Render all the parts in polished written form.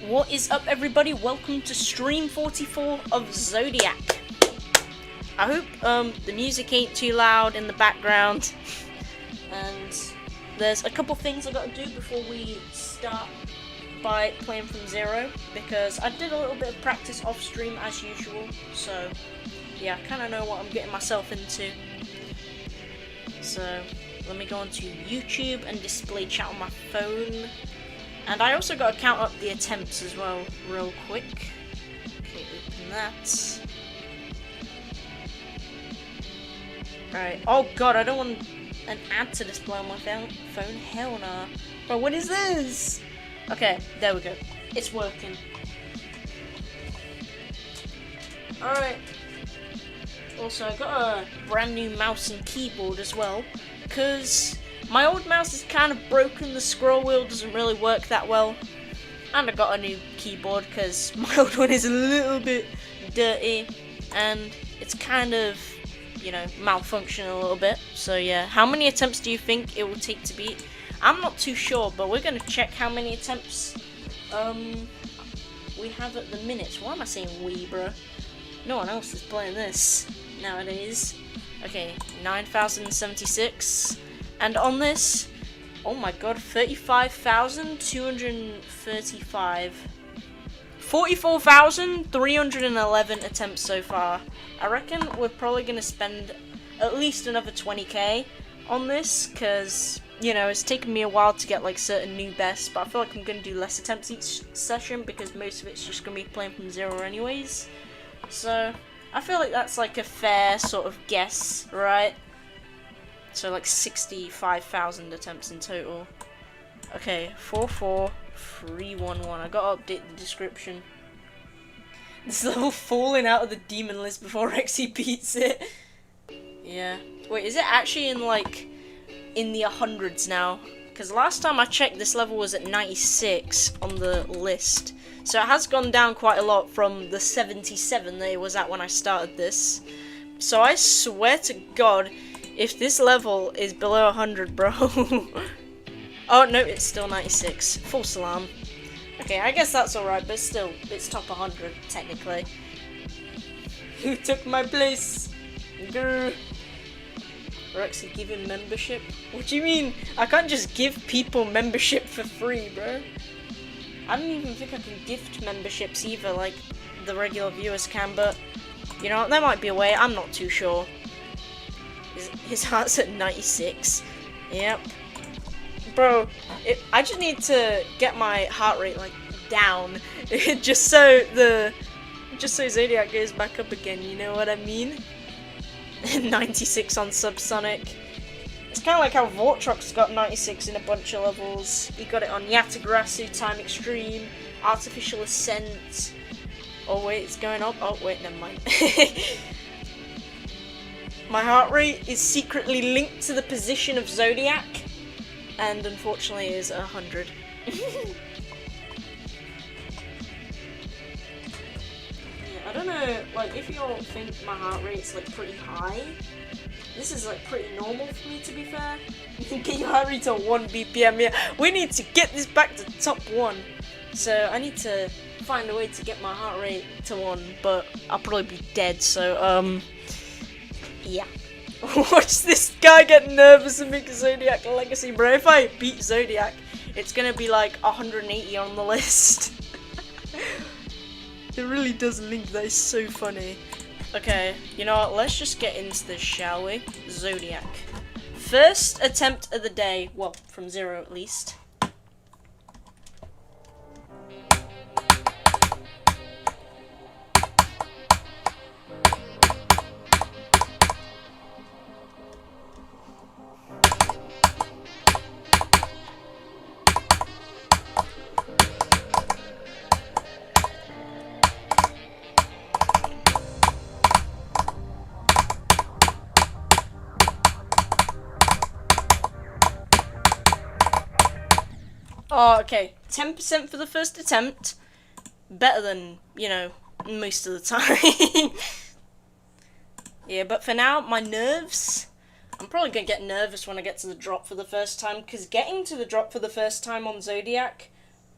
What is up, everybody? Welcome to stream 44 of Zodiac. I hope the music ain't too loud in the background. And there's a couple things I gotta do before we start by playing from zero, because I did a little bit of practice off stream as usual, so yeah, I kinda know what I'm getting myself into. So let me go onto YouTube and display chat on my phone. And I also got to count up the attempts as well, real quick. Okay, open that. Right. Oh god, I don't want an ad to display on my phone. Hell no. Bro, what is this? Okay, there we go. It's working. Alright. Also, I got a brand new mouse and keyboard as well, because my old mouse is kind of broken, the scroll wheel doesn't really work that well, and I got a new keyboard because my old one is a little bit dirty, and it's kind of, you know, malfunctioning a little bit, so yeah. How many attempts do you think it will take to beat? I'm not too sure, but we're going to check how many attempts we have at the minute. Why am I saying we, bro? No one else is playing this nowadays. Okay, 9,076. And on this, oh my god, 35,235. 44,311 attempts so far. I reckon we're probably going to spend at least another 20k on this, because, you know, it's taken me a while to get like certain new bests, but I feel like I'm going to do less attempts each session because most of it's just going to be playing from zero anyways. So I feel like that's like a fair sort of guess, right? So like 65,000 attempts in total. Okay, 44311. I gotta update the description. This level falling out of the demon list before Rexy beats it. Yeah. Wait, is it actually in like in the 100s now? Because last time I checked, this level was at 96 on the list. So it has gone down quite a lot from the 77 that it was at when I started this. So I swear to God, if this level is below 100, bro. Oh, no, it's still 96. Full salam. Okay, I guess that's alright, but still, it's top 100, technically. Who took my place? Grr. We're actually giving membership? What do you mean? I can't just give people membership for free, bro. I don't even think I can gift memberships either, like the regular viewers can, but, you know, there might be a way, I'm not too sure. His heart's at 96. Yep. Bro, I just need to get my heart rate like down, just so Zodiac goes back up again. You know what I mean? 96 on Subsonic. It's kind of like how Vortrox got 96 in a bunch of levels. He got it on Yatagarasu, Time Extreme, Artificial Ascent. Oh wait, it's going up. Oh wait, never mind. My heart rate is secretly linked to the position of Zodiac, and unfortunately is 100. Yeah, I don't know, like, if you all think my heart rate's like pretty high, this is like pretty normal for me, to be fair. You can get your heart rate to 1 BPM, yeah. We need to get this back to top 1. So I need to find a way to get my heart rate to 1, but I'll probably be dead, so, yeah. Watch this guy get nervous and make Zodiac a legacy, bro. If I beat Zodiac, it's gonna be like 180 on the list. It really does link, that is so funny. Okay, you know what, let's just get into this, shall we? Zodiac. First attempt of the day, well, from zero at least. Oh, okay. 10% for the first attempt. Better than, you know, most of the time. Yeah, but for now, my nerves, I'm probably going to get nervous when I get to the drop for the first time, because getting to the drop for the first time on Zodiac,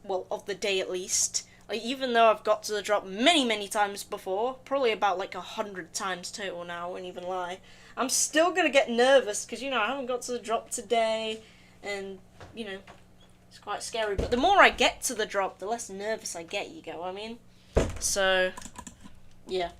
well, of the day at least, Like, even though I've got to the drop many times before, probably about like 100 times total now, I won't even lie, I'm still gonna get nervous because, you know, I haven't got to the drop today, and, you know, it's quite scary. But the more I get to the drop, the less nervous I get, you get what I mean? So, yeah.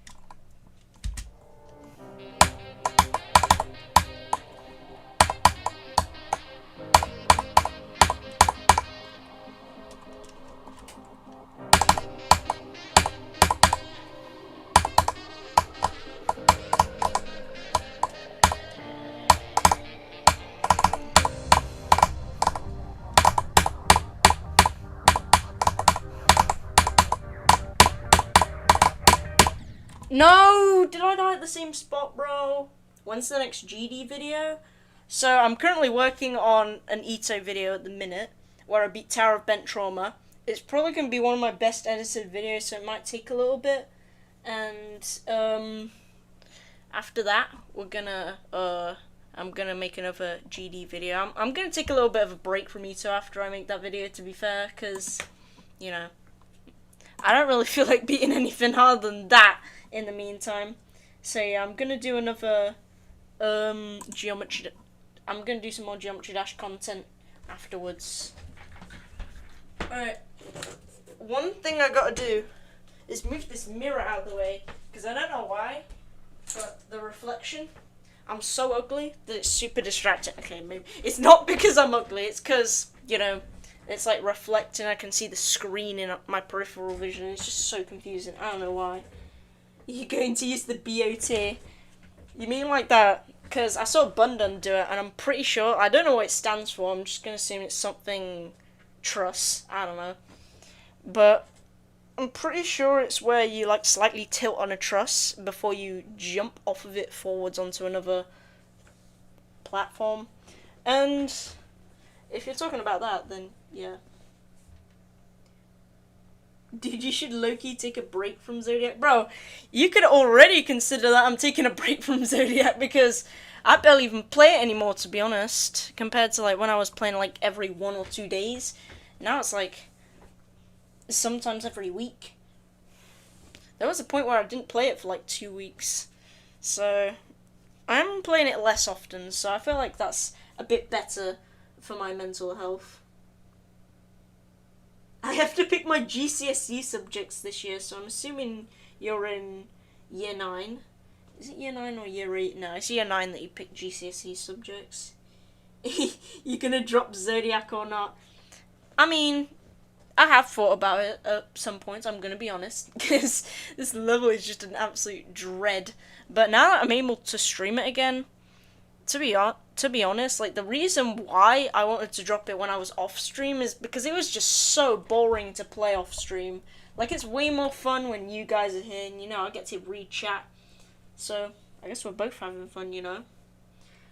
No! Did I die at the same spot, bro? When's the next GD video? So, I'm currently working on an Ito video at the minute, where I beat Tower of Bent Trauma. It's probably going to be one of my best edited videos, so it might take a little bit. And, after that, I'm gonna make another GD video. I'm gonna take a little bit of a break from Ito after I make that video, to be fair, because, you know, I don't really feel like beating anything harder than that in the meantime. So yeah, I'm gonna do another geometry. I'm gonna do some more Geometry Dash content afterwards. Alright, one thing I gotta do is move this mirror out of the way, because I don't know why, but the reflection, I'm so ugly that it's super distracting. Okay, maybe it's not because I'm ugly, it's because, you know, it's like reflecting. I can see the screen in my peripheral vision. It's just so confusing. I don't know why. You're going to use the BOT. You mean like that? Because I saw Bundun do it, and I'm pretty sure, I don't know what it stands for. I'm just going to assume it's something truss. I don't know. But I'm pretty sure it's where you like slightly tilt on a truss before you jump off of it forwards onto another platform. And if you're talking about that, then yeah. Dude, you should low-key take a break from Zodiac. Bro, you could already consider that I'm taking a break from Zodiac, because I barely even play it anymore, to be honest, compared to like when I was playing like every 1 or 2 days. Now it's like sometimes every week. There was a point where I didn't play it for like 2 weeks. So I'm playing it less often, so I feel like that's a bit better for my mental health. I have to pick my GCSE subjects this year, so I'm assuming you're in year 9. Is it year 9 or year 8? No, it's year 9 that you pick GCSE subjects. You're gonna drop Zodiac or not? I mean, I have thought about it at some points, I'm gonna be honest, because this level is just an absolute dread. But now that I'm able to stream it again, to be honest, like, the reason why I wanted to drop it when I was off stream is because it was just so boring to play off stream. Like, it's way more fun when you guys are here, and, you know, I get to read chat. So, I guess we're both having fun, you know.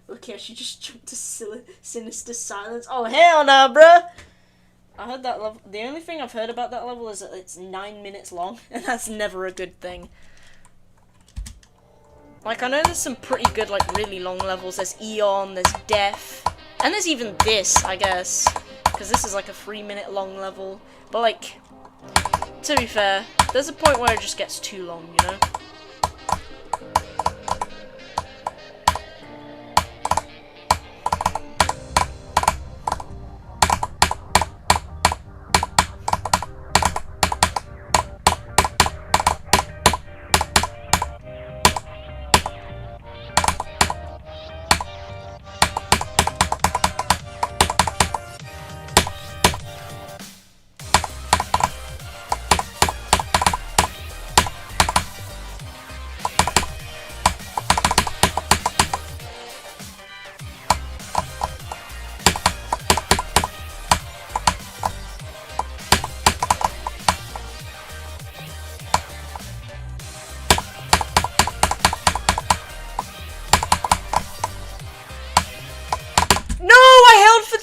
Okay, she just jumped to Sinister Silence. Oh, hell no, bruh! I heard that level. The only thing I've heard about that level is that it's 9 minutes long, and that's never a good thing. Like, I know there's some pretty good, like, really long levels. There's Eon, there's Death, and there's even this, I guess, because this is like a 3-minute long level. But, like, to be fair, there's a point where it just gets too long, you know?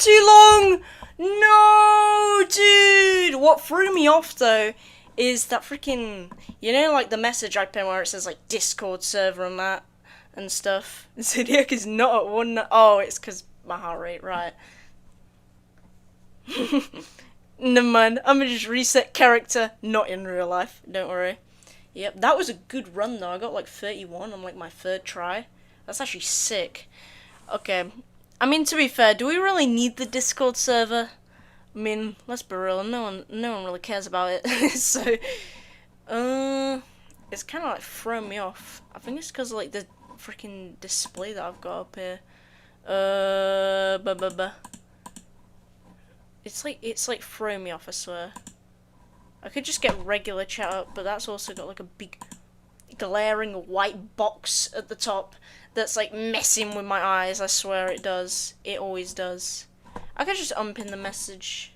Too long! No, dude! What threw me off, though, is that freaking, you know, like, the message I pin where it says, like, Discord server and that, and stuff. Zodiac is not at 1... Oh, it's because my heart rate, right. Never mind. I'm gonna just reset character. Not in real life. Don't worry. Yep, that was a good run though. I got like 31 on like my third try. That's actually sick. Okay. I mean, to be fair, do we really need the Discord server? I mean, let's be real. No one really cares about it. So, it's kind of like throwing me off. I think it's because of like the freaking display that I've got up here. It's like throwing me off, I swear. I could just get regular chat up, but that's also got like a big glaring white box at the top that's like messing with my eyes. I swear it does. It always does. I could just unpin the message.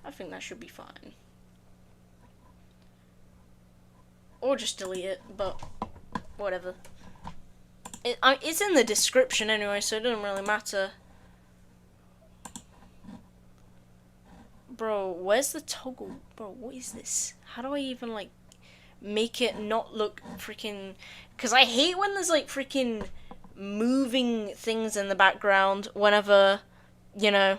I think that should be fine. Or just delete it, but whatever. It's in the description anyway, so it doesn't really matter. Bro, where's the toggle? Bro, what is this? How do I even, like, make it not look freaking... Because I hate when there's, like, freaking moving things in the background whenever, you know,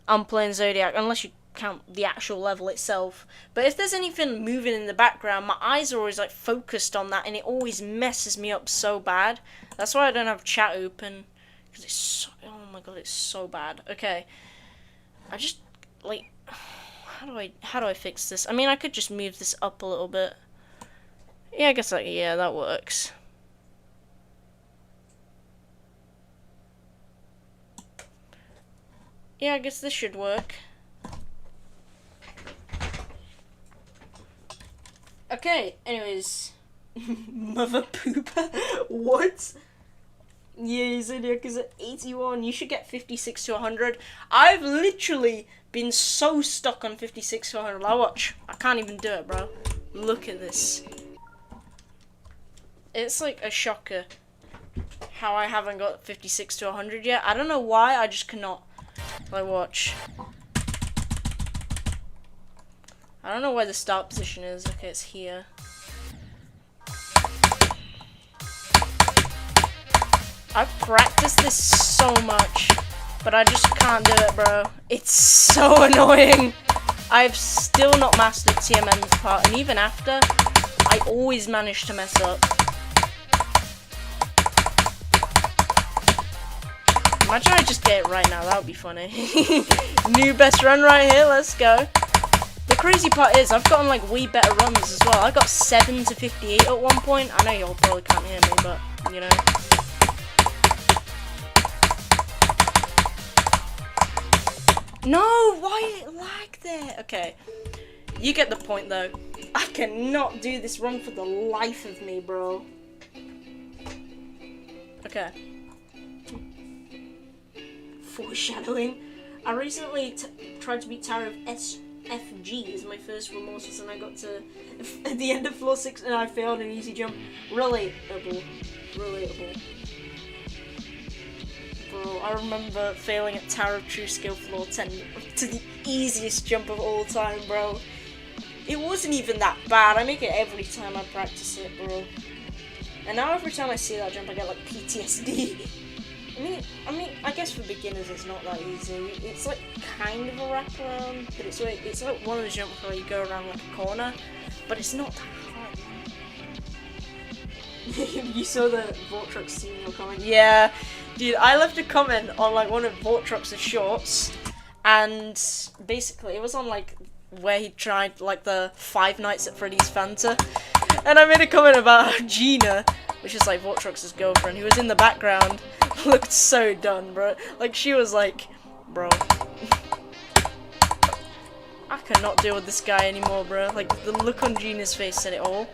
I'm playing Zodiac, unless you count the actual level itself. But if there's anything moving in the background, my eyes are always, like, focused on that, and it always messes me up so bad. That's why I don't have chat open. Because it's so... Oh my god, it's so bad. Okay. I just, like... How do I fix this? I mean, I could just move this up a little bit. Yeah, I guess yeah, that works. Yeah, I guess this should work. Okay, anyways. Mother pooper? What? Yeah, Zodiac is at 81. You should get 56 to 100. I've literally been so stuck on 56 to 100. I can't even do it, bro. Look at this. It's like a shocker how I haven't got 56 to 100 yet. I don't know why, I just cannot. Like, watch. I don't know where the start position is. Okay, it's here. I've practiced this so much, but I just can't do it, bro. It's so annoying. I've still not mastered TMN's part, and even after, I always manage to mess up. Imagine I just get it right now, that would be funny. New best run right here, let's go. The crazy part is, I've gotten like way better runs as well. I got 7 to 58 at one point. I know y'all probably can't hear me, but, you know. No, why did it lag there? Okay, you get the point though. I cannot do this run for the life of me, bro. Okay. Foreshadowing. I recently tried to beat Tower of SFG as my first remorses, and I got to at the end of floor 6 and I failed an easy jump. Relatable. Relatable. Bro, I remember failing at Tower of True Skill floor 10 to the easiest jump of all time, bro. It wasn't even that bad. I make it every time I practice it, bro. And now every time I see that jump, I get like PTSD. I mean, I guess for beginners it's not that easy. It's like kind of a wraparound, but it's like one of those jumps where you go around like a corner, but it's not that hard. You saw the Vortrox senior comment? Yeah, dude, I left a comment on like one of Vortrox's shorts, and basically it was on like where he tried like the Five Nights at Freddy's Fanta, and I made a comment about how Gina, which is like Vortrox's girlfriend, who was in the background, looked so done, bro. Like, she was like, bro, I cannot deal with this guy anymore, bro. Like, the look on Gina's face said it all.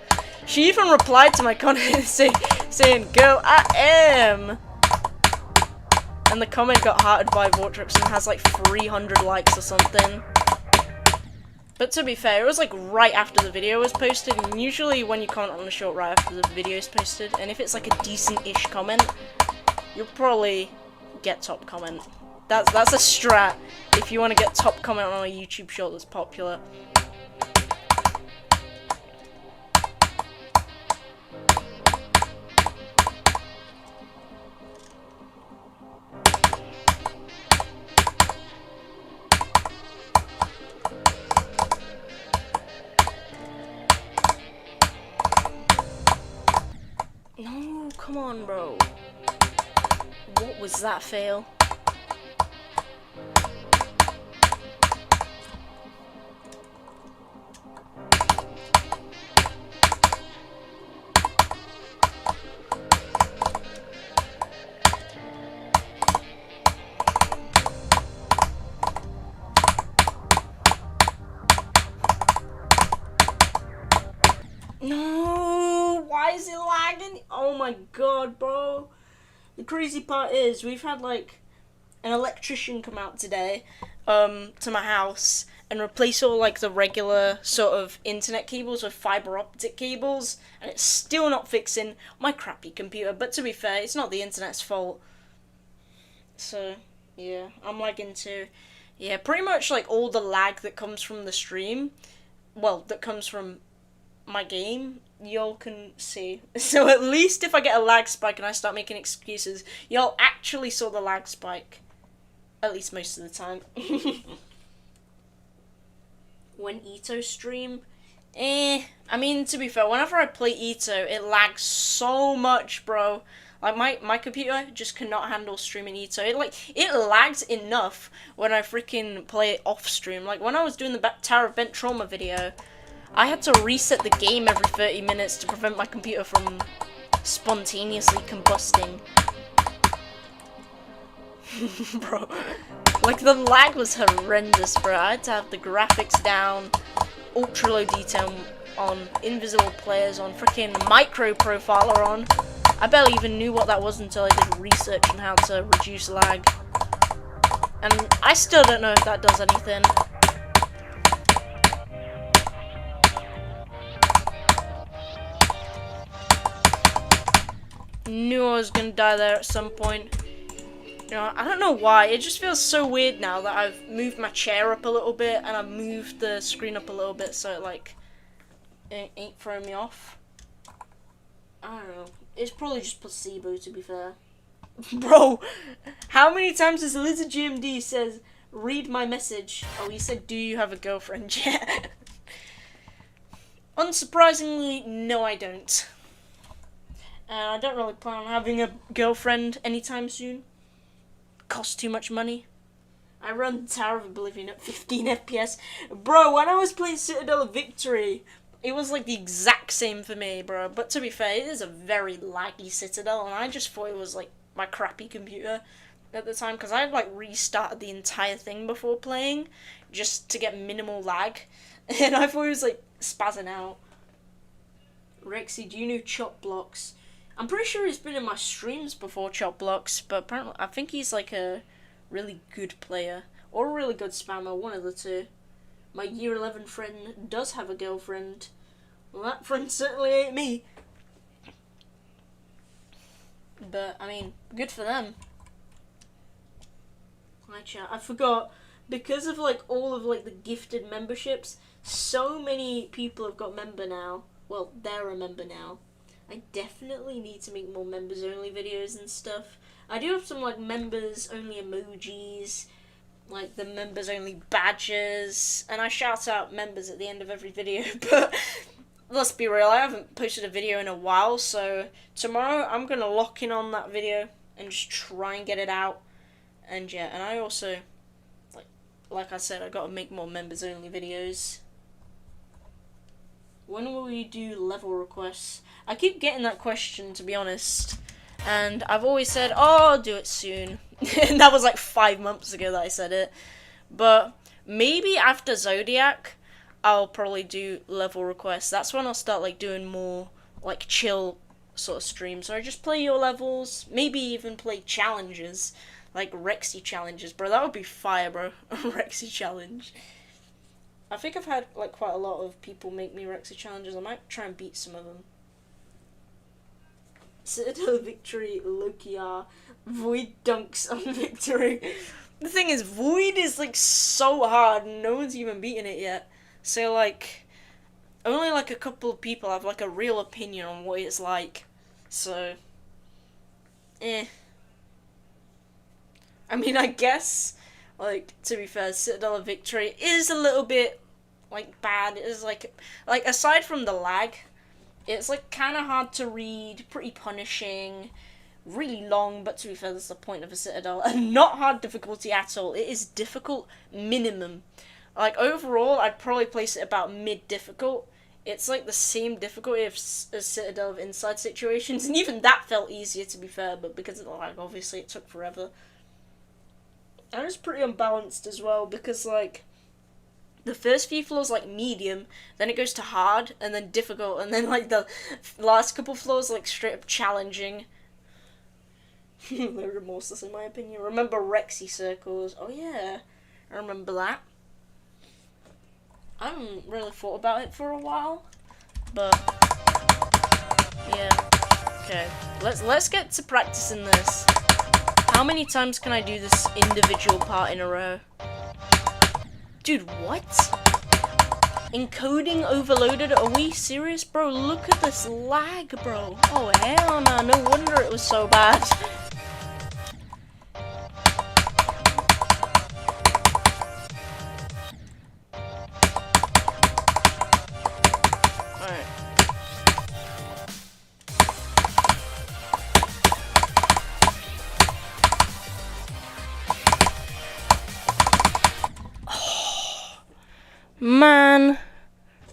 She even replied to my comment saying, girl, I am. And the comment got hearted by Vortex and has like 300 likes or something. But to be fair, it was like right after the video was posted, and usually when you comment on a short right after the video is posted, and if it's like a decent-ish comment, you'll probably get top comment. That's a strat if you want to get top comment on a YouTube short that's popular. come on, bro. What was that fail? No, why is it lagging? Oh my god, bro. The crazy part is we've had like an electrician come out today to my house and replace all like the regular sort of internet cables with fiber optic cables, and it's still not fixing my crappy computer. But to be fair, it's not the internet's fault. So yeah, I'm lagging too. Yeah, pretty much like all the lag that comes from the stream, well, that comes from my game, y'all can see. So at least if I get a lag spike and I start making excuses, y'all actually saw the lag spike. At least most of the time. When Ito stream, I mean, to be fair, whenever I play Ito, it lags so much, bro. Like, my computer just cannot handle streaming Ito. It lags enough when I freaking play it off stream. Like, when I was doing the Tower of Bent Trauma video, I had to reset the game every 30 minutes to prevent my computer from spontaneously combusting. Bro, like the lag was horrendous, bro. I had to have the graphics down, ultra low detail on, invisible players on, freaking micro profiler on. I barely even knew what that was until I did research on how to reduce lag. And I still don't know if that does anything. Knew I was gonna die there at some point. You know, I don't know why, it just feels so weird now that I've moved my chair up a little bit and I've moved the screen up a little bit so it, like, it ain't throwing me off. I don't know. It's probably just placebo, to be fair. Bro, how many times has Lizard GMD says, read my message? Oh, he said, do you have a girlfriend yet? Unsurprisingly, no I don't. I don't really plan on having a girlfriend anytime soon. Costs too much money. I run Tower of Oblivion at 15 FPS. Bro, when I was playing Citadel of Victory, it was like the exact same for me, bro. But to be fair, it is a very laggy Citadel, and I just thought it was like my crappy computer at the time, because I had like restarted the entire thing before playing, just to get minimal lag, and I thought it was like spazzing out. Rexy, do you know Chop Blocks? I'm pretty sure he's been in my streams before, Chop Blocks, but apparently I think he's like a really good player, or a really good spammer, one of the two. My year 11 friend does have a girlfriend. Well, that friend certainly ain't me. But, I mean, good for them. Hi chat, I forgot, because of like all of like the gifted memberships, so many people have got member now. Well, they're a member now. I definitely need to make more members only videos and stuff. I do have some like members only emojis, like the members only badges, and I shout out members at the end of every video, but let's be real, I haven't posted a video in a while, so tomorrow I'm gonna lock in on that video and just try and get it out. And yeah, and I also, like I said, I gotta make more members only videos. When will we do level requests? I keep getting that question, to be honest, and I've always said, oh, I'll do it soon. And that was like 5 months ago that I said it. But maybe after Zodiac, I'll probably do level requests. That's when I'll start like doing more like chill sort of streams. So I just play your levels, maybe even play challenges, like Rexy challenges, bro. That would be fire, bro. Rexy challenge. I think I've had like quite a lot of people make me Rexy challenges. I might try and beat some of them. Citadel Victory, Lokia, Void dunks on Victory. The thing is, Void is like so hard, and no one's even beaten it yet. So like, only like a couple of people have like a real opinion on what it's like. So, I mean, I guess, like, to be fair, Citadel of Victory is a little bit, like, bad. It is, like, aside from the lag, It's like kind of hard to read, pretty punishing, really long, but to be fair, that's the point of a Citadel. And not hard difficulty at all. It is difficult minimum. Like, overall, I'd probably place it about mid-difficult. It's like the same difficulty as Citadel of Inside Situations, and even that felt easier, to be fair, but because of the lag, obviously, it took forever. And it's pretty unbalanced as well, because, like, the first few floors, like, medium, then it goes to hard, and then difficult, and then, like, the last couple floors, like, straight up challenging. They're remorseless, in my opinion. Remember Rexy Circles? Oh, yeah. I remember that. I haven't really thought about it for a while, but yeah. Okay, let's get to practicing this. How many times can I do this individual part in a row? Dude, what? Encoding overloaded? Are we serious, bro? Look at this lag, bro. Oh hell no! No wonder it was so bad. Man,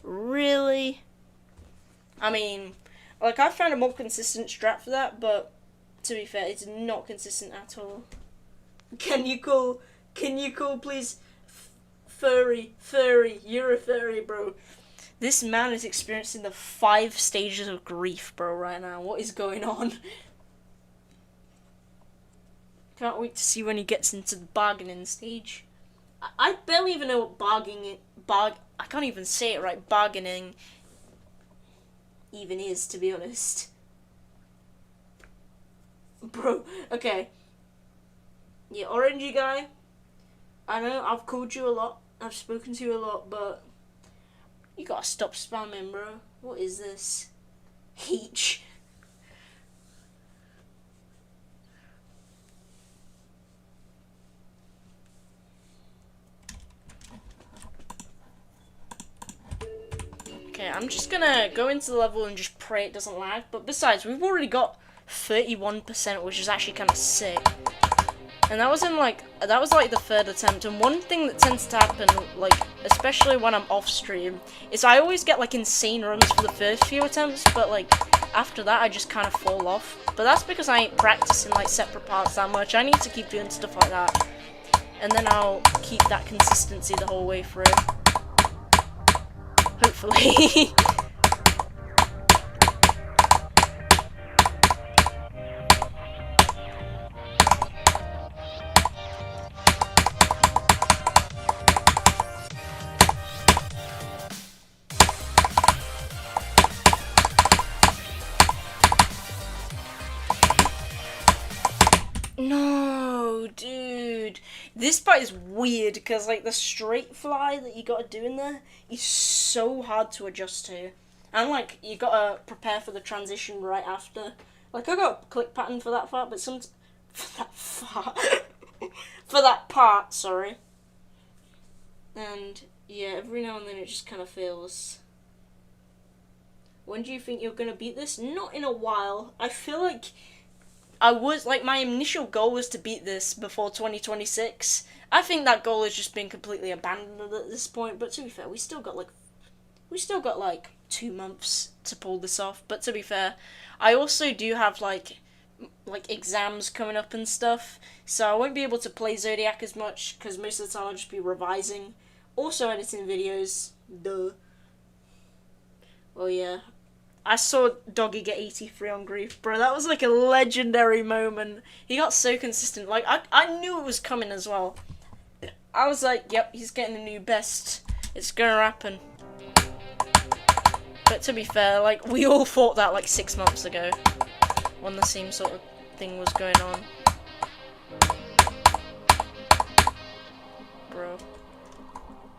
really? I mean, like, I found a more consistent strat for that, but to be fair, it's not consistent at all. Can you call please? Furry, you're a furry, bro. This man is experiencing the 5 stages of grief, bro, right now. What is going on? Can't wait to see when he gets into the bargaining stage. I barely even know what I can't even say it right, bargaining even is, to be honest. Bro, okay. Yeah, orangey guy, I know I've called you a lot, I've spoken to you a lot, but you gotta stop spamming, bro. What is this? Heech. Okay, I'm just gonna go into the level and just pray it doesn't lag. But besides, we've already got 31%, which is actually kind of sick. And that was like the 3rd attempt. And one thing that tends to happen, like, especially when I'm off stream, is I always get like insane runs for the first few attempts, but like after that I just kind of fall off. But that's because I ain't practicing like separate parts that much. I need to keep doing stuff like that, and then I'll keep that consistency the whole way through. Hopefully. No, dude. This part is weird because, like, the straight fly that you gotta do in there is so hard to adjust to. And, like, you gotta prepare for the transition right after. Like, I got a click pattern for that part, but for that part, sorry. And, yeah, every now and then it just kind of fails. When do you think you're gonna beat this? Not in a while. I feel like my initial goal was to beat this before 2026. I think that goal has just been completely abandoned at this point, but to be fair, we still got like 2 months to pull this off. But to be fair, I also do have like exams coming up and stuff, so I won't be able to play Zodiac as much, because most of the time I'll just be revising, also editing videos, duh. Well, yeah. I saw Doggy get 83 on grief, bro. That was like a legendary moment. He got so consistent. Like, I knew it was coming as well. I was like, yep, he's getting a new best. It's gonna happen. But to be fair, like, we all thought that like 6 months ago, when the same sort of thing was going on. Bro.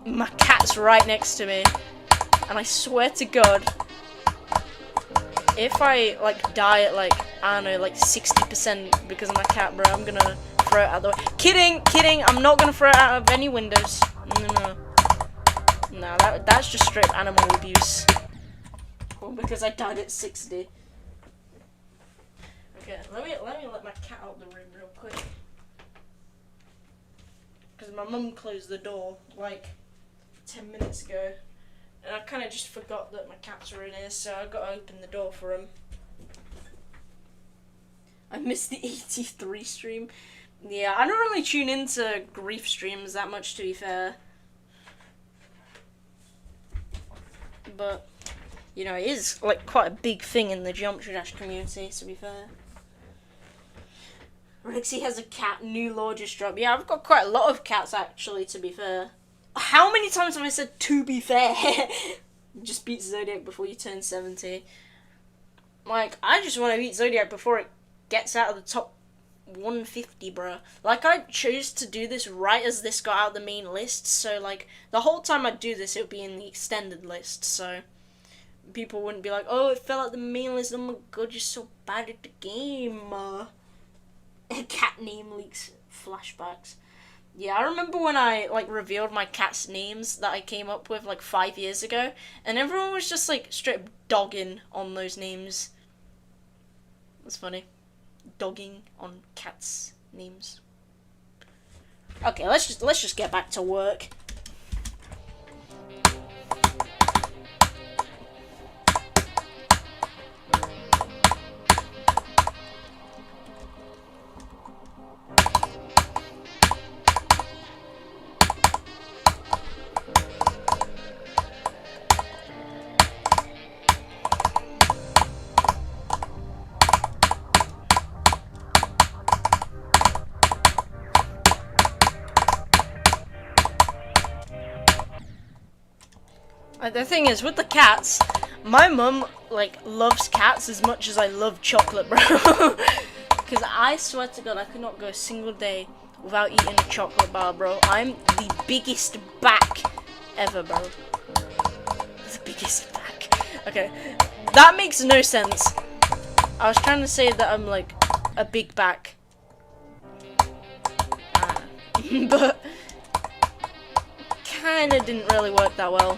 My cat's right next to me. And I swear to God, if I, like, die at, like, I don't know, like, 60% because of my cat, bro, I'm gonna throw it out the way. Kidding, I'm not gonna throw it out of any windows. No. Nah, that's just straight animal abuse. Well, because I died at 60. Okay, let me let my cat out the room real quick. Because my mum closed the door, like, 10 minutes ago. And I kind of just forgot that my cats were in here, so I got to open the door for him. I missed the 83 stream. Yeah, I don't really tune into grief streams that much, to be fair. But, you know, it is, like, quite a big thing in the Geometry Dash community, to be fair. Rexy has a cat, new law just dropped. Yeah, I've got quite a lot of cats, actually, to be fair. How many times have I said, to be fair? Just beat Zodiac before you turn 70. Like, I just want to beat Zodiac before it gets out of the top 150, bro. Like, I chose to do this right as this got out of the main list, so, like, the whole time I do this, it would be in the extended list, so people wouldn't be like, oh, it fell out the main list, oh my god, you're so bad at the game. Cat name leaks flashbacks. Yeah, I remember when I, like, revealed my cat's names that I came up with, like, 5 years ago, and everyone was just, like, straight up dogging on those names. That's funny. Dogging on cats' names. Okay, let's just get back to work. The thing is, with the cats, my mum, like, loves cats as much as I love chocolate, bro. Because I swear to God, I could not go a single day without eating a chocolate bar, bro. I'm the biggest back ever, bro. The biggest back. Okay, that makes no sense. I was trying to say that I'm, like, a big back. But kinda didn't really work that well.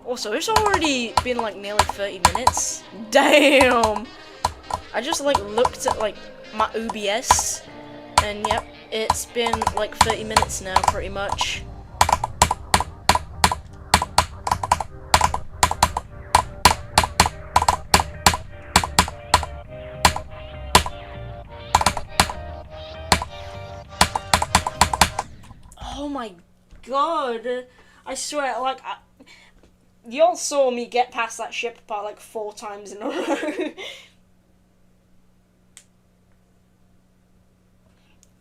Also, it's already been like nearly 30 minutes. Damn! I just like looked at like my OBS, and yep, it's been like 30 minutes now, pretty much. Oh my god! I swear, like, y'all saw me get past that ship part like 4 times in a row.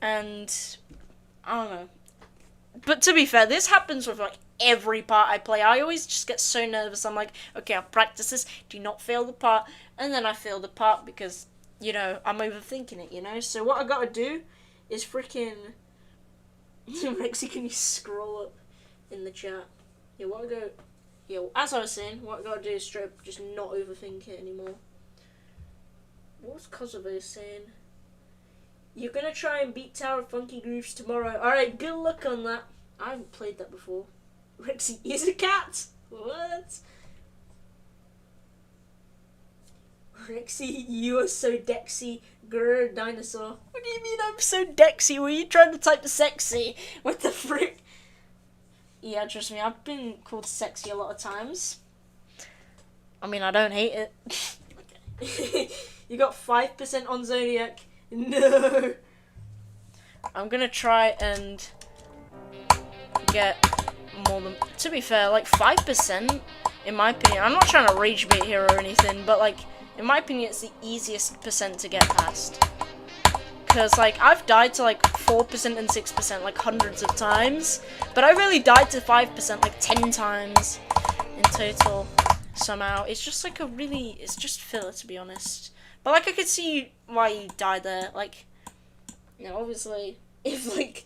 And I don't know. But to be fair, this happens with like every part I play. I always just get so nervous. I'm like, okay, I'll practice this, do not fail the part, and then I fail the part because, you know, I'm overthinking it, you know? So what I gotta do is freaking... Rexy, can you scroll up in the chat? Yeah, what I go... Yeah, as I was saying, what I gotta do is straight up just not overthink it anymore. What was Kosovo saying? You're gonna try and beat Tower of Funky Grooves tomorrow. Alright, good luck on that. I haven't played that before. Rexy is a cat! What? Rexy, you are so dexy. Grr, dinosaur. What do you mean I'm so dexy? Were you trying to type sexy? What the frick? Yeah, trust me, I've been called sexy a lot of times. I mean, I don't hate it. Okay. You got 5% on Zodiac. No. I'm gonna try and get more than... To be fair, like 5%, in my opinion, I'm not trying to rage bait here or anything, but like, in my opinion, it's the easiest percent to get past. Because, like, I've died to, like, 4% and 6%, like, hundreds of times. But I really died to 5%, like, 10 times in total, somehow. It's just, like, a really... It's just filler, to be honest. But, like, I could see why you died there. Like, you know, obviously, if, like...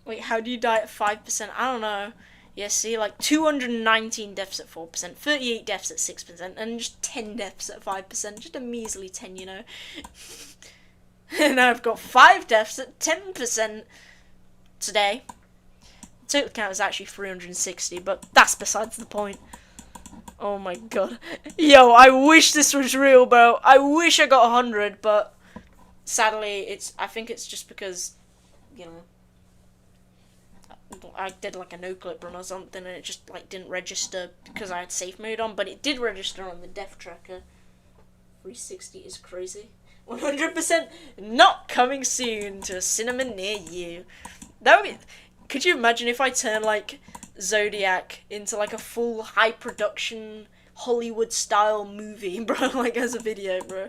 Wait, how do you die at 5%? I don't know. Yeah, see, like, 219 deaths at 4%, 38 deaths at 6%, and just 10 deaths at 5%. Just a measly 10, you know. And I've got 5 deaths at 10% today. Total count is actually 360, but that's besides the point. Oh my god. Yo, I wish this was real, bro. I wish I got 100, but sadly, I think it's just because, you know, I did like a no-clip run or something and it just like didn't register because I had safe mode on, but it did register on the death tracker. 360 is crazy. 100% not coming soon to a cinema near you. That would be... Could you imagine if I turn like Zodiac into like a full high production Hollywood style movie, bro, like as a video, bro,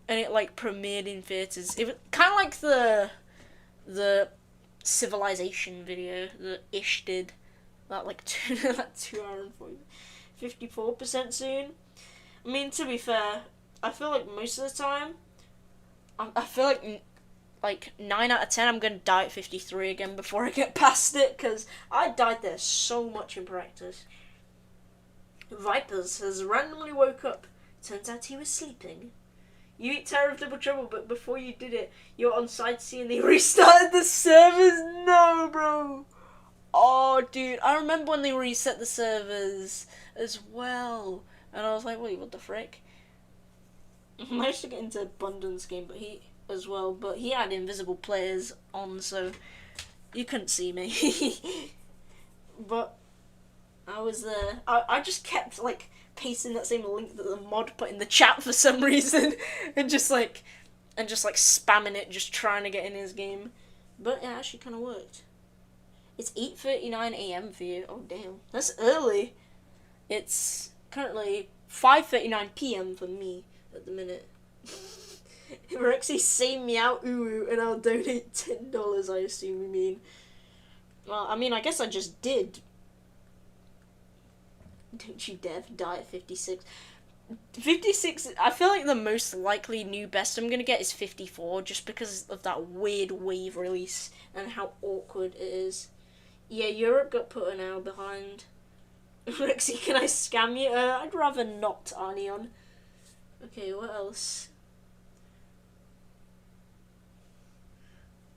and it like premiered in theaters? It was kind of like the Civilization video that Ish did, that like 2 hour and 54% soon. I mean, to be fair, I feel like most of the time, I feel like 9 out of 10 I'm gonna die at 53 again before I get past it, because I died there so much in practice. Vipers has randomly woke up. Turns out he was sleeping. You eat Terror of Double Trouble, but before you did it, you were on side C and they restarted the servers? No, bro. Oh, dude, I remember when they reset the servers as well. And I was like, wait, what the frick? I managed to get into Abundance game, but he had invisible players on, so you couldn't see me. But I was there. I just kept, like, pasting that same link that the mod put in the chat for some reason, and just spamming it, just trying to get in his game. But it actually kind of worked. It's 8:39 a.m. for you. Oh damn, that's early. It's currently 5:39 p.m. for me at the minute. Rexy, say meow ooh and I'll donate $10. I assume you mean. Well, I mean, I guess I just did. Don't you dare die at 56. 56, I feel like the most likely new best I'm gonna get is 54, just because of that weird wave release and how awkward it is. Yeah, Europe got put an hour behind. Rexy, can I scam you? I'd rather not, Arneon. Okay, what else?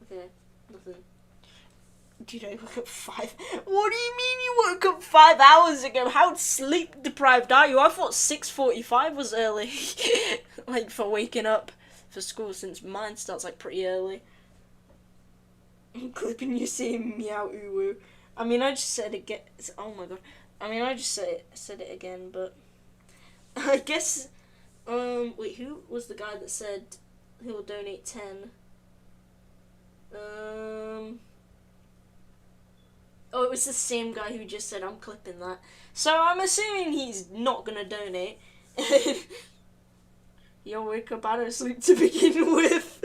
Okay, nothing. Dude, I woke up 5... What do you mean you woke up 5 hours ago? How sleep deprived are you? I thought 6:45 was early. Like, for waking up for school, since mine starts, like, pretty early. I'm clipping you saying meow ooh woo. I mean, I just said it again. Oh my god. I mean, I just said it again, but... I guess... Wait, who was the guy that said he'll donate 10? Oh, it was the same guy who just said I'm clipping that. So I'm assuming he's not gonna donate. You'll wake up out of sleep to begin with.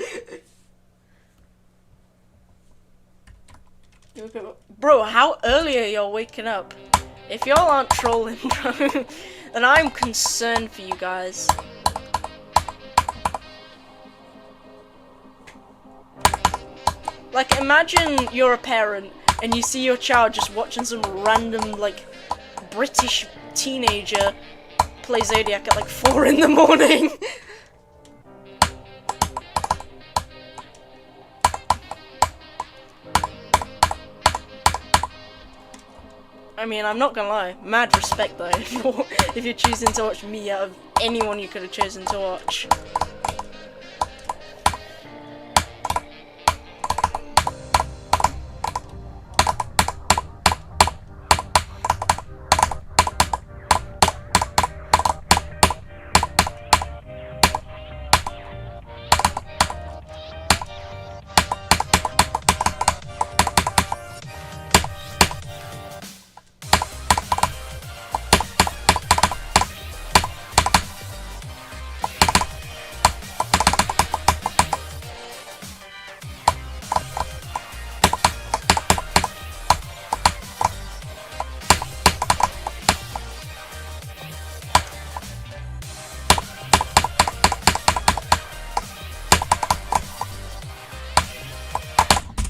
Bro, how early are y'all waking up? If y'all aren't trolling, bro, then I'm concerned for you guys. Like, imagine you're a parent and you see your child just watching some random, like, British teenager play Zodiac at like 4 in the morning. I mean, I'm not gonna lie, mad respect though, if you're choosing to watch me out of anyone you could have chosen to watch.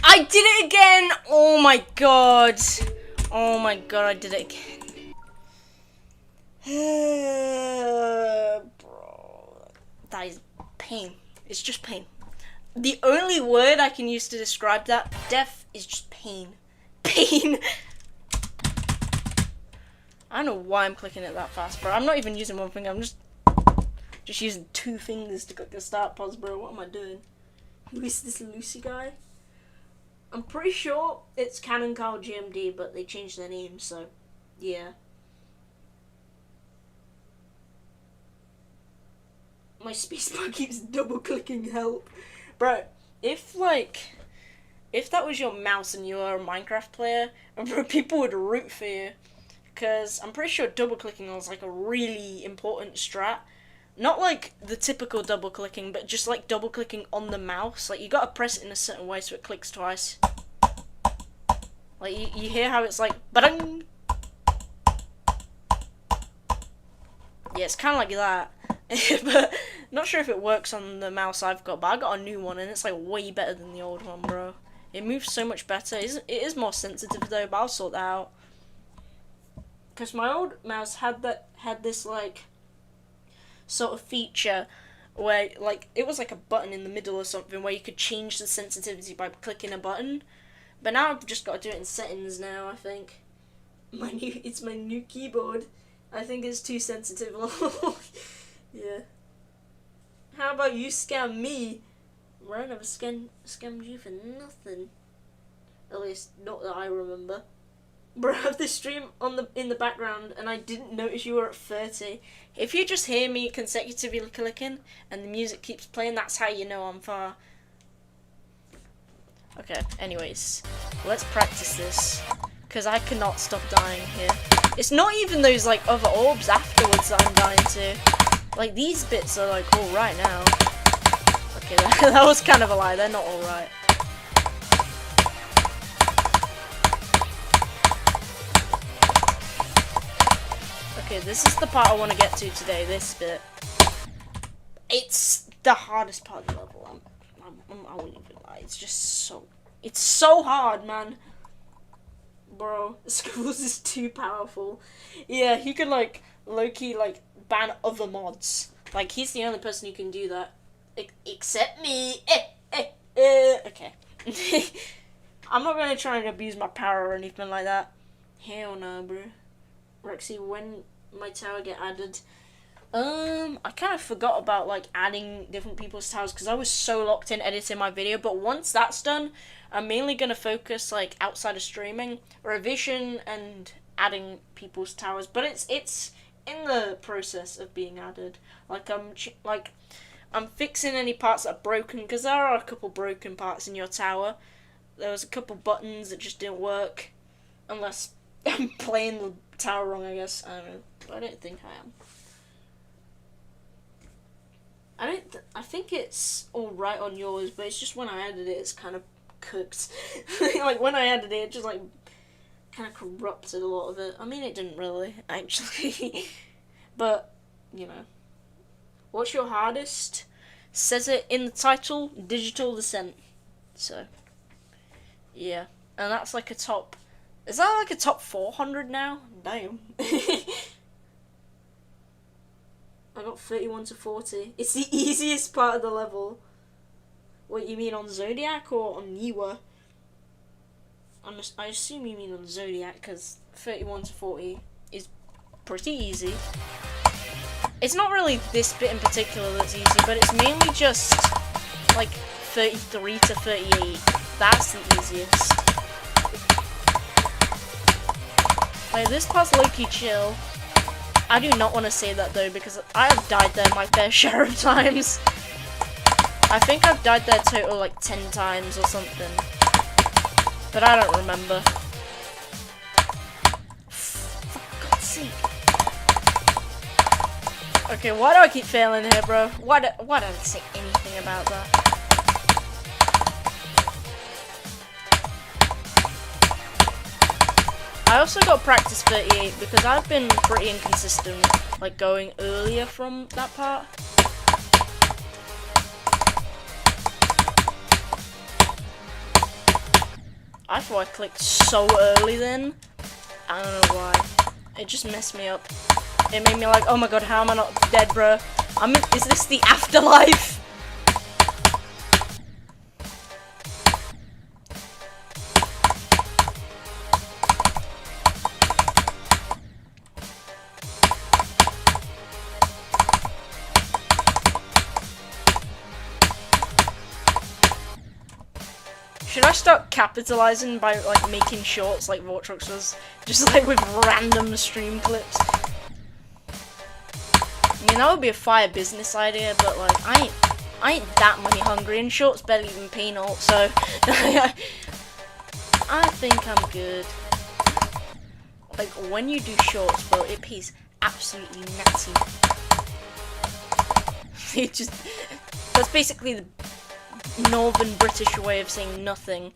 I did it again! Oh my god. Oh my god, I did it again. Bro. That is pain. It's just pain. The only word I can use to describe that death is just pain. pain. I don't know why I'm clicking it that fast, bro. I'm not even using one finger. I'm just using 2 fingers to click the start pause, bro. What am I doing? Who is this Lucy guy? I'm pretty sure it's Canon Carl GMD, but they changed their name, so yeah. My spacebar keeps double clicking help. Bro, if that was your mouse and you were a Minecraft player, bro, people would root for you. Because I'm pretty sure double clicking was like a really important strat. Not like the typical double clicking, but just like double clicking on the mouse. Like you gotta press it in a certain way so it clicks twice. Like you hear how it's like ba-dang. Yeah, it's kind of like that. But not sure if it works on the mouse I've got, but I got a new one and it's like way better than the old one, bro. It moves so much better. It is more sensitive though, but I'll sort that out. Because my old mouse had this like sort of feature where like it was like a button in the middle or something where you could change the sensitivity by clicking a button. But now I've just got to do it in settings now, I think. It's my new keyboard. I think it's too sensitive. Yeah. How about you scam me? Well, I never scammed you for nothing. At least, not that I remember. Bro, I have this stream in the background and I didn't notice you were at 30. If you just hear me consecutively clicking and the music keeps playing, that's how you know I'm far. Okay, anyways. Let's practice this. Because I cannot stop dying here. It's not even those like other orbs afterwards that I'm dying to. Like these bits are like alright now. Okay, that was kind of a lie, they're not alright. Okay, this is the part I want to get to today, this bit. It's the hardest part of the level, I wouldn't even lie, it's so hard, man. Bro, Schools is too powerful. Yeah, he could like, low-key like, ban other mods. Like, he's the only person who can do that. Except me. Okay. I'm not gonna try and abuse my power or anything like that. Hell no, bro. Rexy, when my tower get added? I kind of forgot about like adding different people's towers because I was so locked in editing my video. But once that's done, I'm mainly gonna focus like outside of streaming, revision, and adding people's towers. But it's in the process of being added. Like I'm fixing any parts that are broken because there are a couple broken parts in your tower. There was a couple buttons that just didn't work, unless I'm playing the tower wrong, I guess. I don't know, but I don't think I am. I think it's alright on yours, but it's just when I added it, it's kind of cooked. Like when I added it, it just like kind of corrupted a lot of it. I mean, it didn't really, actually. But, you know. What's your hardest? Says it in the title, Digital Descent. So, yeah. And that's like a top... Is that like a top 400 now? Damn. I got 31 to 40. It's the easiest part of the level. What, you mean on Zodiac or on Niwa? I assume you mean on Zodiac, because 31 to 40 is pretty easy. It's not really this bit in particular that's easy, but it's mainly just like 33 to 38. That's the easiest. Like, this part's low-key chill. I do not want to say that though, because I have died there my fair share of times. I think I've died there total like 10 times or something. But I don't remember. For God's sake. Okay, why do I keep failing here, bro? Why don't I say anything about that? I also got practice 38 because I've been pretty inconsistent, like going earlier from that part. I thought I clicked so early then. I don't know why. It just messed me up. It made me like, oh my god, how am I not dead, bro? Is this the afterlife? start capitalizing by like making shorts like Vortrox does, just like with random stream clips. I mean, that would be a fire business idea, but like I ain't that money hungry, and shorts barely even pay alt, so I think I'm good. Like when you do shorts, bro, it pays absolutely natty. It just, that's basically the Northern British way of saying nothing.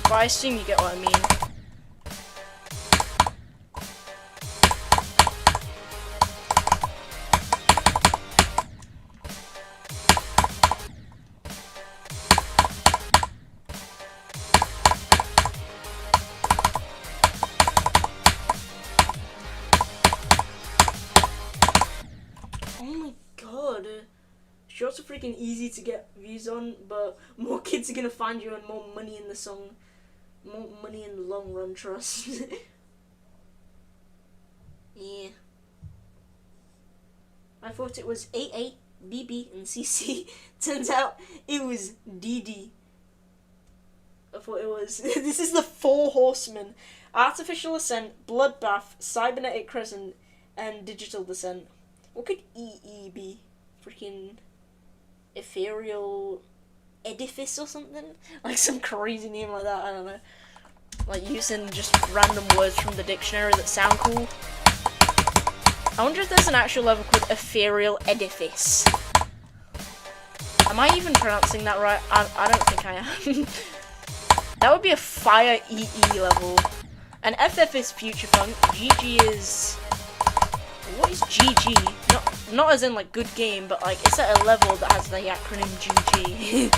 But I assume you get what I mean. Shorts are freaking easy to get views on, but more kids are gonna find you and more money in the song. More money in the long run, trust. Yeah. I thought it was AA, BB, and CC. Turns out it was DD. I thought it was... This is the 4 horsemen. Artificial Ascent, Bloodbath, Cybernetic Crescent, and Digital Descent. What could EE be? Freaking... Ethereal Edifice or something? Like some crazy name like that, I don't know. Like using just random words from the dictionary that sound cool. I wonder if there's an actual level called Ethereal Edifice. Am I even pronouncing that right? I don't think I am. That would be a fire EE level. And FF is Future Funk, GG is... What is GG? Not as in like good game, but like it's at a level that has the acronym GG.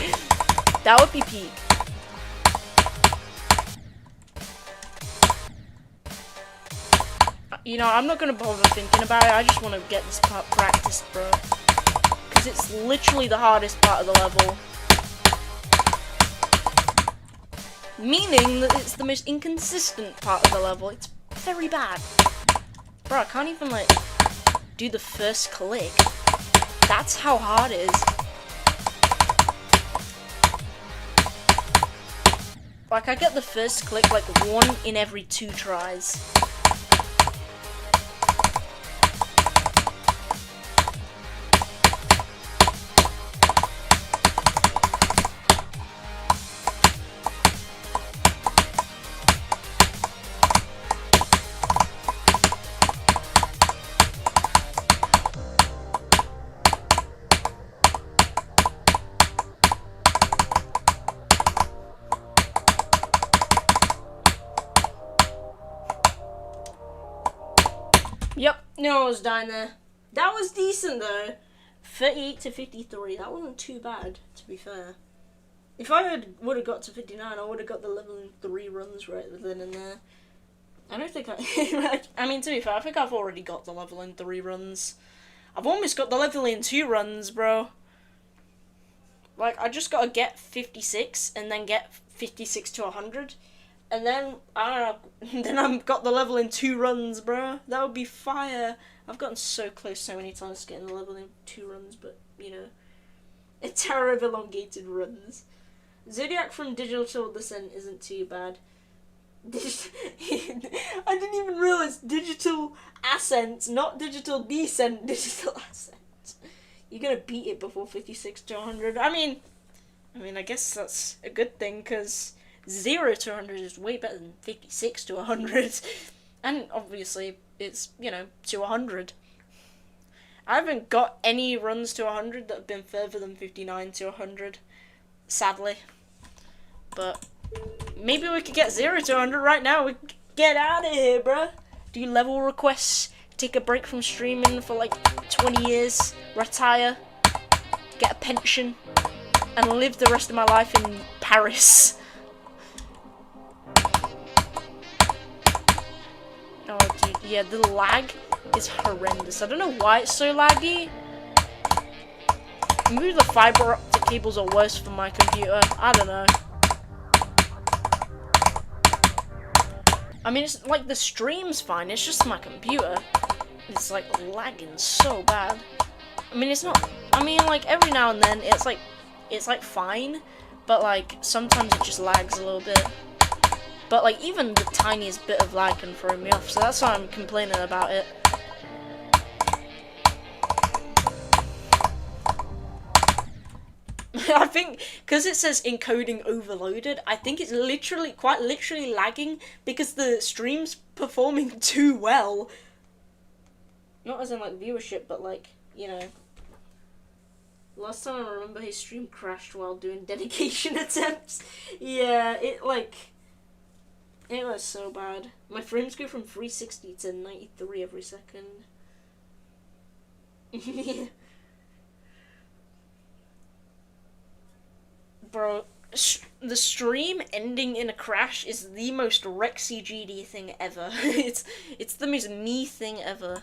That would be peak. You know, I'm not gonna bother thinking about it. I just want to get this part practiced, bro. Because it's literally the hardest part of the level. Meaning that it's the most inconsistent part of the level. It's very bad. Bro, I can't even, like, do the first click. That's how hard it is. Like, I get the first click, like, 1 in every 2 tries. Yep, no, I was dying there. That was decent though. 38 to 53, that wasn't too bad, to be fair. If I would have got to 59, I would have got the level in 3 runs right then and there. I don't think I mean, to be fair, I think I've already got the level in 3 runs. I've almost got the level in 2 runs, bro. Like, I just gotta get 56 and then get 56 to 100. And then, I don't know, then I've got the level in 2 runs, bro. That would be fire. I've gotten so close so many times to getting the level in 2 runs, but, you know, a terror of elongated runs. Zodiac from Digital Descent isn't too bad. I didn't even realise Digital Ascent, not Digital Descent, Digital Ascent. You're gonna beat it before 56 to 100. I mean, I guess that's a good thing, because 0 to 100 is way better than 56 to 100. And obviously, it's, you know, to 100. I haven't got any runs to 100 that have been further than 59 to 100, sadly. But maybe we could get 0 to 100 right now. We could get out of here, bruh. Do level requests, take a break from streaming for like 20 years, retire, get a pension, and live the rest of my life in Paris. Oh, dude, yeah, the lag is horrendous. I don't know why it's so laggy. Maybe the fiber optic cables are worse for my computer. I don't know. I mean, it's like the stream's fine. It's just my computer. It's like lagging so bad. I mean, it's not. I mean, like every now and then, it's like fine. but like sometimes it just lags a little bit. But like even the tiniest bit of lag can throw me off, so that's why I'm complaining about it. I think because it says encoding overloaded, I think it's quite literally lagging because the stream's performing too well. Not as in like viewership, but like, you know. Last time I remember his stream crashed while doing dedication attempts. Yeah, it was so bad. My frames go from 360 to 93 every second. Yeah. Bro, the stream ending in a crash is the most Rexy GD thing ever. it's the most me thing ever.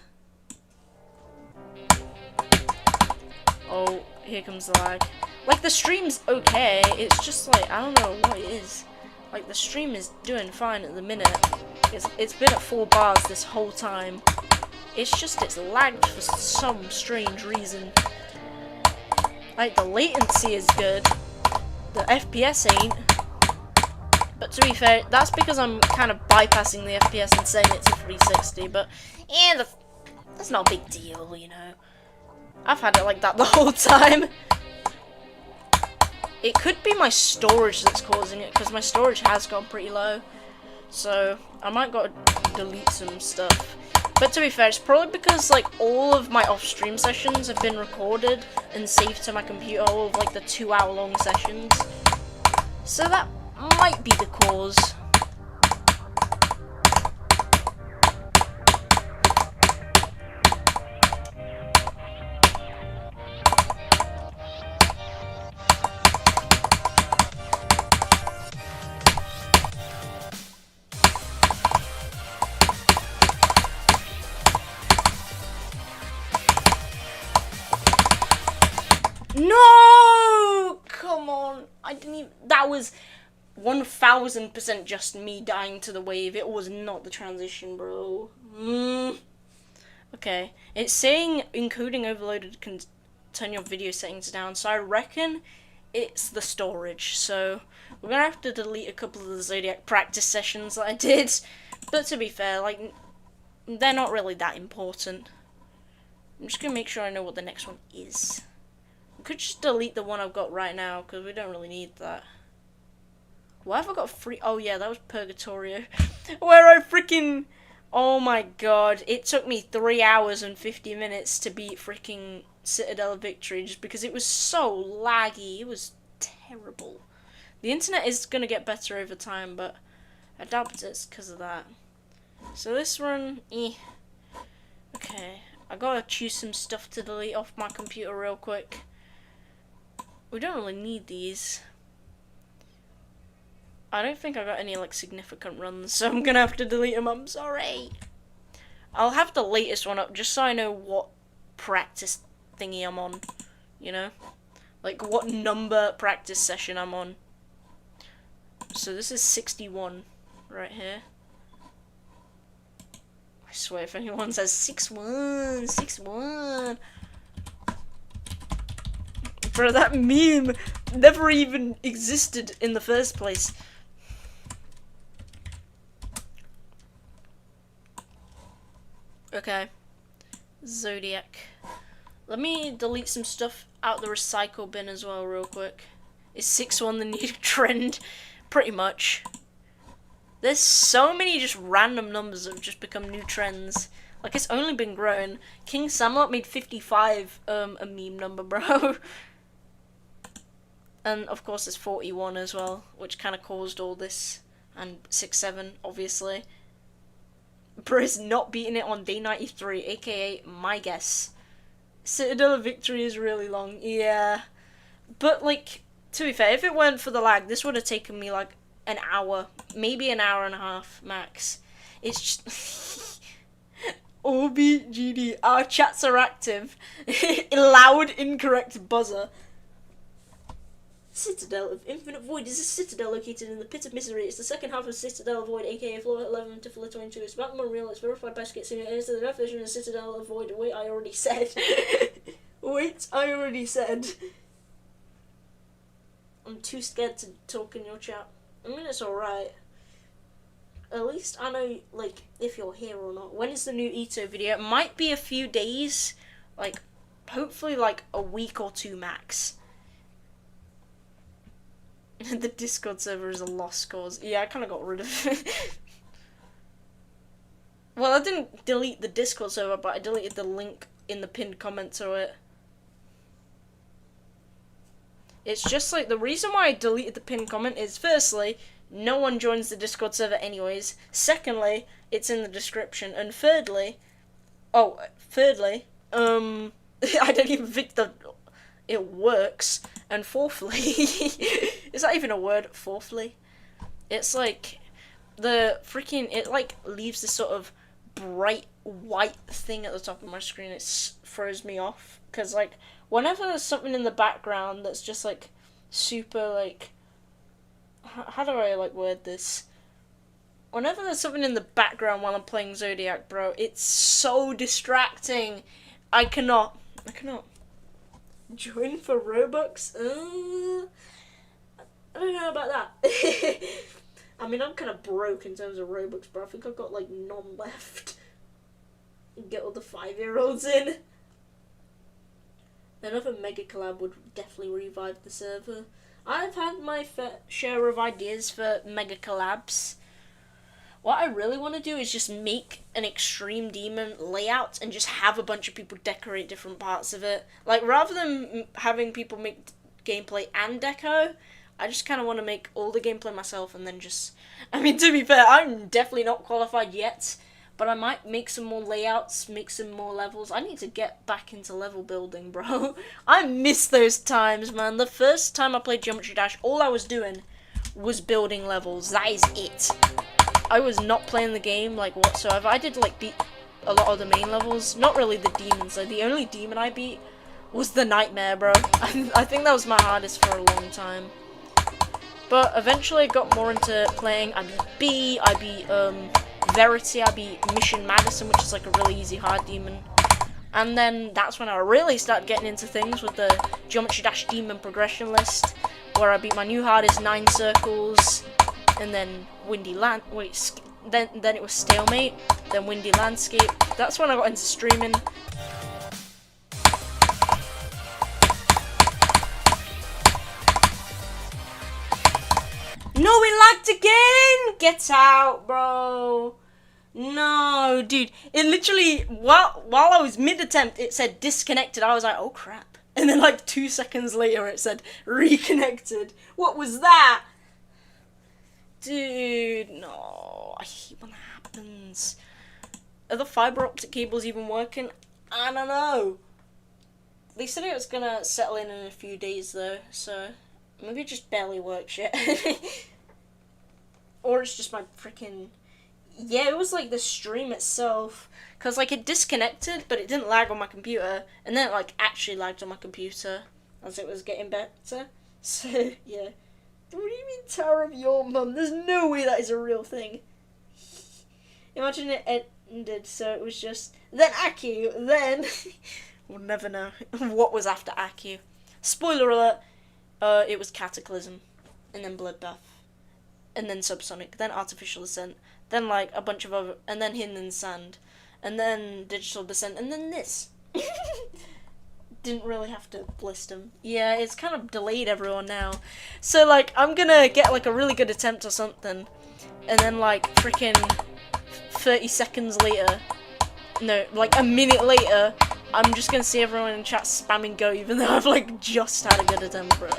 Oh, here comes the lag. Like, the stream's okay, it's just like, I don't know what it is. Like, the stream is doing fine at the minute. It's been at 4 bars this whole time. It's just, it's lagged for some strange reason. Like, the latency is good. The FPS ain't. But to be fair, that's because I'm kind of bypassing the FPS and setting it to 360, but yeah, that's not a big deal, you know. I've had it like that the whole time. It could be my storage that's causing it, because my storage has gone pretty low. So, I might gotta delete some stuff. But to be fair, it's probably because like all of my off-stream sessions have been recorded and saved to my computer, all of like the 2-hour-long sessions. So that might be the cause. No! Come on. I didn't even... That was 1000% just me dying to the wave. It was not the transition, bro. Okay. It's saying encoding overloaded can turn your video settings down, so I reckon it's the storage. So we're gonna have to delete a couple of the Zodiac practice sessions that I did. But to be fair, like, they're not really that important. I'm just gonna make sure I know what the next one is. I could just delete the one I've got right now, because we don't really need that. Why have I got free? Oh yeah, that was Purgatorio. Where I freaking... Oh my god. It took me 3 hours and 50 minutes to beat freaking Citadel of Victory, just because it was so laggy. It was terrible. The internet is going to get better over time, but I doubt it's because of that. So this run, okay. I gotta choose some stuff to delete off my computer real quick. We don't really need these. I don't think I got any like significant runs, so I'm gonna have to delete them. I'm sorry. I'll have the latest one up just so I know what practice thingy I'm on. You know, like what number practice session I'm on. So this is 61 right here. I swear, if anyone says 6-1, 6-1. Bro, that meme never even existed in the first place. Okay. Zodiac. Let me delete some stuff out the recycle bin as well real quick. Is 6-1 the new trend? Pretty much. There's so many just random numbers that have just become new trends. Like, it's only been growing. King Samlot made 55 a meme number, bro. And of course there's 41 as well, which kind of caused all this. And 6-7, obviously. Briz not beating it on day 93, aka my guess. Citadel of Victory is really long, yeah. But like, to be fair, if it weren't for the lag, this would have taken me like an hour, maybe an hour and a half max. It's just... OBGD, our chats are active. Loud incorrect buzzer. Citadel of Infinite Void is a citadel located in the Pit of Misery. It's the second half of Citadel of Void, aka floor 11 to floor 22. It's about Unreal, it's verified by Skit Simulator. It's the definition of Citadel of Void. Wait, I already said. Wait, I already said. I'm too scared to talk in your chat. I mean, it's alright. At least I know, like, if you're here or not. When is the new Ito video? It might be a few days. Like, hopefully, like, a week or two max. The Discord server is a lost cause. Yeah, I kind of got rid of it. Well, I didn't delete the Discord server, but I deleted the link in the pinned comment to it. It's just like, the reason why I deleted the pinned comment is, firstly, no one joins the Discord server anyways. Secondly, it's in the description. And thirdly, I don't even think that it works. And fourthly, is that even a word? Fourthly? It's like, it like leaves this sort of bright white thing at the top of my screen. It throws me off. Because, like, whenever there's something in the background that's just, like, super, like, how do I, like, word this? Whenever there's something in the background while I'm playing Zodiac, bro, it's so distracting. I cannot. Join for Robux? I don't know about that. I mean, I'm kind of broke in terms of Robux, bro. I think I've got, like, none left. Get all the 5-year-olds in. Another mega collab would definitely revive the server. I've had my fair share of ideas for mega collabs. What I really want to do is just make an Extreme Demon layout and just have a bunch of people decorate different parts of it. Like, rather than having people make gameplay and deco, I just kind of want to make all the gameplay myself and then just... I mean, to be fair, I'm definitely not qualified yet, but I might make some more layouts, make some more levels. I need to get back into level building, bro. I miss those times, man. The first time I played Geometry Dash, all I was doing was building levels. That is it. I was not playing the game, like, whatsoever. I did, like, beat a lot of the main levels. Not really the demons, though. The only demon I beat was the Nightmare, bro. I think that was my hardest for a long time. But eventually I got more into playing. I beat B, I beat, Verity, I beat Mission Madison, which is, like, a really easy hard demon. And then that's when I really started getting into things with the Geometry Dash Demon progression list, where I beat my new hardest 9 circles, and then Windy Land. Then it was Stalemate, then Windy Landscape. That's when I got into streaming. No, it lagged again! Get out, bro. No, dude. It literally, while I was mid-attempt, it said disconnected. I was like, oh crap. And then like 2 seconds later, it said reconnected. What was that? Dude, no. I hate when that happens. Are the fiber optic cables even working? I don't know. They said it was gonna settle in a few days though, so maybe it just barely works yet. Or it's just my freaking... Yeah, it was like the stream itself. Because like it disconnected, but it didn't lag on my computer. And then it like actually lagged on my computer as it was getting better. So, yeah. What do you mean Tower of Your Mum? There's no way that is a real thing. Imagine it ended, so it was just... Then Aku, then... We'll never know what was after Aku. Spoiler alert, it was Cataclysm. And then Bloodbath. And then Subsonic. Then Artificial Ascent. Then like a bunch of other... And then Hidden Sand. And then Digital Descent. And then this. Didn't really have to list them. Yeah, it's kind of delayed everyone now. So, like, I'm gonna get, like, a really good attempt or something. And then, like, freaking 30 seconds later... No, like, a minute later, I'm just gonna see everyone in chat spamming go, even though I've, like, just had a good attempt, bro.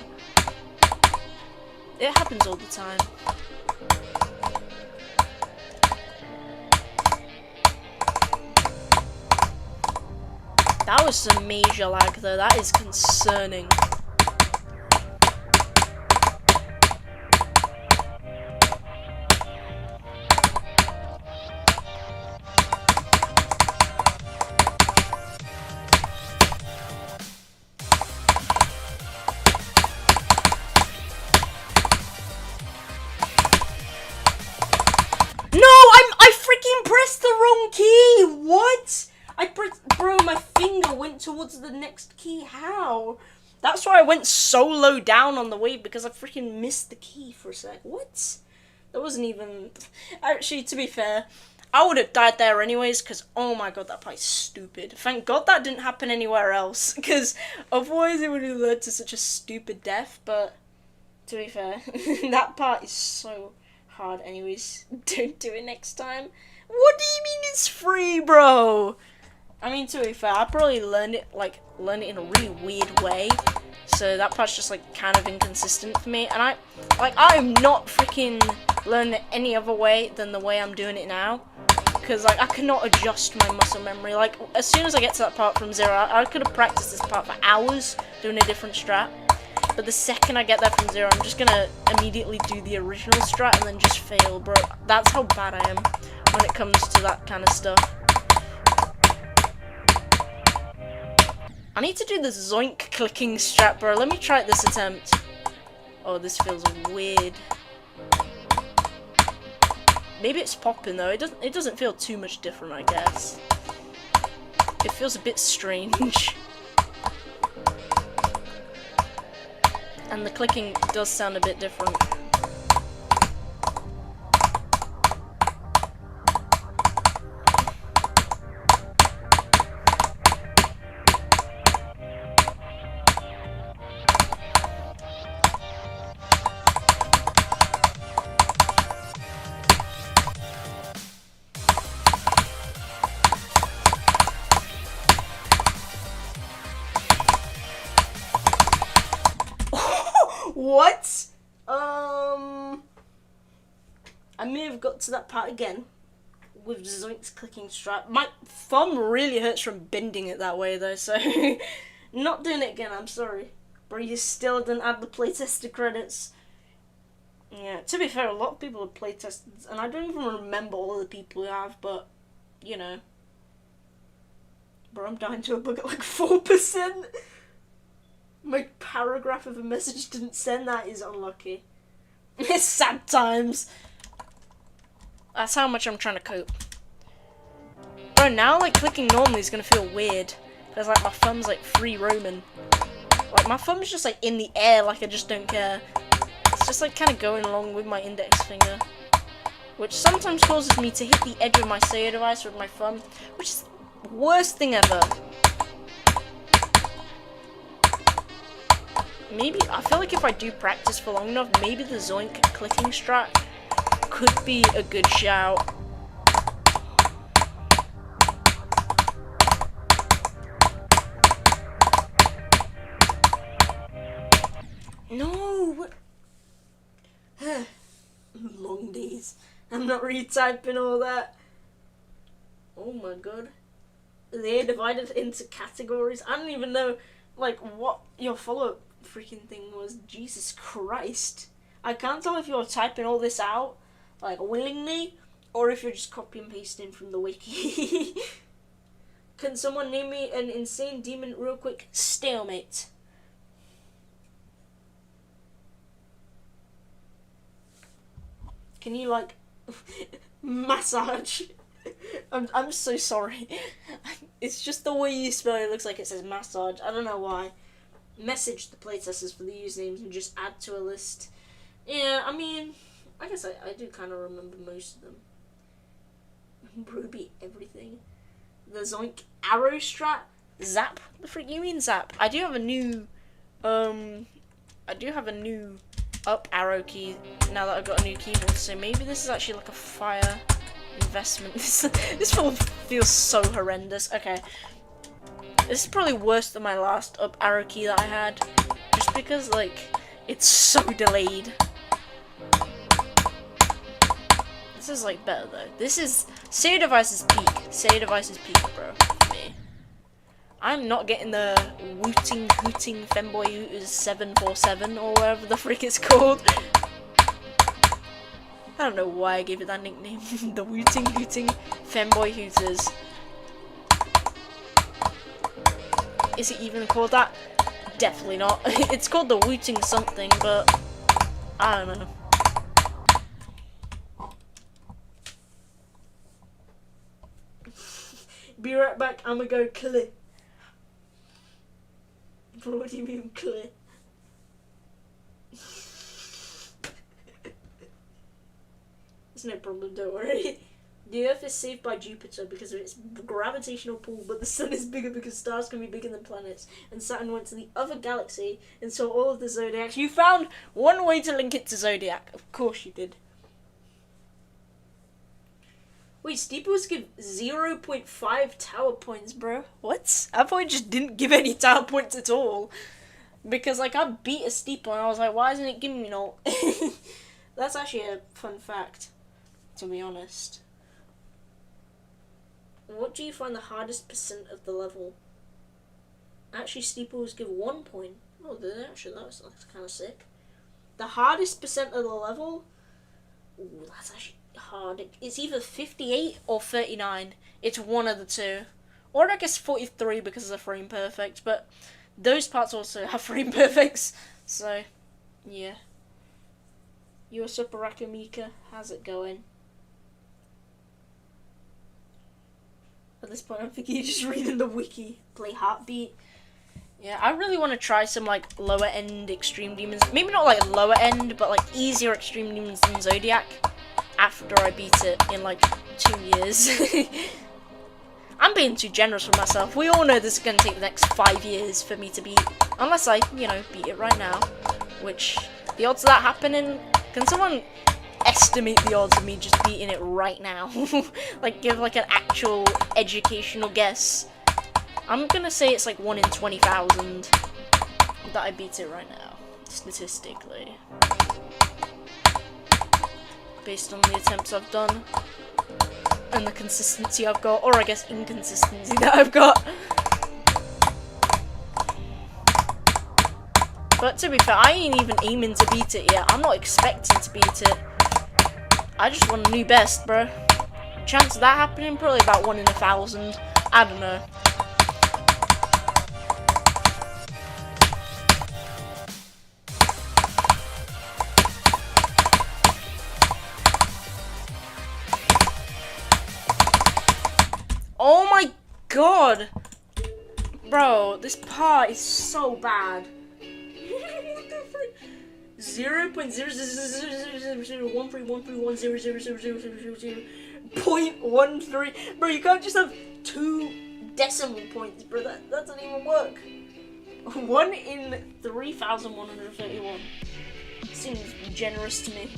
It happens all the time. That was some major lag though, that is concerning. No, I freaking pressed the wrong key! What? Bro, my finger went towards the next key. How? That's why I went so low down on the wave, because I freaking missed the key for a sec. What? That wasn't even... Actually, to be fair, I would have died there anyways, because, oh my god, that part is stupid. Thank god that didn't happen anywhere else, because otherwise it would have led to such a stupid death, but to be fair, that part is so hard anyways. Don't do it next time. What do you mean it's free, bro? I mean, to be fair, I probably learned it in a really weird way, so that part's just, like, kind of inconsistent for me, and I am not freaking learning it any other way than the way I'm doing it now, because, like, I cannot adjust my muscle memory. Like, as soon as I get to that part from 0, I could have practiced this part for hours doing a different strat, but the second I get there from 0, I'm just gonna immediately do the original strat and then just fail, bro. That's how bad I am when it comes to that kind of stuff. I need to do the zoink clicking strat, bro. Let me try it this attempt. Oh, this feels weird. Maybe it's popping though. It doesn't feel too much different, I guess. It feels a bit strange. And the clicking does sound a bit different. What? I may have got to that part again with Zoink's clicking strat. My thumb really hurts from bending it that way though, so not doing it again, I'm sorry. Bro, you still didn't add the playtester credits. Yeah, to be fair, a lot of people have playtested, and I don't even remember all the people who have, but, you know. Bro, I'm dying to a bug at like 4%. My paragraph of a message didn't send. That is unlucky. It's sad times. That's how much I'm trying to cope. Bro, now like clicking normally is gonna feel weird. Because like my thumb's like free roaming. Like my thumb's just like in the air, like I just don't care. It's just like kind of going along with my index finger. Which sometimes causes me to hit the edge of my Zodiac device with my thumb. Which is the worst thing ever. Maybe, I feel like if I do practice for long enough, maybe the zoink clicking strat could be a good shout. No! What? Long days. I'm not retyping all that. Oh my god. They're divided into categories. I don't even know, like, what your follow-up freaking thing was. Jesus Christ. I can't tell if you're typing all this out, like, willingly, or if you're just copy and pasting from the wiki. Can someone name me an insane demon real quick? Stalemate. Can you, like, massage? I'm so sorry. It's just the way you spell it. It looks like it says massage. I don't know why. Message the playtesters for the usernames and just add to a list. Yeah, I mean, I guess I do kind of remember most of them. Ruby everything. The Zoink arrow strat. Zap? The frick you mean zap? I do have a new up arrow key now that I've got a new keyboard, so maybe this is actually like a fire investment. This feels so horrendous. Okay. This is probably worse than my last up arrow key that I had. Just because, like, it's so delayed. This is, like, better, though. This is... Zodiac device's peak. Zodiac device's peak, bro. For me. I'm not getting the Wooting Hooting Femboy Hooters 747 or whatever the frick it's called. I don't know why I gave it that nickname. The Wooting Hooting Femboy Hooters. Is it even called that? Definitely not. It's called the Wooting something, but I don't know. Be right back, I'ma go clip. Bro, what do you mean clear? There's no problem, don't worry. The Earth is saved by Jupiter because of its gravitational pull, but the Sun is bigger because stars can be bigger than planets, and Saturn went to the other galaxy and saw all of the Zodiacs. You found one way to link it to Zodiac. Of course you did. Wait, Steeples give 0.5 tower points, bro. What? I thought it just didn't give any tower points at all. Because, like, I beat a steeple and I was like, why isn't it giving me no? That's actually a fun fact, to be honest. What do you find the hardest percent of the level? Actually, steeples give 1 point. Oh, actually, that's kind of sick. The hardest percent of the level? Ooh, that's actually hard. It's either 58 or 39. It's one of the two. Or I guess 43 because of the frame perfect, but those parts also have frame perfects. So, yeah. What's up, Arakamika? How's it going? At this point, I'm thinking you're just reading the wiki. Play Heartbeat. Yeah, I really want to try some, like, lower-end Extreme Demons. Maybe not, like, lower-end, but, like, easier Extreme Demons than Zodiac. After I beat it in, like, 2 years. I'm being too generous with myself. We all know this is going to take the next 5 years for me to beat. Unless I, you know, beat it right now. Which, the odds of that happening... Can someone estimate the odds of me just beating it right now? Like, give, like, an actual educational guess. I'm gonna say it's, like, 1 in 20,000 that I beat it right now. Statistically. Based on the attempts I've done. And the consistency I've got. Or, I guess, inconsistency that I've got. But to be fair, I ain't even aiming to beat it yet. I'm not expecting to beat it. I just want a new best, bro. Chance of that happening? Probably about 1 in 1,000. I don't know. Oh my god! Bro, this part is so bad. 0.0001313100000.13. Bro, you can't just have 2 decimal points, bro. That doesn't even work. 1 in 3,131. Seems generous to me.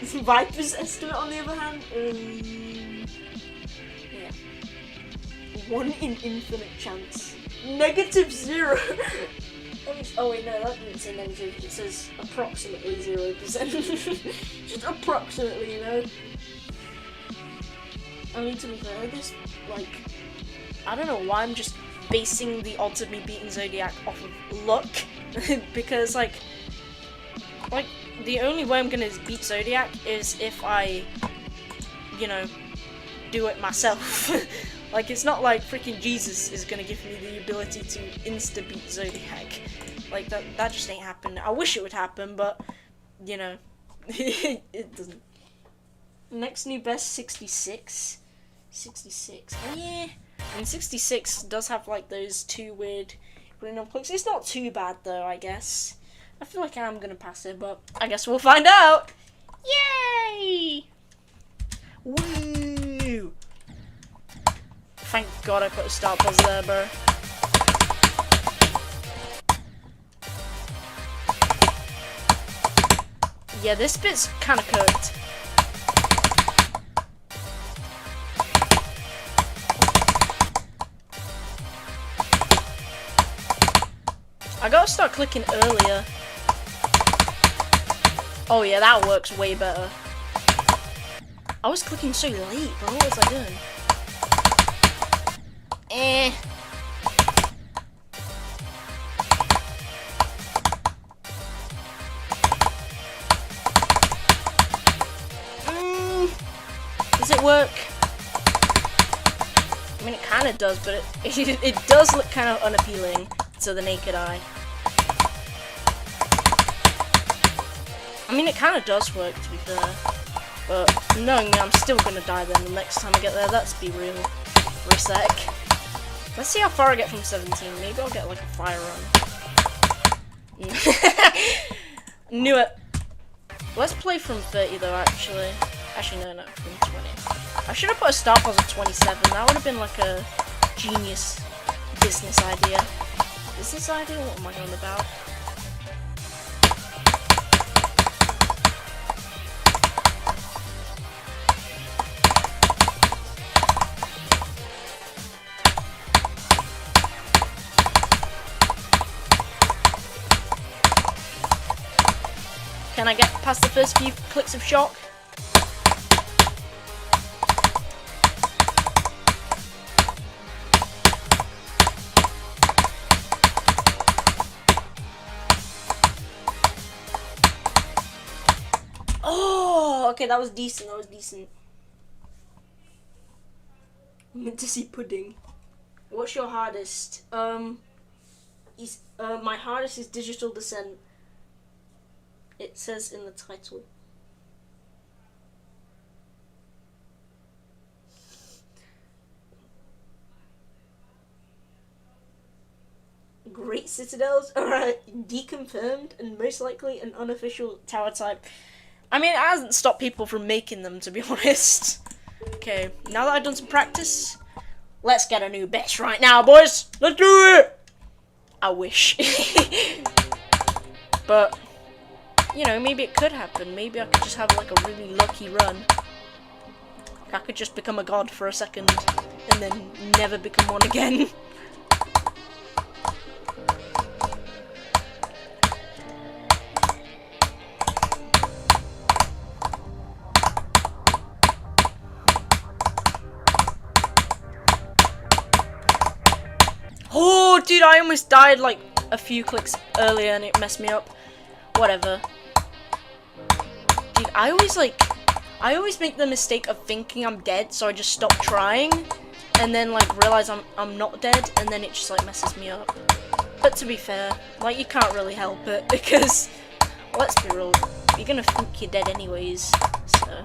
Viper's estimate, on the other hand, yeah. 1 in infinite chance. -0. Oh wait, no, that didn't say negative. It says approximately 0%. Just approximately, you know. I mean, to be fair, I guess, like, I don't know why I'm just basing the odds of me beating Zodiac off of luck, because, like, the only way I'm gonna beat Zodiac is if I, you know, do it myself. Like, it's not like freaking Jesus is gonna give me the ability to insta-beat Zodiac. Like, that just ain't happening. I wish it would happen, but, you know, it doesn't. Next new best, 66. 66. Oh, yeah. And 66 does have, like, those 2 weird random clicks. It's not too bad, though, I guess. I feel like I'm gonna pass it, but I guess we'll find out. Yay! Woo! Thank God I put a start pause there, bro. Yeah, this bit's kind of cooked. I gotta start clicking earlier. Oh yeah, that works way better. I was clicking so late, bro. What was I doing? Does it work? I mean, it kind of does, but it does look kind of unappealing to the naked eye. I mean, it kind of does work, to be fair. But knowing me, I'm still gonna die then the next time I get there. Let's be real for a sec. Let's see how far I get from 17. Maybe I'll get like a fire run. Knew it. Let's play from 30 though, actually. Actually, no, from 20. I should have put a start pause of 27. That would have been like a genius business idea. Business idea? What am I going about? Can I get past the first few clicks of shock? Oh, okay, that was decent, Meant to see pudding. What's your hardest? My hardest is Digital Descent. It says in the title. Great Citadels are deconfirmed and most likely an unofficial tower type. I mean, it hasn't stopped people from making them, to be honest. Okay, now that I've done some practice, let's get a new best right now, boys. Let's do it. I wish. But you know, maybe it could happen. Maybe I could just have like a really lucky run. I could just become a god for a second and then never become one again. Oh, dude, I almost died like a few clicks earlier and it messed me up. Whatever. Dude, I always make the mistake of thinking I'm dead, so I just stop trying, and then like realize I'm not dead, and then it just like messes me up. But to be fair, like you can't really help it because, let's be real, you're gonna think you're dead anyways. So.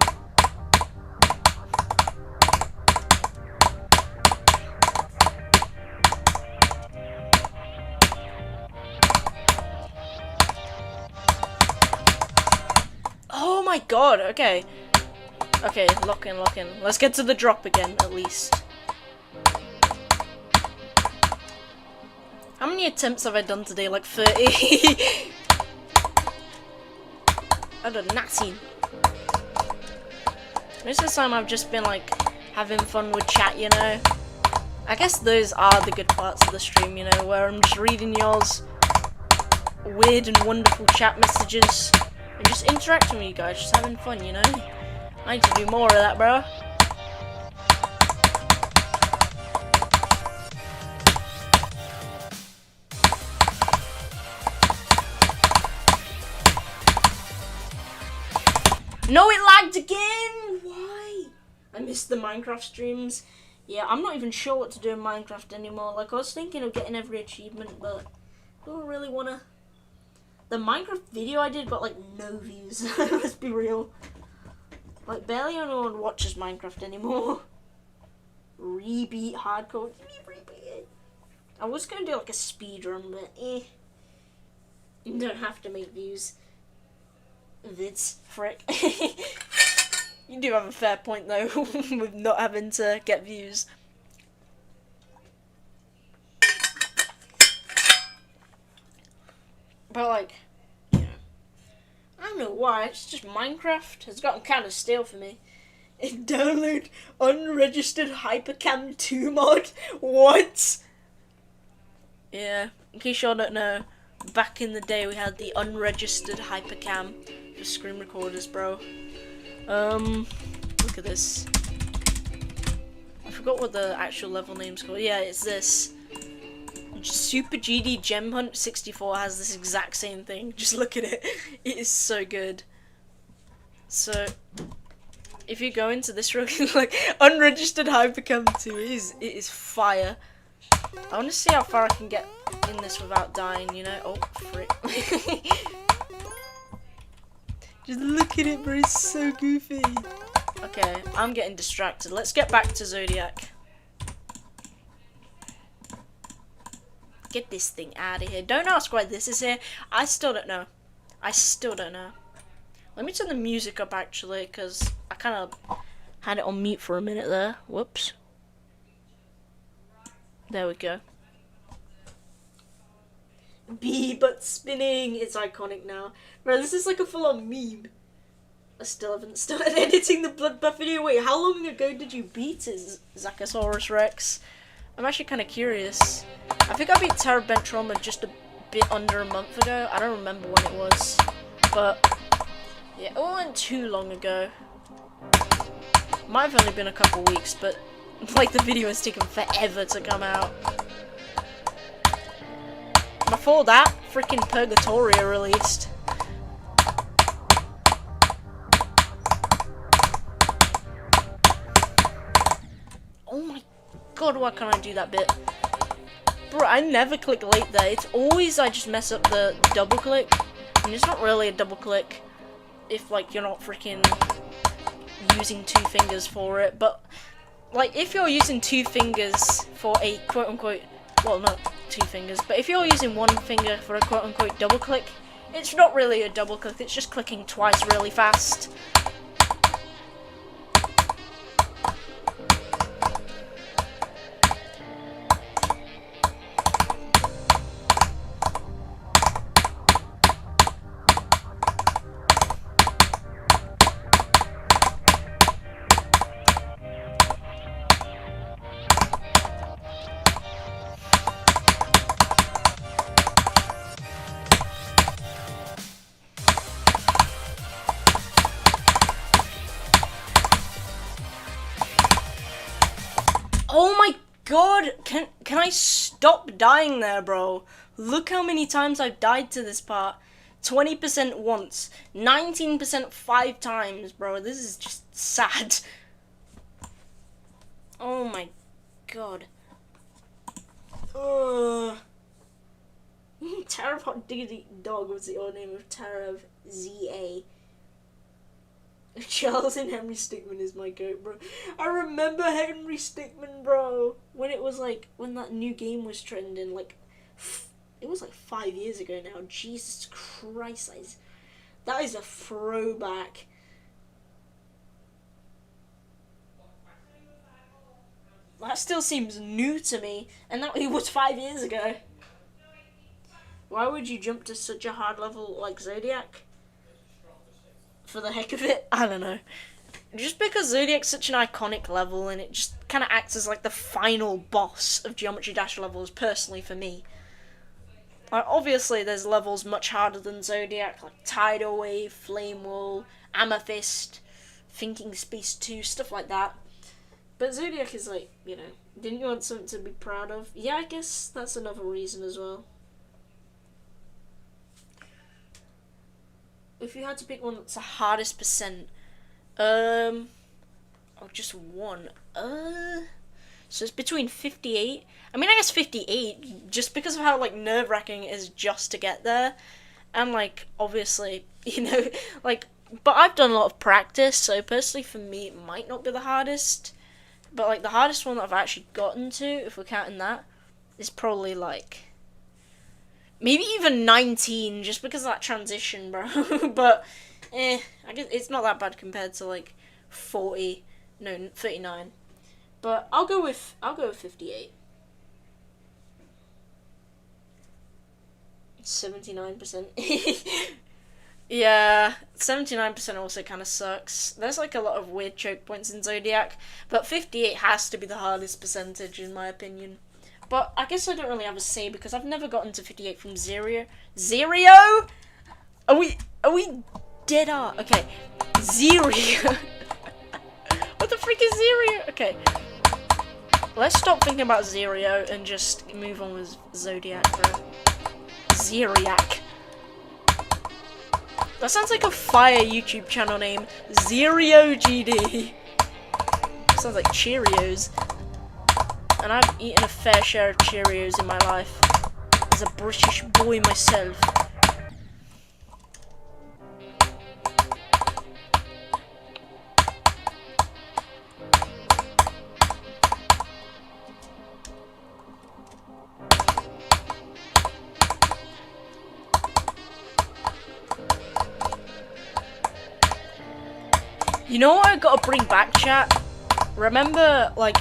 Oh my god, okay. Okay, lock in. Let's get to the drop again, at least. How many attempts have I done today? Like 30? I done nothing. Most of the time I've just been like having fun with chat, you know? I guess those are the good parts of the stream, you know, where I'm just reading y'all's weird and wonderful chat messages. And just interacting with you guys, just having fun, you know? I need to do more of that, bro. No, it lagged again! Why? I missed the Minecraft streams. Yeah, I'm not even sure what to do in Minecraft anymore. Like, I was thinking of getting every achievement, but I don't really want to. The Minecraft video I did got like no views. Let's be real. Like barely anyone watches Minecraft anymore. Rebeat hardcore. Rebeat. I was gonna do like a speed run, but you don't have to make views. Vids, frick. You do have a fair point though with not having to get views. But like, you know, I don't know why, it's just Minecraft has gotten kind of stale for me. Download unregistered Hypercam 2 mod? What? Yeah, in case y'all don't know, back in the day we had the unregistered Hypercam for screen recorders, bro. Look at this. I forgot what the actual level name's called. Yeah, it's this. Super GD Gem Hunt 64 has this exact same thing. Just look at it. It is so good. So, if you go into this room, like, unregistered Hypercam 2, it is fire. I want to see how far I can get in this without dying, you know? Oh, frick. Just look at it, bro. It's so goofy. Okay, I'm getting distracted. Let's get back to Zodiac. Get this thing out of here. Don't ask why this is here. I still don't know. I still don't know. Let me turn the music up, actually, because I kind of had it on mute for a minute there. Whoops. There we go. Bee butt spinning. It's iconic now. Bro, this is like a full-on meme. I still haven't started editing the Bloodbath video. Wait, how long ago did you beat it, Zachosaurus Rex? I'm actually kind of curious. I think I beat Terabentron just a bit under a month ago. I don't remember when it was. But, yeah, it wasn't too long ago. Might have only been a couple weeks, but, like, the video has taken forever to come out. Before that, freaking Purgatoria released. Oh my god, why can't I do that bit? Bro, I never click late there. It's always I just mess up the double click. And it's not really a double click if, like, you're not freaking using 2 fingers for it. But, like, if you're using 2 fingers for a quote-unquote, well, not 2 fingers, but if you're using 1 finger for a quote-unquote double click, it's not really a double click. It's just clicking twice really fast. Oh my god, can I stop dying there, bro? Look how many times I've died to this part. 20% once, 19% 5 times, bro. This is just sad. Oh my god. Ugh. Tara of Hot Diggity Dog was the old name of Tara of ZA. Charles and Henry Stickmin is my goat, bro. I remember Henry Stickmin, bro. When it was like, when that new game was trending, like, it was like 5 years ago now. Jesus Christ, that is a throwback. That still seems new to me, and that it was 5 years ago. Why would you jump to such a hard level like Zodiac? For the heck of it? I don't know. Just because Zodiac's such an iconic level and it just kind of acts as like the final boss of Geometry Dash levels, personally for me. Like, obviously there's levels much harder than Zodiac, like Tidal Wave, Flame Wall, Amethyst, Thinking Space 2, stuff like that. But Zodiac is like, you know, didn't you want something to be proud of? Yeah, I guess that's another reason as well. If you had to pick one that's the hardest percent, oh, just one. So it's between 58. I mean, I guess 58, just because of how, like, nerve-wracking it is just to get there. And, like, obviously, you know, like, but I've done a lot of practice, so personally for me it might not be the hardest. But, like, the hardest one that I've actually gotten to, if we're counting that, is probably, like, maybe even 19, just because of that transition, bro. But, I guess it's not that bad compared to, like, 39. But I'll go with 58. 79%. Yeah, 79% also kind of sucks. There's, like, a lot of weird choke points in Zodiac, but 58 has to be the hardest percentage, in my opinion. But I guess I don't really have a say because I've never gotten to 58 from Zero. Zero? Are we dead art? Okay. Zero. What the freak is Zero? Okay. Let's stop thinking about Zero and just move on with Zodiac, bro. Zodiac. That sounds like a fire YouTube channel name. Zero GD. Sounds like Cheerios. And I've eaten a fair share of Cheerios in my life, as a British boy myself. You know what I gotta bring back, chat? Remember, like,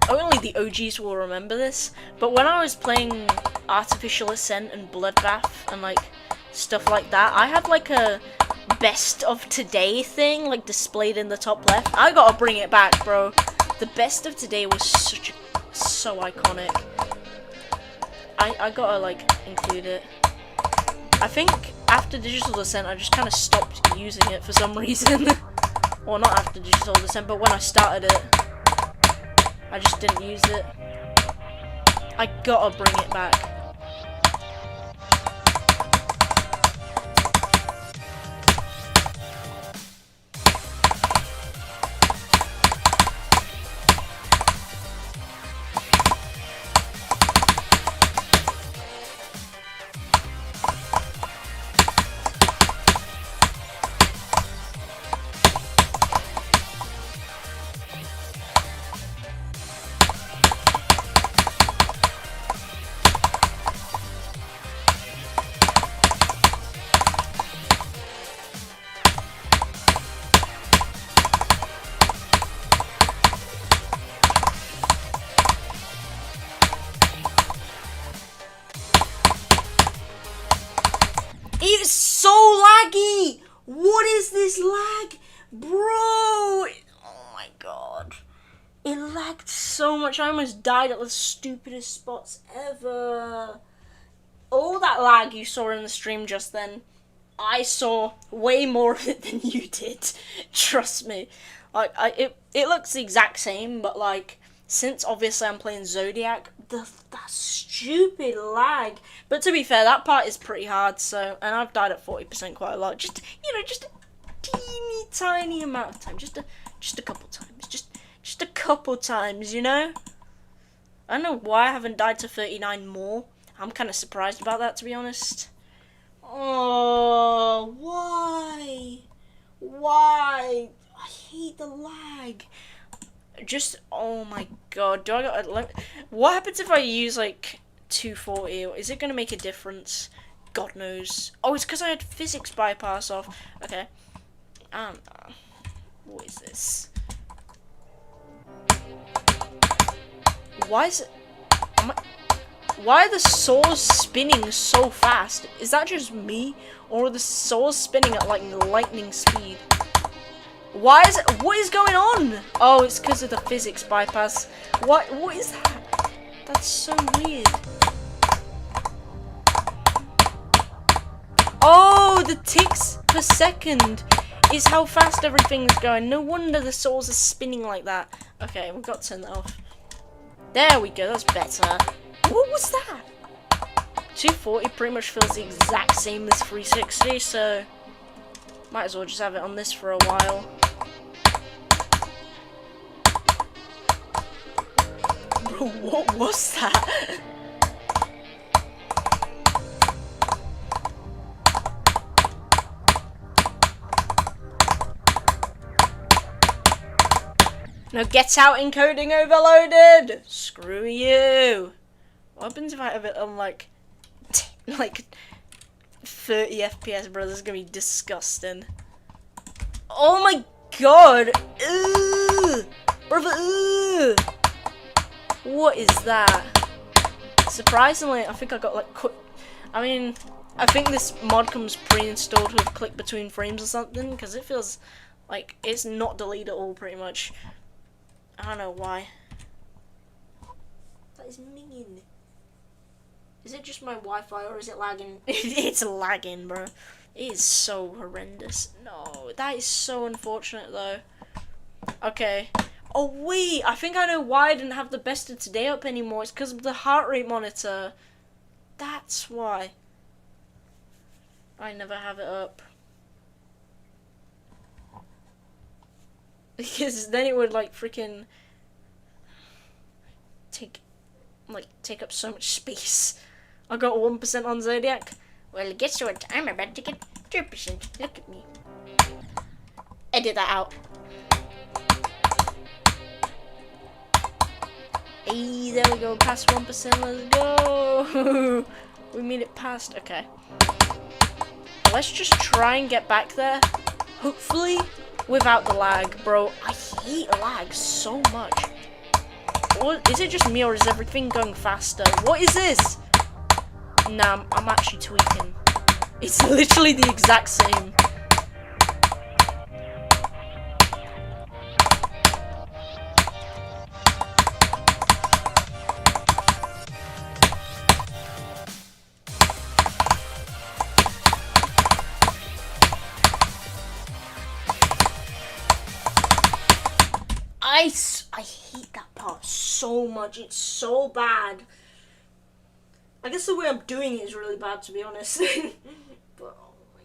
only the OGs will remember this, but when I was playing Artificial Ascent and Bloodbath and, like, stuff like that, I had, like, a best of today thing, like, displayed in the top left. I gotta bring it back, bro. The best of today was so iconic. I gotta, like, include it. I think after Digital Descent, I just kind of stopped using it for some reason. Well, not after Digital Descent, but when I started it, I just didn't use it. I gotta bring it back. It's so laggy! What is this lag? Bro! Oh my god. It lagged so much. I almost died at the stupidest spots ever. All that lag you saw in the stream just then, I saw way more of it than you did. Trust me. Like, it looks the exact same, but like, since obviously I'm playing Zodiac, that stupid lag. But to be fair, that part is pretty hard, so, and I've died at 40% quite a lot. Just, you know, just a teeny tiny amount of time. Just a couple times. Just a couple times, you know? I don't know why I haven't died to 39 more. I'm kind of surprised about that, to be honest. Oh, why? Why? I hate the lag. Just, oh my god, do I got, what happens if I use, like, 240, or is it gonna make a difference? God knows. Oh, it's because I had physics bypass off. Okay. What is this? Why is it, why are the saws spinning so fast? Is that just me? Or are the saws spinning at, like, lightning speed? Why is it? What is going on? Oh, it's because of the physics bypass. What is that? That's so weird. Oh, the ticks per second is how fast everything's going. No wonder the saws are spinning like that. Okay, we've got to turn that off. There we go, that's better. What was that? 240 pretty much feels the exact same as 360, so might as well just have it on this for a while. Bro, what was that? No, get out encoding overloaded! Screw you! What happens if I have it on like 30 FPS, bro? This is gonna be disgusting. Oh my god! Ugh! Brother, ugh! What is that? Surprisingly, I think I got like I mean, I think this mod comes pre-installed with click between frames or something, because it feels like it's not delayed at all, pretty much. I don't know why. That is mean. Is it just my Wi-Fi or is it lagging? It's lagging, bro. It is so horrendous. No, that is so unfortunate though. Okay. Oh wait, I think I know why I didn't have the best of today up anymore. It's because of the heart rate monitor. That's why. I never have it up. Because then it would like freaking take up so much space. I got 1% on Zodiac. Well, guess what? I'm about to get 2%. Look at me. Edit that out. Hey, there we go. Past 1%. Let's go. We made it past. Okay. Let's just try and get back there. Hopefully. without the lag, bro. I hate lag so much. What, is it just me or is everything going faster? What is this? Nah, I'm actually tweaking. It's literally the exact same. I hate that part so much. It's so bad. I guess the way I'm doing it is really bad, to be honest. But oh my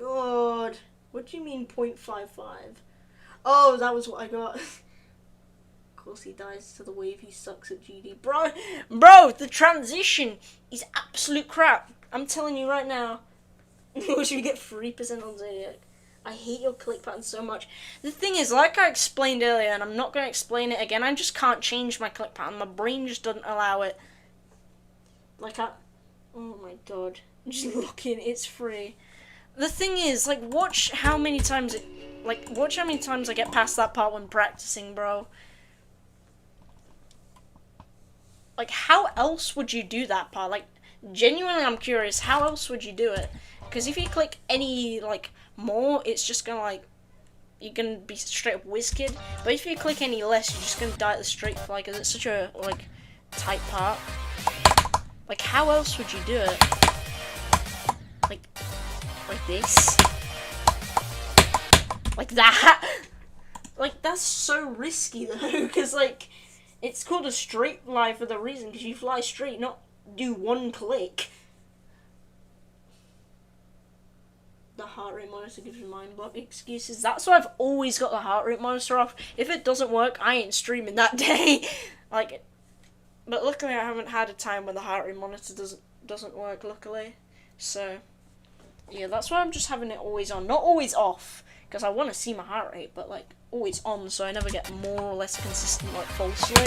god, what do you mean 0.55? Oh, that was what I got. Of course he dies to the wave. He sucks at GD, bro. The transition is absolute crap. I'm telling you right now. Should we get 3% on Zodiac? I hate your click pattern so much. The thing is, like I explained earlier, and I'm not going to explain it again, I just can't change my click pattern. My brain just doesn't allow it. Like, oh my god. Just looking, it's free. The thing is, like, watch how many times I get past that part when practicing, bro. Like, how else would you do that part? Like, genuinely, I'm curious, how else would you do it? Because if you click any, like, more, it's just gonna, like, you're gonna be straight up WizKid. But if you click any less, you're just gonna die at the straight fly, because it's such a, like, tight part. Like, how else would you do it? Like this? Like that? Like, that's so risky, though, because, like, it's called a straight fly for the reason, because you fly straight, not do one click. The heart rate monitor gives you mind block excuses. That's why I've always got the heart rate monitor off. If it doesn't work, I ain't streaming that day. Like, but luckily I haven't had a time when the heart rate monitor doesn't work, luckily. So, yeah, that's why I'm just having it always on. Not always off, because I want to see my heart rate, but, like, always on, so I never get more or less consistent, like, falsely.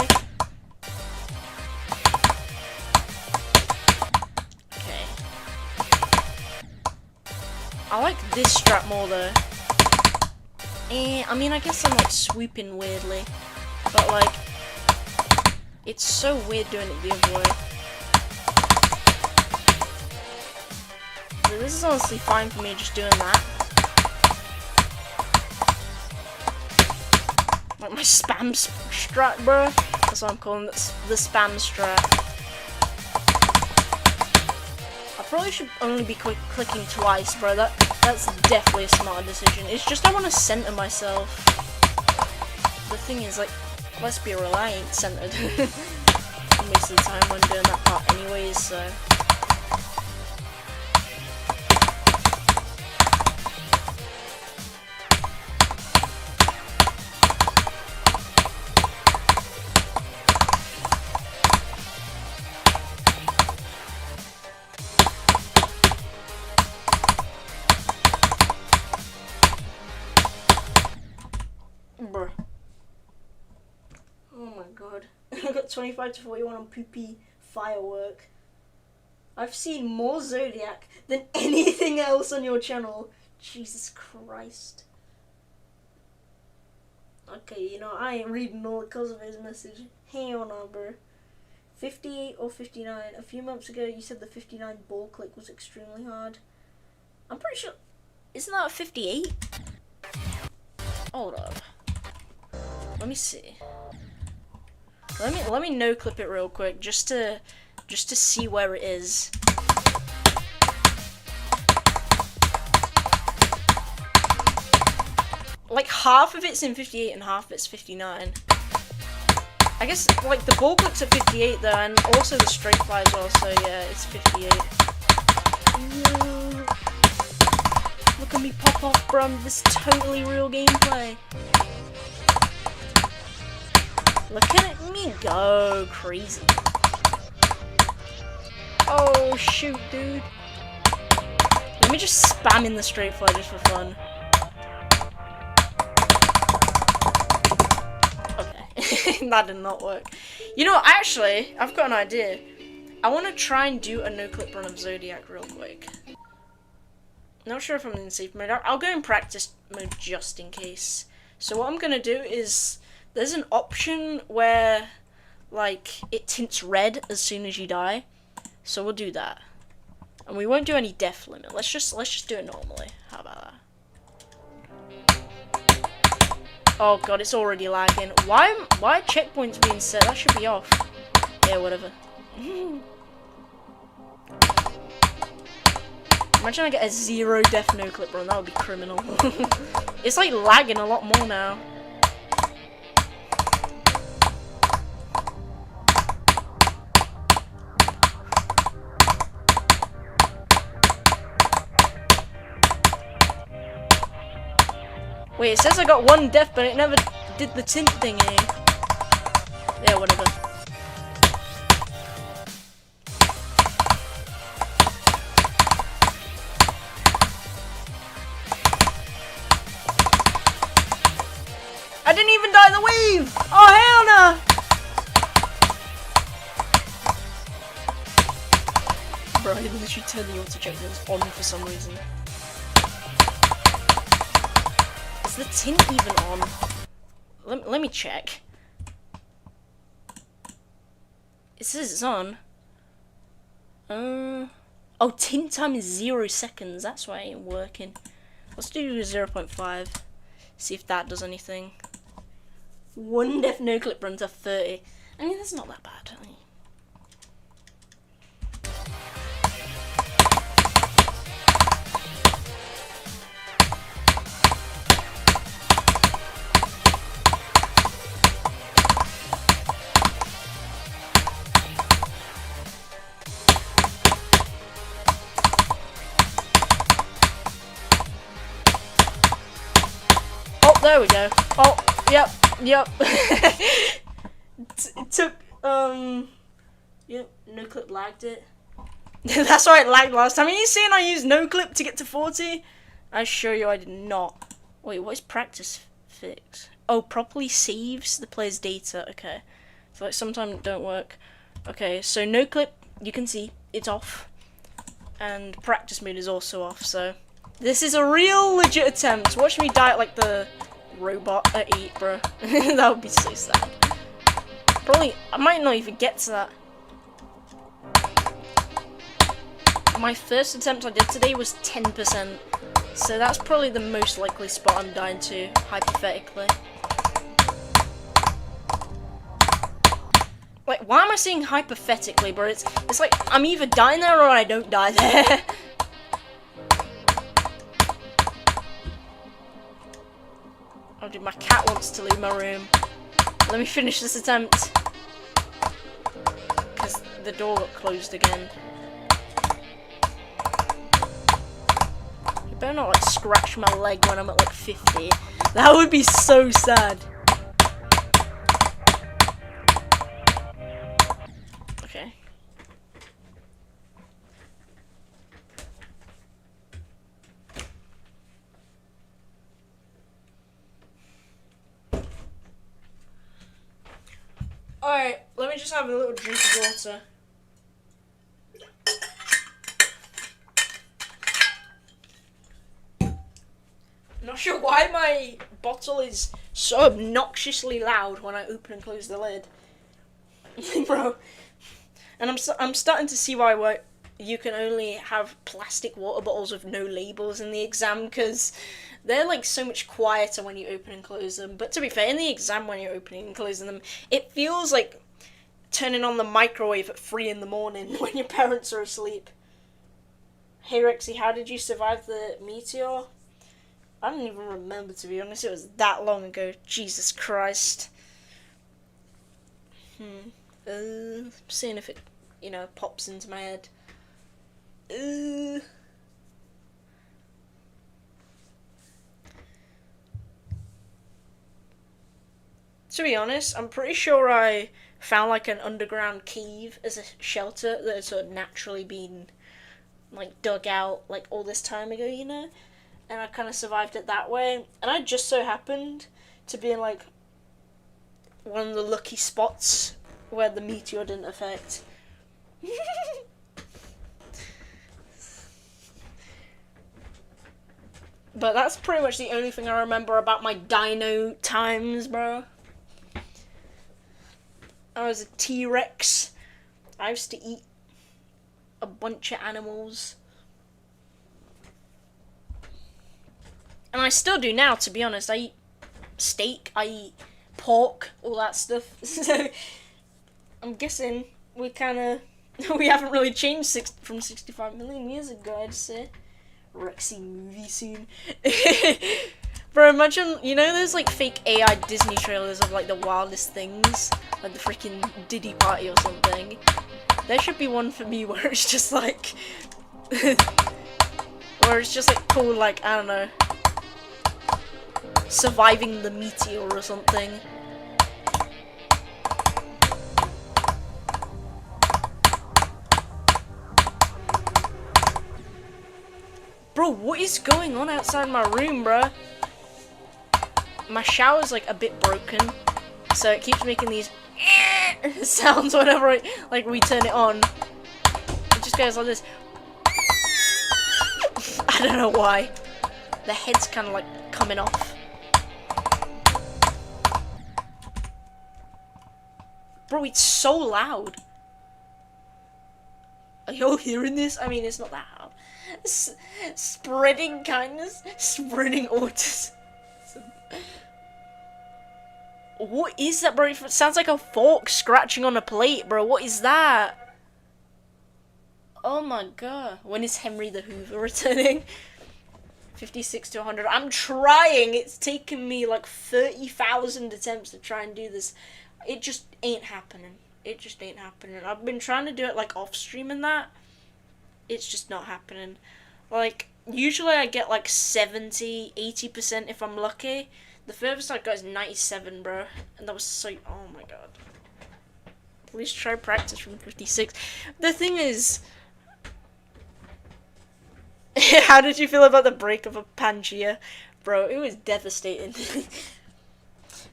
Okay. I like this strat more, though. I mean, I guess I'm, like, swooping weirdly, but, like, it's so weird doing it the other way. So this is honestly fine for me just doing that. Like my spam strat, bro. That's what I'm calling it, the spam strat. I probably should only be clicking twice, bro. That's definitely a smart decision. It's just I want to center myself. The thing is, like, let's be real, I ain't centered most of the time when doing that part anyways, so. Bruh. Oh my god. I got 25 to 41 on poopy firework. I've seen more Zodiac than anything else on your channel. Jesus Christ. Okay, you know, I ain't reading all the Cosmo's message. Hell no, bro. 58 or 59. A few months ago, you said the 59 ball click was extremely hard. I'm pretty sure. Isn't that a 58? Hold up. Let me see. Let me no clip it real quick just to see where it is. Like half of it's in 58 and half of it's 59. I guess like the ball clip's at 58 though, and also the straight fly as well. So yeah, it's 58. Whoa. Look at me pop off, bro. This is totally real gameplay. Look at me go crazy. Oh shoot, dude. Let me just spam in the straight fly just for fun. Okay, that did not work. You know, actually, I've got an idea. I want to try and do a no-clip run of Zodiac real quick. Not sure if I'm in safe mode. I'll go in practice mode just in case. So what I'm gonna do is, there's an option where, like, it tints red as soon as you die. So we'll do that. And we won't do any death limit. Let's just do it normally. How about that? Oh god, it's already lagging. Why are checkpoints being set? That should be off. Yeah, whatever. Imagine I get a 0 death no clip run, that would be criminal. It's like lagging a lot more now. Wait, it says I got 1 death, but it never did the tint thingy. Yeah, whatever. I didn't even die in the wave! Oh, hell no! Bro, I literally turned the auto checkers on for some reason. Is the tint even on? Let me check. It says it's on. Oh, tint time is 0 seconds. That's why it ain't working. Let's do 0.5. See if that does anything. 1 death no clip run to 30. I mean, that's not that bad. Oh, there we go. Oh, yep. Yep. It took, yep, no clip lagged it. That's why it lagged last time. Are you seeing I used no clip to get to 40? I assure you I did not. Wait, what is practice fix? Oh, properly saves the player's data. Okay. So like sometimes it don't work. Okay, so no clip, you can see it's off. And practice mode is also off, so. This is a real legit attempt. Watch me die at like the robot at 8, bro. That would be so sad. Probably, I might not even get to that. My first attempt I did today was 10%. So that's probably the most likely spot I'm dying to, hypothetically. Like, why am I saying hypothetically, bro? It's like, I'm either dying there or I don't die there. Oh dude, my cat wants to leave my room. Let me finish this attempt. Because the door got closed again. You better not like scratch my leg when I'm at like 50. That would be so sad. Okay. Alright, let me just have a little drink of water. I'm not sure why my bottle is so obnoxiously loud when I open and close the lid. Bro. And I'm starting to see why you can only have plastic water bottles with no labels in the exam, because they're like so much quieter when you open and close them. But to be fair, in the exam when you're opening and closing them, it feels like turning on the microwave at 3 in the morning when your parents are asleep. Hey Rexy, how did you survive the meteor? I don't even remember, to be honest. It was that long ago. Jesus Christ. Seeing if it, pops into my head. To be honest, I'm pretty sure I found like an underground cave as a shelter that had sort of naturally been like dug out like all this time ago, and I kind of survived it that way. And I just so happened to be in like one of the lucky spots where the meteor didn't affect. But that's pretty much the only thing I remember about my dino times, bro. I was a T-Rex. I used to eat a bunch of animals. And I still do now, to be honest. I eat steak, I eat pork, all that stuff. So, I'm guessing we haven't really changed from 65 million years ago, I'd say. Rexy movie soon. Bro, imagine, you know those like fake AI Disney trailers of like the wildest things? Like the freaking Diddy Party or something. There should be one for me where it's just like... where it's just like called like, I don't know, surviving the meteor or something. Bro, what is going on outside my room, bro? My shower's like a bit broken, so it keeps making these sounds whenever we turn it on. It just goes like this. I don't know why. The head's kind of like coming off. Bro, it's so loud. Are you all hearing this? I mean, it's not that loud. Spreading kindness, spreading autism. What is that, bro? It sounds like a fork scratching on a plate, bro. What is that? Oh my god. When is Henry the Hoover returning? 56 to 100. I'm trying. It's taken me like 30,000 attempts to try and do this. It just ain't happening. It just ain't happening. I've been trying to do it like off stream and that. It's just not happening. Like, usually I get like 70, 80% if I'm lucky. The furthest I got is 97, bro. And that was so... oh my god. Please try practice from 56. The thing is... how did you feel about the breakup of Pangea? Bro, it was devastating.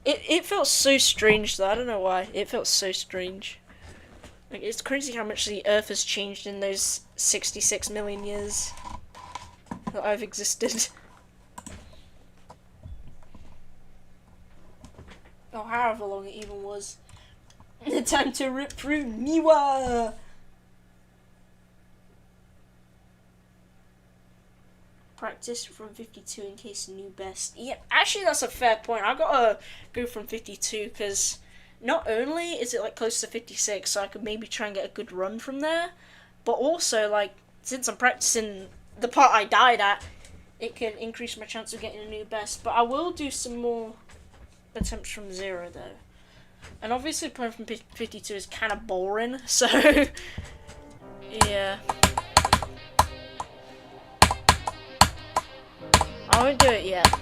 It felt so strange though, I don't know why. It felt so strange. Like, it's crazy how much the Earth has changed in those 66 million years that I've existed. Or however long it even was. Time to rip through Niwa! Practice from 52 in case new best. Yeah, actually that's a fair point. I gotta go from 52 because not only is it like close to 56, so I could maybe try and get a good run from there, but also like since I'm practicing the part I died at, it can increase my chance of getting a new best. But I will do some more attempts from 0 though. And obviously playing from 52 is kind of boring, so yeah. I won't do it yet.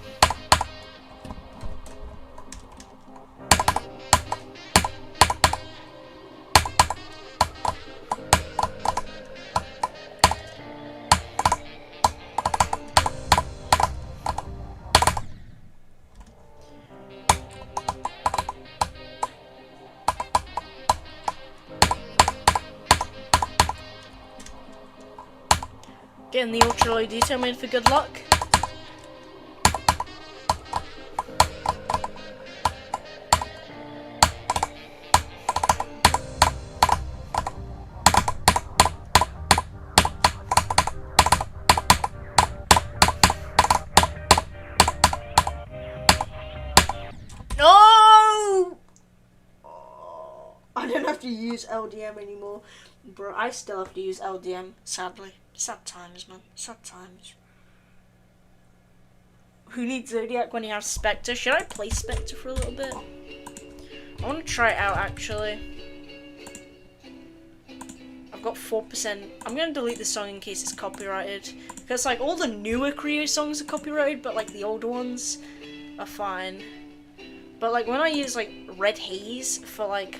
Getting the ultra low detail made for good luck. No! Oh, I don't have to use LDM anymore. Bro, I still have to use LDM, sadly. Sad times, man. Sad times. Who needs Zodiac when you have Spectre? Should I play Spectre for a little bit? I want to try it out, actually. I've got 4%. I'm going to delete this song in case it's copyrighted. Because, like, all the newer Creo songs are copyrighted, but, like, the older ones are fine. But, like, when I use, like, Red Haze for, like,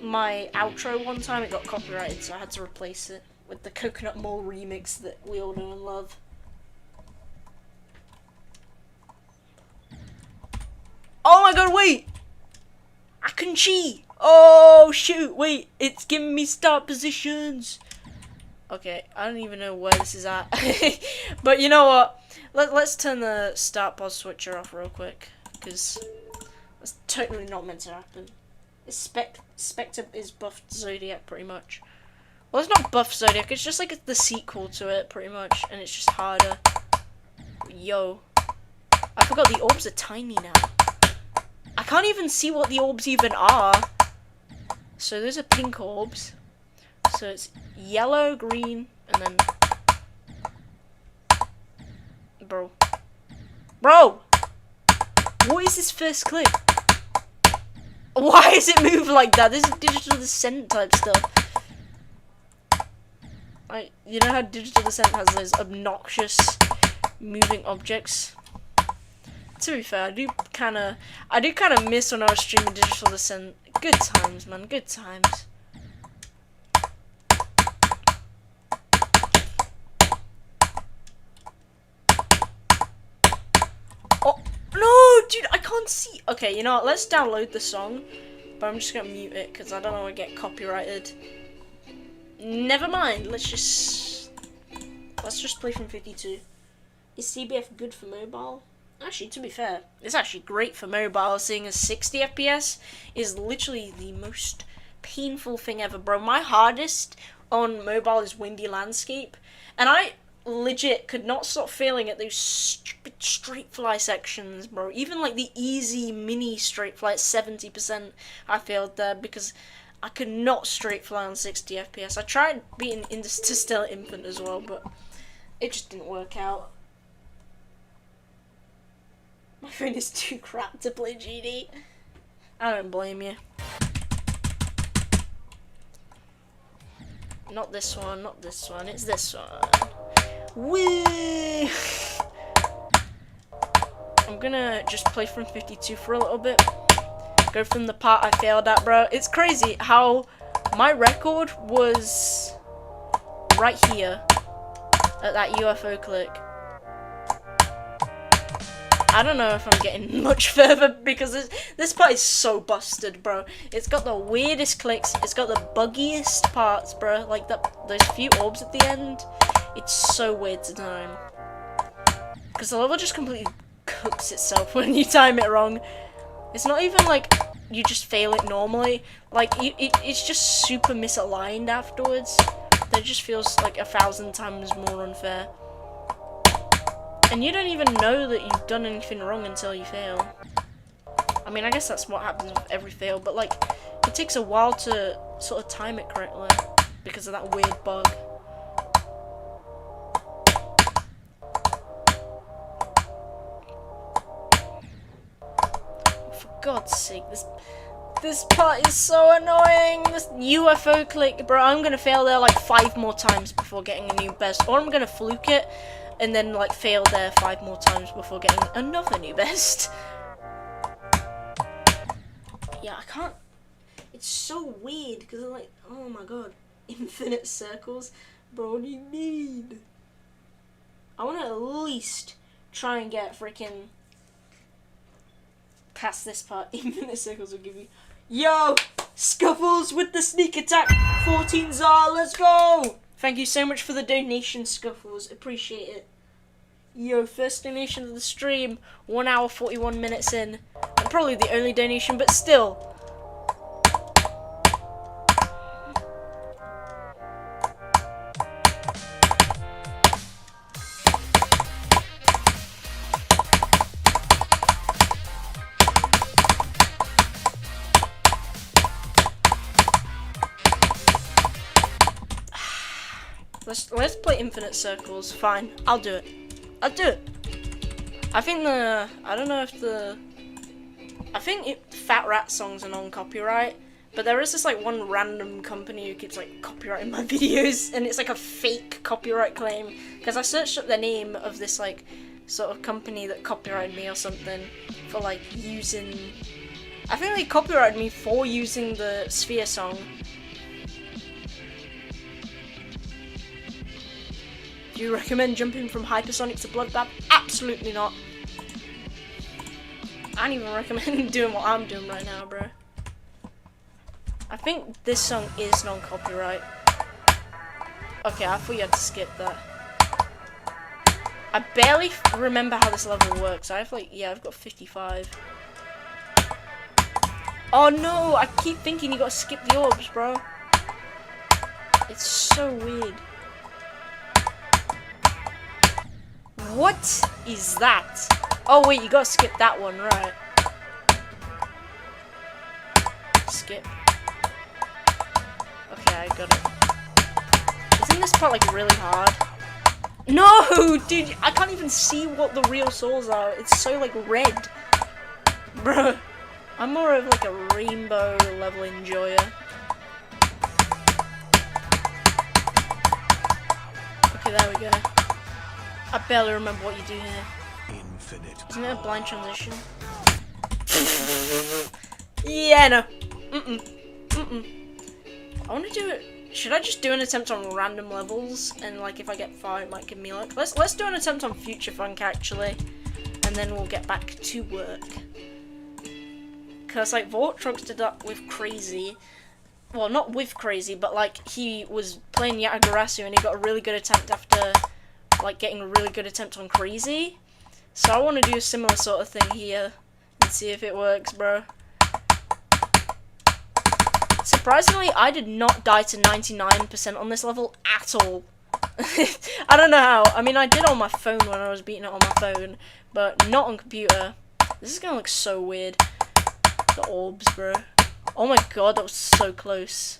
my outro one time, it got copyrighted, so I had to replace it with the Coconut Mole remix that we all know and love. Oh my god, wait! I can cheat! Oh shoot, wait, it's giving me start positions! Okay, I don't even know where this is at. But you know what? Let's turn the start pause switcher off real quick, because that's totally not meant to happen. Spectre is buffed Zodiac pretty much. Well, it's not buffed Zodiac, it's just like the sequel to it pretty much, and it's just harder. Yo. I forgot the orbs are tiny now. I can't even see what the orbs even are. So those are pink orbs. So it's yellow, green, and then... Bro. Bro! What is this first clip? Why is it move like that? This is digital descent type stuff. You know how digital descent has those obnoxious moving objects? To be fair, I do kind of miss when I was streaming digital descent. Good times, man. Good times. Oh no, dude! I can't see. Okay, you know what? Let's download the song, but I'm just gonna mute it because I don't want to get copyrighted. Never mind. Let's just play from 52. Is CBF good for mobile? Actually, to be fair, it's actually great for mobile, seeing as 60 FPS is literally the most painful thing ever, bro. My hardest on mobile is Windy Landscape, and I legit could not stop failing at those stupid straight fly sections, bro. Even like the easy mini straight fly at 70%, I failed there because I could not straight fly on 60 FPS. I tried beating Interstellar Infant as well, but it just didn't work out. My phone is too crap to play GD. I don't blame you. Not this one, not this one, it's this one. Woo! I'm gonna just play from 52 for a little bit. Go from the part I failed at, bro. It's crazy how my record was right here at that UFO click. I don't know if I'm getting much further because this part is so busted, bro. It's got the weirdest clicks. It's got the buggiest parts, bro. Like those few orbs at the end. It's so weird to time. Because the level just completely cooks itself when you time it wrong. It's not even like you just fail it normally. Like it's just super misaligned afterwards. That just feels like 1,000 times more unfair. And you don't even know that you've done anything wrong until you fail. I mean, I guess that's what happens with every fail, but like, it takes a while to sort of time it correctly because of that weird bug. For God's sake, this part is so annoying. This UFO click, bro. I'm gonna fail there like 5 more times before getting a new best, or I'm gonna fluke it and then like fail there 5 more times before getting another new best. Yeah, I can't. It's so weird because I'm like, oh my god, infinite circles, bro. What do you mean? I want to at least try and get freaking past this part. Infinite circles will give you. Yo, Scuffles with the sneak attack. 14 ZAR, let's go. Thank you so much for the donation, Scuffles. Appreciate it. Yo, first donation of the stream. 1 hour, 41 minutes in. And probably the only donation, but still. Let's play infinite circles. Fine, I'll do it. I'll do it. I think Fat Rat songs are non-copyright, but there is this like one random company who keeps like copyrighting my videos, and it's like a fake copyright claim because I searched up the name of this like sort of company that copyrighted me or something for like using. I think they copyrighted me for using the Sphere song. Do you recommend jumping from Hypersonic to Bloodbath? Absolutely not. I don't even recommend doing what I'm doing right now, bro. I think this song is non-copyright. Okay, I thought you had to skip that. I barely remember how this level works. I have like, yeah, I've got 55. Oh no, I keep thinking you gotta skip the orbs, bro. It's so weird. What is that? Oh wait, you gotta skip that one, right? Skip. Okay, I got it. Isn't this part like really hard? No, dude, I can't even see what the real souls are. It's so like red. Bro, I'm more of like a rainbow level enjoyer. Okay, there we go. I barely remember what you do here. Infinite. Isn't it a blind transition? Yeah, no. I want to do it. Should I just do an attempt on random levels, and like if I get far, it might give me luck. Let's do an attempt on Future Funk actually, and then we'll get back to work. Cause like Vortrox did that with Crazy, well not with Crazy, but like he was playing Yatagarasu and he got a really good attempt after like getting a really good attempt on Crazy. So I want to do a similar sort of thing here and see if it works, bro. Surprisingly, I did not die to 99% on this level at all. I don't know how. I mean, I did on my phone when I was beating it on my phone, but not on computer. This is gonna look so weird. The orbs, bro. Oh my god, that was so close.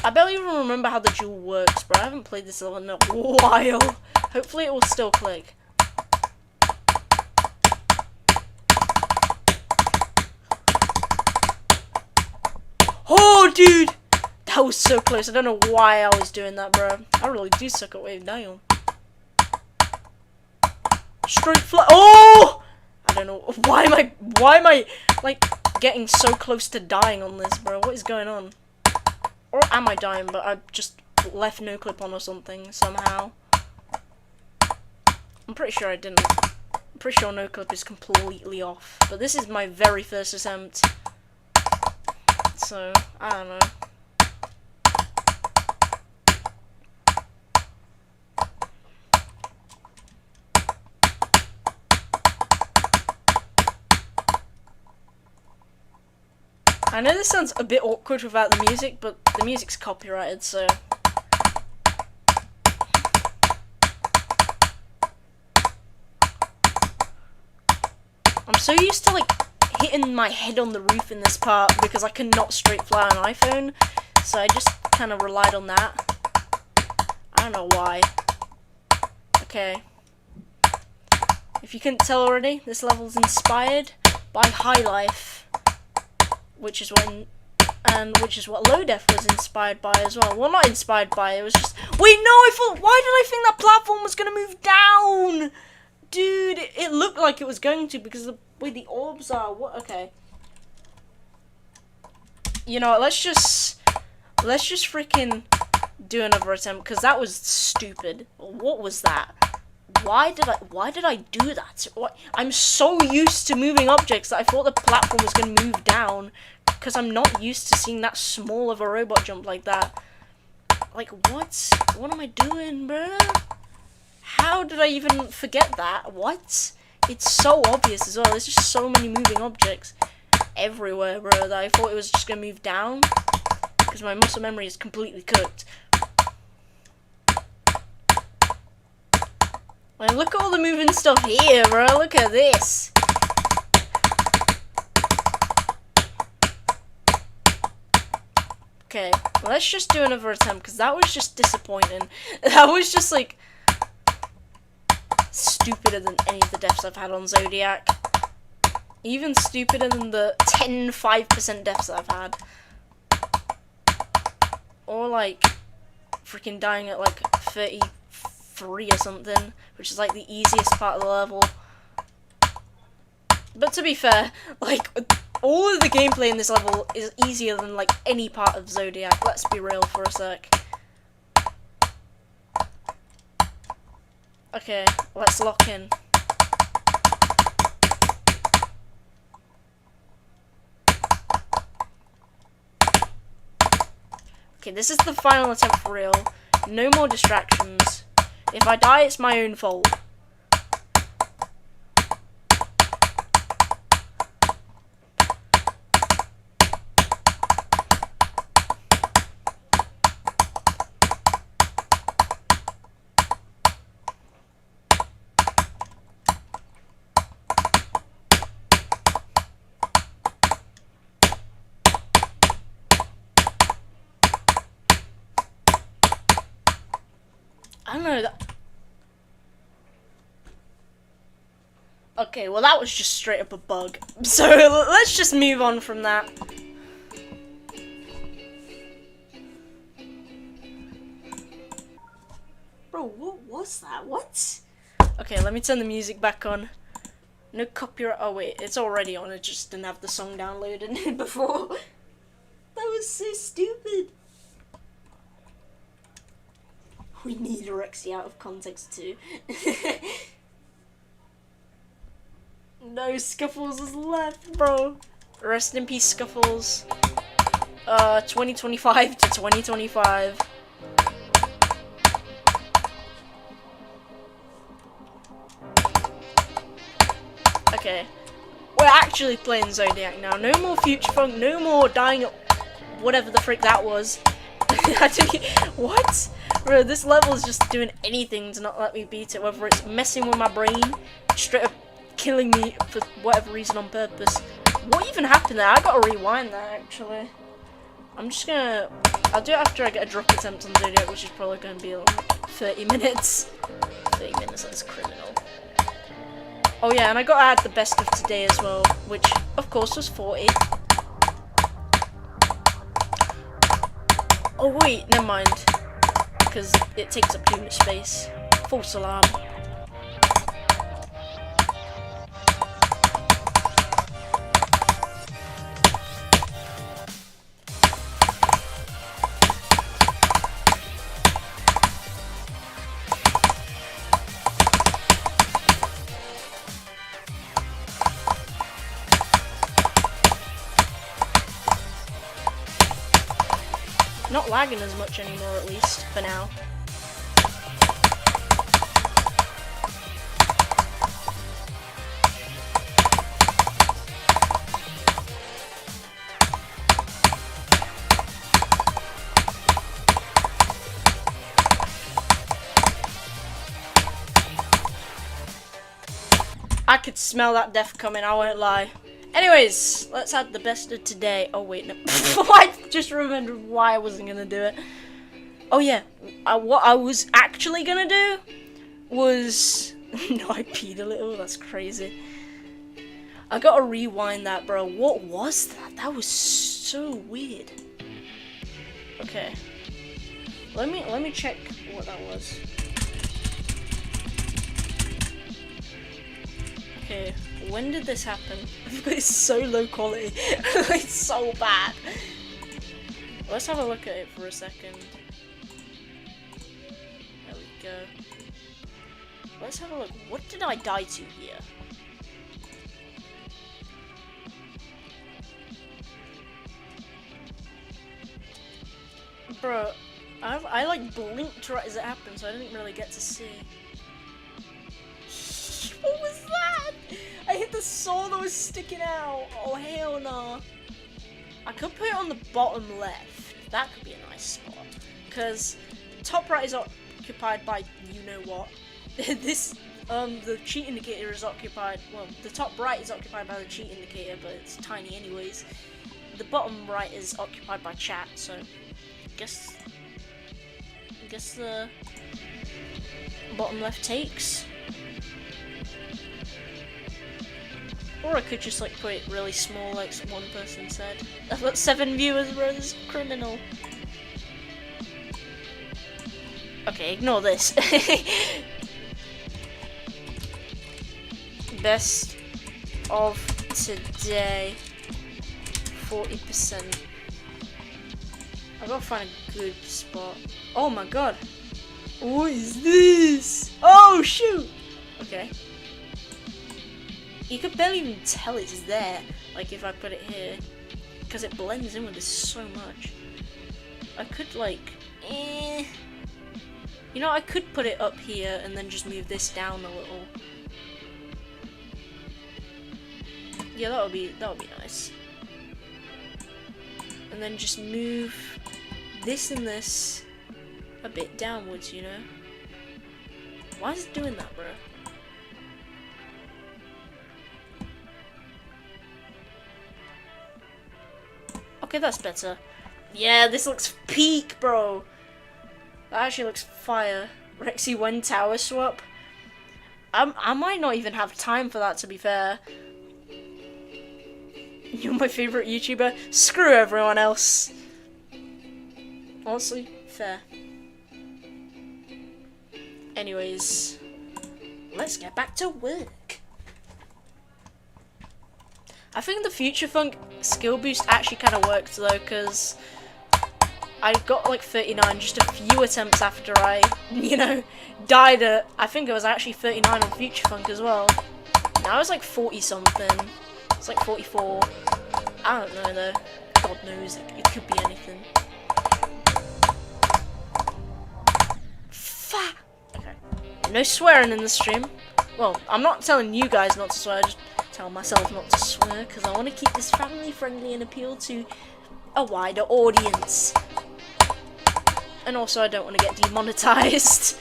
I barely even remember how the jewel works, bro. I haven't played this level in a while. Hopefully it will still click. Oh, dude! That was so close. I don't know why I was doing that, bro. I really do suck at wave down. Straight fly. Oh! I don't know. Why am I, like, getting so close to dying on this, bro? What is going on? Or am I dying, but I just left no clip on or something, somehow? I'm pretty sure I didn't. I'm pretty sure no clip is completely off. But this is my very first attempt. So, I don't know. I know this sounds a bit awkward without the music, but the music's copyrighted, so... I'm so used to, like, hitting my head on the roof in this part because I cannot straight fly on an iPhone, so I just kind of relied on that. I don't know why. Okay. If you couldn't tell already, this level's inspired by High Life, which is what Low Def was inspired by as well. Well, not inspired by, it was just... Wait, no, why did I think that platform was going to move down? Dude, it looked like it was going to because of the way the orbs are. What? Okay. You know what, let's just freaking do another attempt because that was stupid. What was that? Why did I do that? I'm so used to moving objects that I thought the platform was going to move down because I'm not used to seeing that small of a robot jump like that. Like, what? What am I doing, bro? How did I even forget that? What? It's so obvious as well. There's just so many moving objects everywhere, bro, that I thought it was just going to move down because my muscle memory is completely cooked. Like, look at all the moving stuff here, bro. Look at this. Okay, let's just do another attempt, because that was just disappointing. That was just, like, stupider than any of the deaths I've had on Zodiac. Even stupider than the 5% deaths that I've had. Or, like, freaking dying at, like, 33 or something, which is, like, the easiest part of the level. But to be fair, like, all of the gameplay in this level is easier than, like, any part of Zodiac. Let's be real for a sec. Okay, let's lock in. Okay, this is the final attempt for real. No more distractions. If I die, it's my own fault. I don't know that. Okay, well that was just straight up a bug. So let's just move on from that. Bro, what was that? What? Okay, let me turn the music back on. No copyright. Oh wait, it's already on. I just didn't have the song downloaded before. That was so stupid. We need Rexy out of context too. No, Scuffles is left, bro. Rest in peace, Scuffles. 2025 to 2025. Okay. We're actually playing Zodiac now. No more Future Funk, no more dying at whatever the frick that was. I think what? Bro, this level is just doing anything to not let me beat it, whether it's messing with my brain, straight up killing me for whatever reason on purpose. What even happened there? I gotta rewind that actually. I'm just gonna... I'll do it after I get a drop attempt on Zodiac, which is probably gonna be like 30 minutes. 30 minutes, that's criminal. Oh yeah, and I gotta add the best of today as well, which of course was 40. Oh wait, never mind. Because it takes up too much space. False alarm. Not lagging as much anymore, at least, for now. I could smell that death coming, I won't lie. Anyways, let's add the best of today. Oh wait, no. I just remembered why I wasn't gonna do it. Oh yeah, what I was actually gonna do was... No, I peed a little, that's crazy. I gotta rewind that, bro. What was that? That was so weird. Okay. Let me check what that was. Okay, when did this happen? It's so low quality. It's so bad. Let's have a look at it for a second. There we go. Let's have a look. What did I die to here? Bro, I like blinked right as it happened, so I didn't really get to see. What was that? I hit the saw that was sticking out. Oh, hell no. I could put it on the bottom left. That could be a nice spot. Because top right is occupied by you-know-what. The cheat indicator is occupied... Well, the top right is occupied by the cheat indicator, but it's tiny anyways. The bottom right is occupied by chat, so... I guess the bottom left takes. Or I could just like put it really small like one person said. I've got 7 viewers, bro, this is criminal. Okay, ignore this. Best of today, 40%. I gotta find a good spot. Oh my god. What is this? Oh shoot! Okay. You could barely even tell it's there, like if I put it here. Because it blends in with this so much. I could like, you know, I could put it up here and then just move this down a little. Yeah, that would be nice. And then just move this and this a bit downwards, you know? Why is it doing that, bro? Okay, that's better. Yeah, this looks peak, bro. That actually looks fire. Rexy 1 tower swap. I might not even have time for that, to be fair. You're my favorite YouTuber. Screw everyone else. Honestly, fair. Anyways, let's get back to work. I think the Future Funk skill boost actually kind of worked though, because I got like 39 just a few attempts after I, you know, died at, I think it was actually 39 on Future Funk as well. Now it's like 40 something. It's like 44. I don't know though. God knows, it could be anything. Fuck! Okay. No swearing in the stream. Well, I'm not telling you guys not to swear, I just tell myself not to swear, because I want to keep this family friendly and appeal to a wider audience. And also I don't want to get demonetized.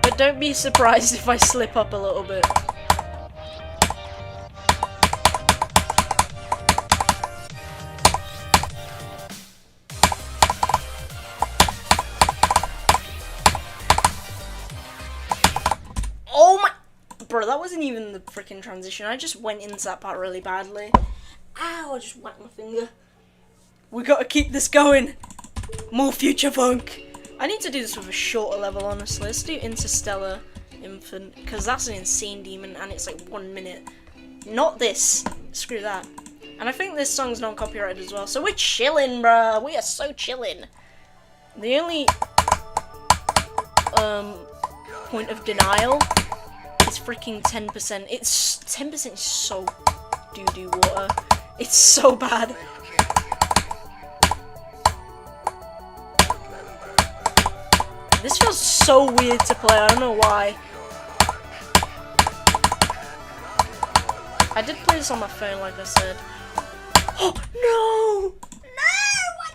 But don't be surprised if I slip up a little bit. Bro, that wasn't even the freaking transition. I just went into that part really badly. Ow, I just whacked my finger. We gotta keep this going. More Future Funk. I need to do this with a shorter level, honestly. Let's do Interstellar Infant, because that's an insane demon and it's like 1 minute. Not this. Screw that. And I think this song's non-copyrighted as well. So we're chilling, bruh. We are so chilling. The only point of denial is freaking 10%. It's 10% is so doo-doo water. It's so bad. This feels so weird to play. I don't know why. I did play this on my phone, like I said. Oh no! No! Why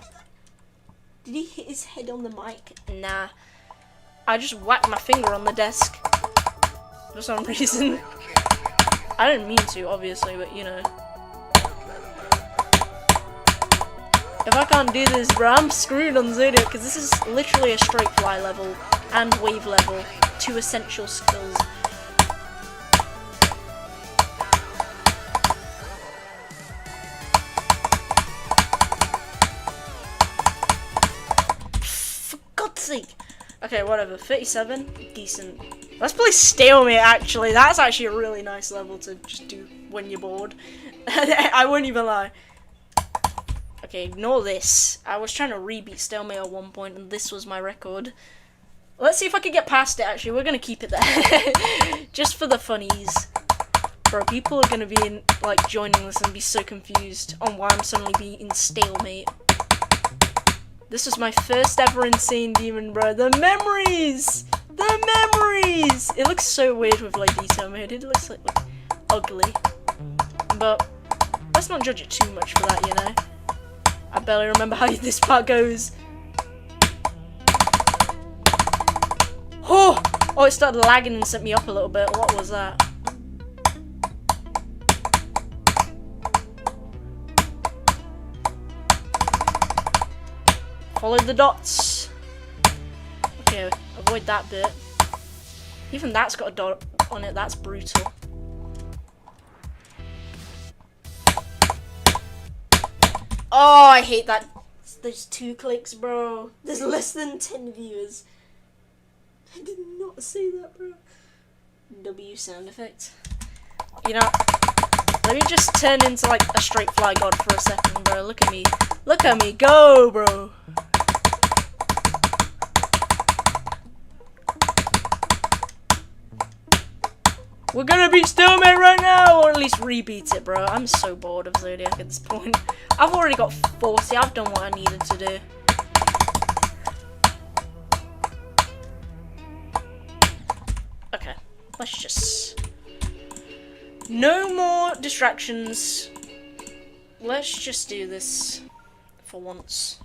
did he hit his head on the mic? Nah. I just whacked my finger on the desk. For some reason. I didn't mean to, obviously, but you know. If I can't do this, bro, I'm screwed on Zodiac, because this is literally a straight fly level and wave level. 2 essential skills. For God's sake. Okay, whatever. 37, decent. Let's play Stalemate, actually. That's actually a really nice level to just do when you're bored. I won't even lie. Okay, ignore this. I was trying to rebeat Stalemate at one point, and this was my record. Let's see if I can get past it, actually. We're going to keep it there. Just for the funnies. Bro, people are going to be, like, joining this and be so confused on why I'm suddenly beating Stalemate. This was my first ever insane demon, bro. The memories! The memories! It looks so weird with, like, detail mode. It looks, like ugly. But let's not judge it too much for that, you know? I barely remember how this part goes. Oh! Oh, it started lagging and sent me up a little bit. What was that? Follow the dots. Okay, avoid that bit. Even that's got a dot on it. That's brutal. Oh, I hate that. There's 2 clicks, bro. There's less than 10 viewers. I did not say that, bro. W sound effect. You know, let me just turn into like a straight fly god for a second, bro. Look at me. Look at me go, bro. We're gonna beat Stalemate right now, or at least rebeat it, bro. I'm so bored of Zodiac at this point. I've already got 40. I've done what I needed to do. Okay, let's just... No more distractions. Let's just do this for once.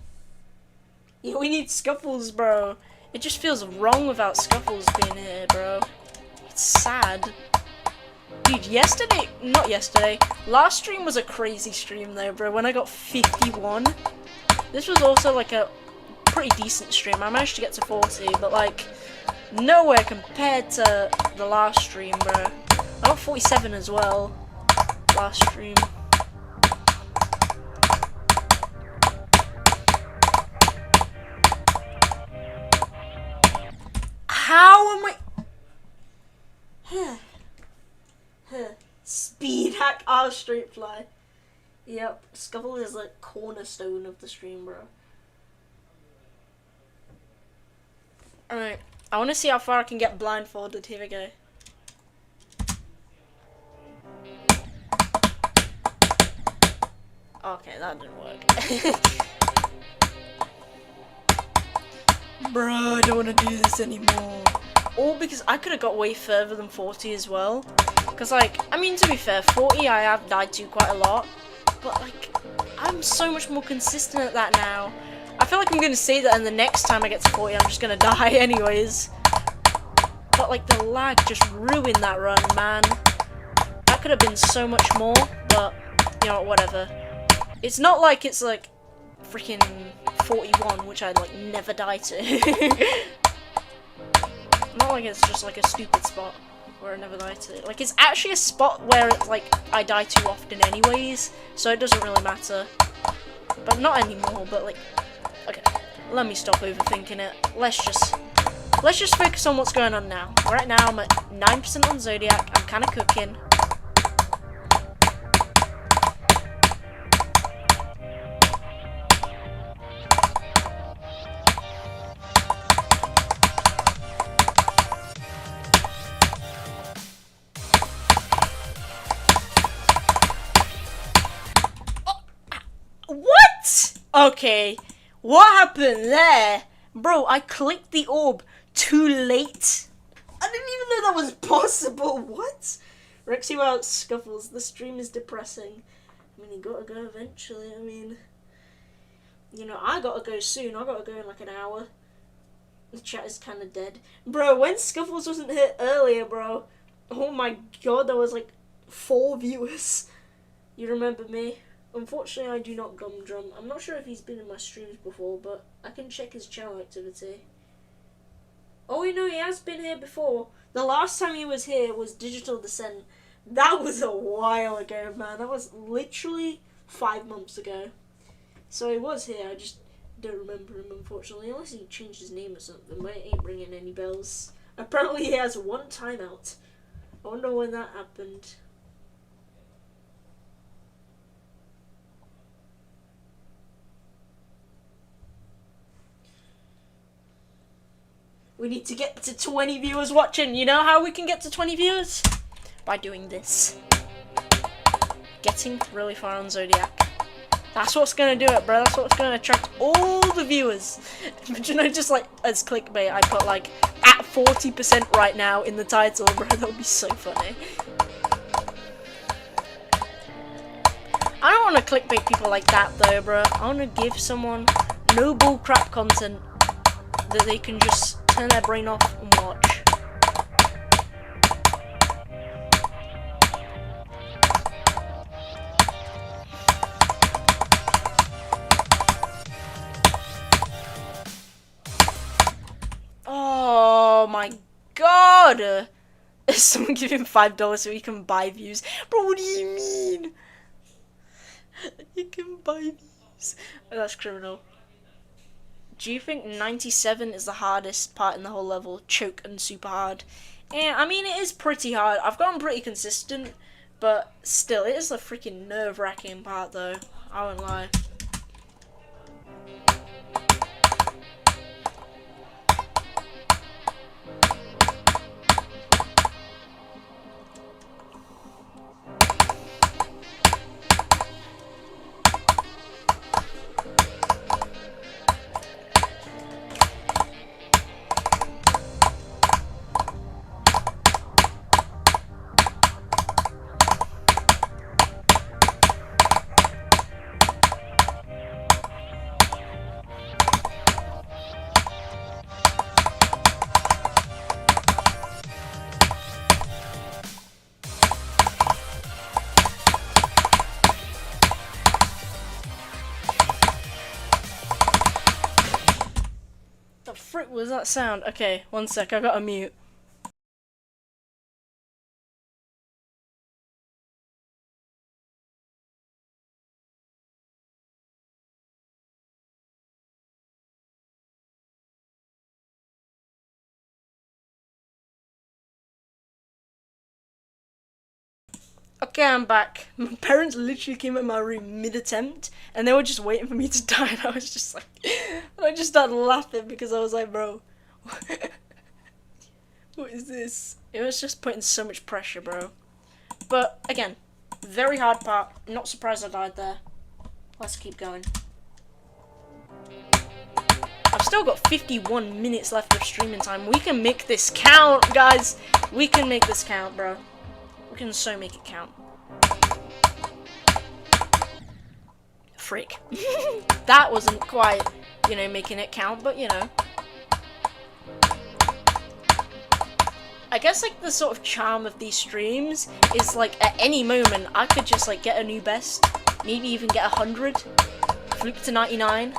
Yeah, we need Scuffles, bro. It just feels wrong without Scuffles being here, bro. It's sad. Dude, last stream was a crazy stream though, bro, when I got 51. This was also like a pretty decent stream. I managed to get to 40, but like, nowhere compared to the last stream, bro. I got 47 as well, last stream. How am I... Speed hack our straight fly. Yep, Scuffle is like cornerstone of the stream, bro. Alright, I want to see how far I can get blindfolded. Here we go. Okay, that didn't work. Bro, I don't want to do this anymore. All because I could have got way further than 40 as well. Because, like, I mean, to be fair, 40 I have died to quite a lot. But, like, I'm so much more consistent at that now. I feel like I'm going to say that, and the next time I get to 40, I'm just going to die anyways. But, like, the lag just ruined that run, man. That could have been so much more, but, you know, whatever. It's not like it's, like, freaking 41, which I'd, like, never die to. Not like it's just, like, a stupid spot where I never die to. Like, it's actually a spot where it's, like, I die too often anyways, so it doesn't really matter. But not anymore, but, like, okay. Let me stop overthinking it. Let's just focus on what's going on now. Right now, I'm at 9% on Zodiac. I'm kind of cooking. What? Okay, what happened there? Bro, I clicked the orb too late. I didn't even know that was possible. What? Rexy without Scuffles. The stream is depressing. I mean, you gotta go eventually. I mean, you know, I gotta go soon. I gotta go in like an hour. The chat is kind of dead. Bro, when Scuffles wasn't here earlier, bro. Oh my god, there was like 4 viewers. You remember me? Unfortunately, I do not Gumdrum. I'm not sure if he's been in my streams before, but I can check his channel activity. Oh, you know, he has been here before. The last time he was here was Digital Descent. That was a while ago, man. That was literally 5 months ago. So he was here, I just don't remember him, unfortunately. Unless he changed his name or something, but it ain't ringing any bells. Apparently he has 1 timeout. I wonder when that happened. We need to get to 20 viewers watching. You know how we can get to 20 viewers? By doing this. Getting really far on Zodiac. That's what's gonna do it, bro. That's what's gonna attract all the viewers. But you know, just like as clickbait, I put like at 40% right now in the title, bro. That would be so funny. I don't want to clickbait people like that though, bro. I want to give someone no bull crap content that they can just turn their brain off and watch. Oh my god! Someone give him $5 so he can buy views. Bro, what do you mean? You can buy views. Oh, that's criminal. Do you think 97 is the hardest part in the whole level? Choke and super hard. Yeah, I mean, it is pretty hard. I've gotten pretty consistent, but still, it is a freaking nerve-wracking part, though. I won't lie. the frick was that sound? Okay, one sec, I gotta mute. Okay, I'm back. My parents literally came in my room mid-attempt, and they were just waiting for me to die, and I was just like... I just started laughing because I was like, bro... what is this? It was just putting so much pressure, bro. But, again, very hard part. Not surprised I died there. Let's keep going. I've still got 51 minutes left of streaming time. We can make this count, guys. We can make this count, bro. We can so make it count. Frick. That wasn't quite, you know, making it count, but you know. I guess like the sort of charm of these streams is like at any moment I could just like get a new best, maybe even get 100, fluke to 99,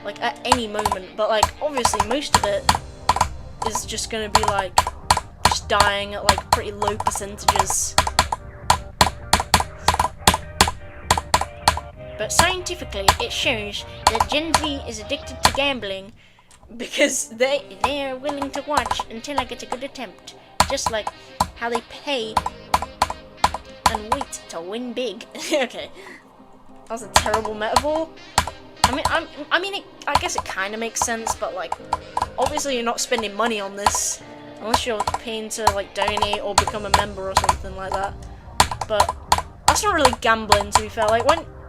like at any moment. But like obviously most of it is just gonna be like just dying at like pretty low percentages. But scientifically it shows that Gen Z is addicted to gambling because they are willing to watch until I get a good attempt. Just like how they pay and wait to win big. Okay. That was a terrible metaphor. I guess it kind of makes sense, but like, obviously you're not spending money on this unless you're paying to like donate or become a member or something like that. But that's not really gambling, to be fair. Like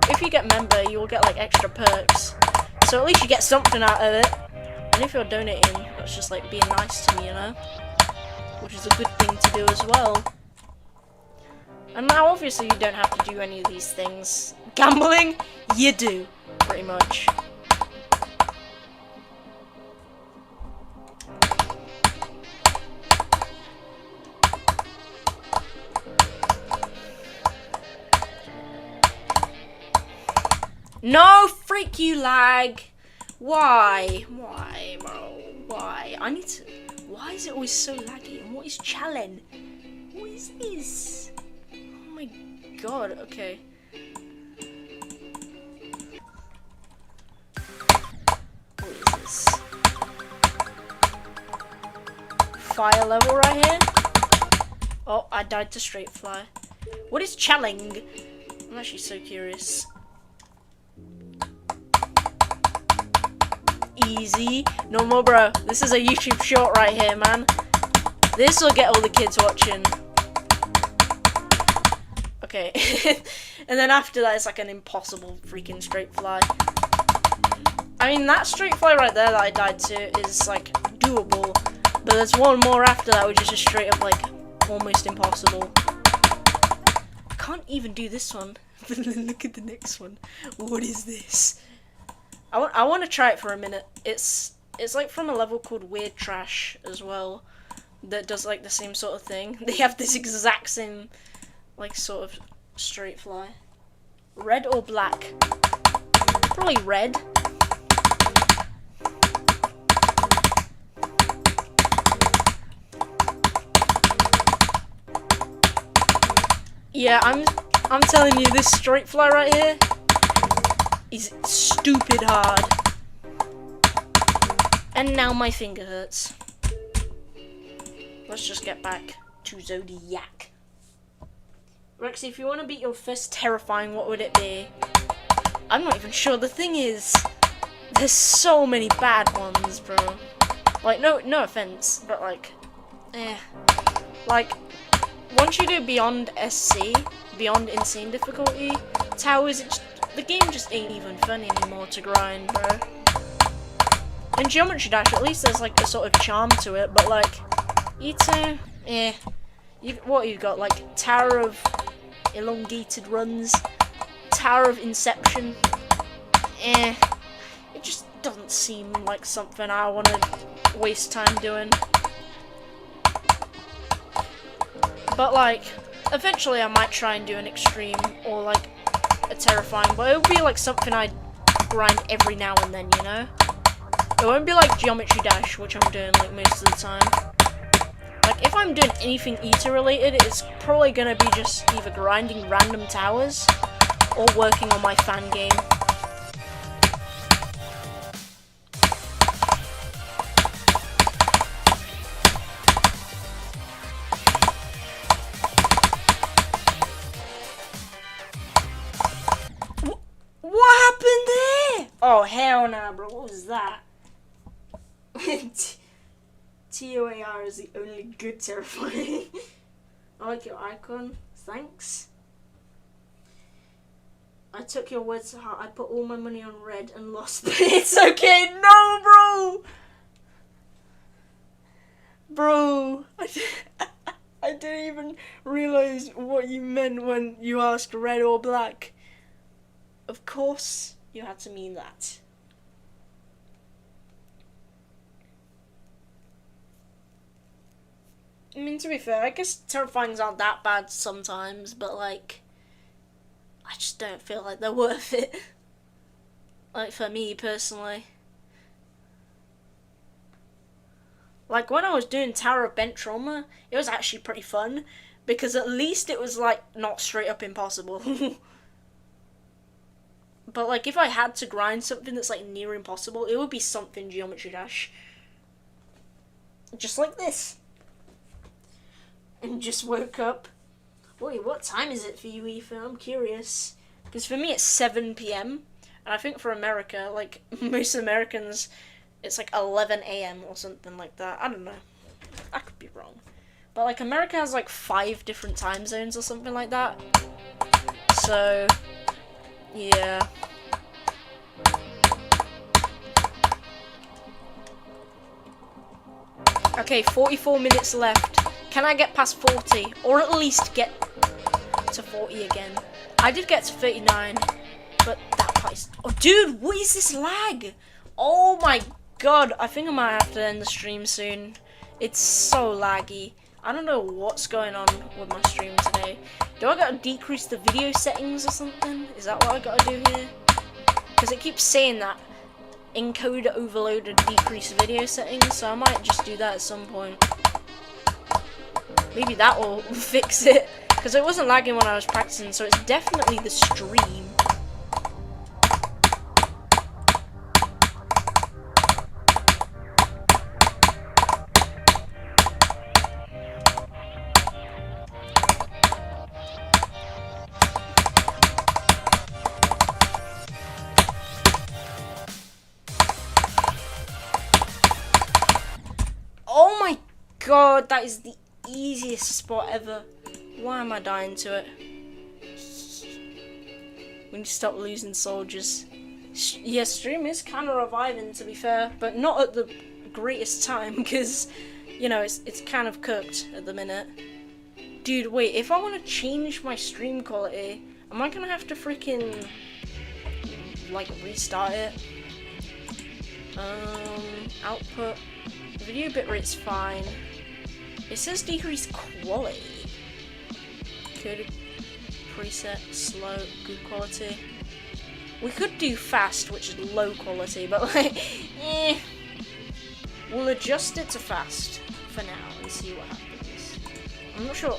if you get member, you will get like extra perks, so at least you get something out of it. And if you're donating, that's just like being nice to me, you know, which is a good thing to do as well. And now obviously you don't have to do any of these things. Gambling, you do, pretty much. No, freak you, lag. Why, bro? Why? Why is it always so laggy? And what is challenge? What is this? Oh my god. Okay. What is this? Fire level right here. Oh, I died to straight fly. What is challenge? I'm actually so curious. Easy. No more, bro. This is a YouTube short right here, man. This will get all the kids watching. Okay. And then after that, it's like an impossible freaking straight fly. I mean, that straight fly right there that I died to is like doable. But there's one more after that, which is just straight up like almost impossible. I can't even do this one. Look at the next one. What is this? I want to try it for a minute. It's like from a level called Weird Trash as well, that does like the same sort of thing. They have this exact same like sort of straight fly. Red or black? Probably red. Yeah, I'm telling you, this straight fly right here is stupid hard. And now my finger hurts. Let's just get back to Zodiac. Rexy, if you want to beat your first terrifying, what would it be? I'm not even sure. The thing is, there's so many bad ones, bro. Like, no offense, but like, like, once you do beyond SC, beyond insane difficulty, towers, the game just ain't even fun anymore to grind, bro. In Geometry Dash, at least there's like a sort of charm to it, but like, E2, what you got? Like Tower of Elongated Runs, Tower of Inception, it just doesn't seem like something I want to waste time doing. But like, eventually I might try and do an extreme or like a terrifying, but it would be like something I'd grind every now and then, you know? It won't be like Geometry Dash, which I'm doing like most of the time. Like, if I'm doing anything ETA related, it's probably gonna be just either grinding random towers or working on my fan game. What happened there? Oh, hell nah, bro. What was that? TOAR is the only good terrifying. I like your icon. Thanks. I took your words to heart. I put all my money on red and lost, but it's okay. No, bro. Bro, I didn't even realize what you meant when you asked red or black. Of course, you had to mean that. I mean, to be fair, I guess terrifyings aren't that bad sometimes, but like, I just don't feel like they're worth it. Like, for me personally. Like, when I was doing Tower of Bent Trauma, it was actually pretty fun, because at least it was like not straight up impossible. But like, if I had to grind something that's like near impossible, it would be something Geometry Dash. Just like this. And just woke up. Wait, what time is it for you, Ethan? I'm curious. Because for me it's 7 PM. And I think for America, like, most Americans, it's like 11 AM or something like that. I don't know. I could be wrong. But like, America has like 5 different time zones or something like that. So, yeah. Okay, 44 minutes left. Can I get past 40? Or at least get to 40 again? I did get to 39, but that place. Oh, dude, what is this lag? Oh my god, I think I might have to end the stream soon. It's so laggy. I don't know what's going on with my stream today. Do I gotta decrease the video settings or something? Is that what I gotta do here? Because it keeps saying that. Encoder overloaded decrease video settings, so I might just do that at some point. Maybe that will fix it. Because it wasn't lagging when I was practicing, so it's definitely the stream. Oh my god, that is the easiest spot ever. Why am I dying to it? We need to stop losing soldiers. Yeah, stream is kind of reviving, to be fair, but not at the greatest time, because, you know, it's kind of cooked at the minute. Dude, wait, if I want to change my stream quality, am I gonna have to freaking, like, restart it? Output. Video bitrate's fine. It says decrease quality. Coded preset, slow, good quality. We could do fast, which is low quality, but like, eh. We'll adjust it to fast for now and see what happens. I'm not sure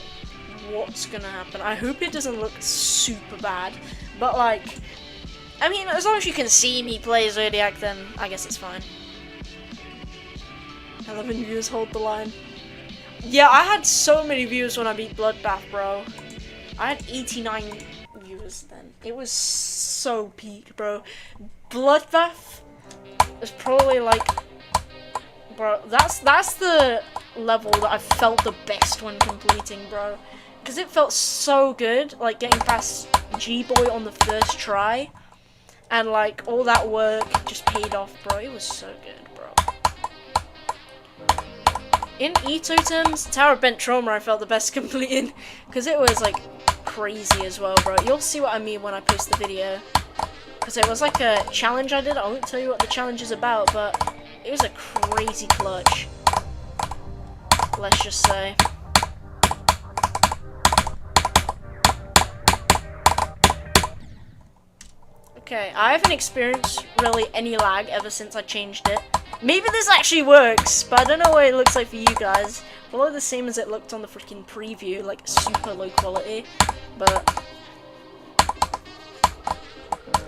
what's gonna happen. I hope it doesn't look super bad, but like, I mean, as long as you can see me play Zodiac, then I guess it's fine. 11 viewers hold the line. Yeah, I had so many views when I beat Bloodbath, bro. I had 89 viewers then. It was so peak, bro. Bloodbath is probably like, bro, that's the level that I felt the best when completing, bro. Because it felt so good, like getting past G-Boy on the first try. And like, all that work just paid off, bro. It was so good, bro. In Ito terms, Tower of Bent Trauma I felt the best completing, because it was like crazy as well, bro. You'll see what I mean when I post the video, because it was like a challenge I did. I won't tell you what the challenge is about, but it was a crazy clutch, let's just say. Okay, I haven't experienced really any lag ever since I changed it. Maybe this actually works, but I don't know what it looks like for you guys. Probably the same as it looked on the freaking preview, like super low quality. But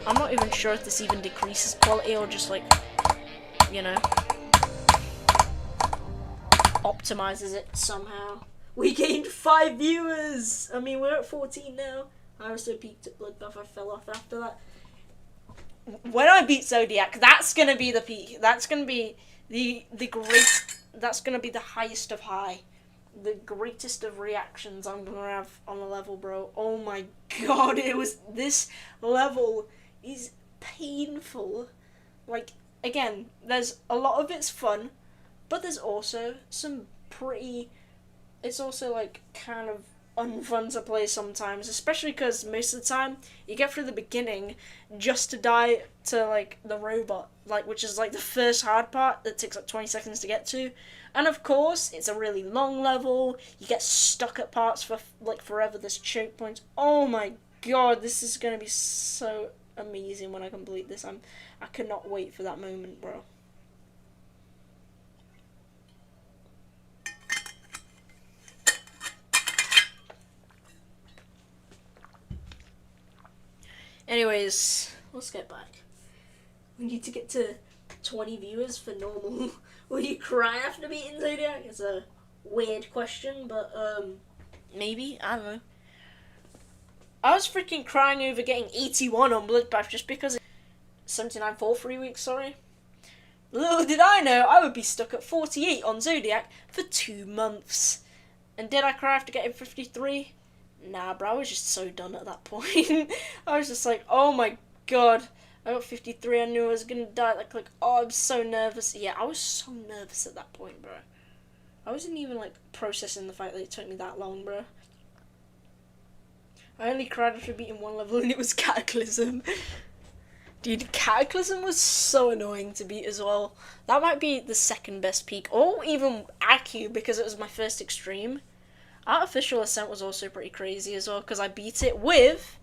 I'm not even sure if this even decreases quality or just like, you know, optimizes it somehow. We gained 5 viewers! I mean, we're at 14 now. I also peaked at Bloodbath, I fell off after that. When I beat Zodiac, that's gonna be the peak. That's gonna be the that's gonna be the highest of high. The greatest of reactions I'm gonna have on the level, bro. Oh my god, this level is painful. Like, again, there's a lot of it's fun, but there's also some it's also like kind of unfun to play sometimes, especially because most of the time you get through the beginning just to die to like the robot, like, which is like the first hard part that takes like 20 seconds to get to, and of course it's a really long level. You get stuck at parts for like forever. There's choke points. Oh my god, this is gonna be so amazing when I complete this. I cannot wait for that moment, bro. Anyways, let's get back. We need to get to 20 viewers for normal. Will you cry after beating Zodiac? It's a weird question, but maybe, I don't know. I was freaking crying over getting 81 on Bloodbath just because 79 for 3 weeks, sorry. Little did I know I would be stuck at 48 on Zodiac for 2 months. And did I cry after getting 53? Nah, bro, I was just so done at that point. I was just like, oh my god, I got 53, I knew I was gonna die. Like, oh, I'm so nervous. Yeah, I was so nervous at that point, bro. I wasn't even, like, processing the fact that it took me that long, bro. I only cried after beating one level, and it was Cataclysm. Dude, Cataclysm was so annoying to beat as well. That might be the second best peak, or even Acu, because it was my first extreme. Artificial Ascent was also pretty crazy as well, because I beat it with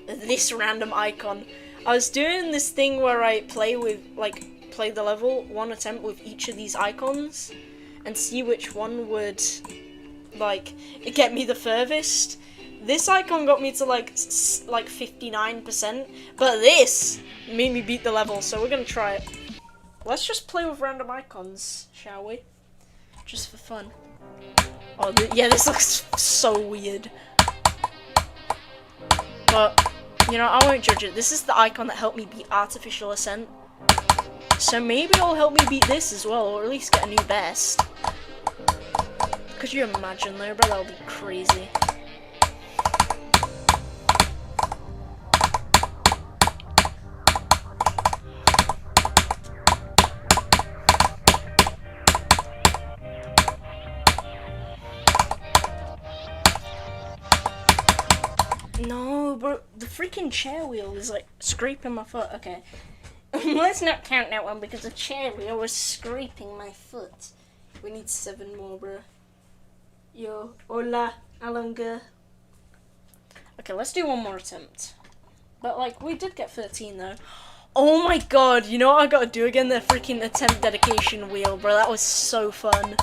this random icon. I was doing this thing where I play the level one attempt with each of these icons and see which one would like get me the furthest. This icon got me to like 59%, but this made me beat the level, so we're gonna try it. Let's just play with random icons, shall we? Just for fun. Oh, yeah, this looks so weird. But, you know, I won't judge it. This is the icon that helped me beat Artificial Ascent. So maybe it'll help me beat this as well, or at least get a new best. Could you imagine though, bro? That would be crazy. No, bro, the freaking chair wheel is like scraping my foot. Okay, let's not count that one because the chair wheel was scraping my foot. We need 7 more, bro. Yo, hola, Alonga. Okay, let's do one more attempt. But like, we did get 13 though. Oh my god, you know what I gotta do again? The freaking attempt dedication wheel, bro. That was so fun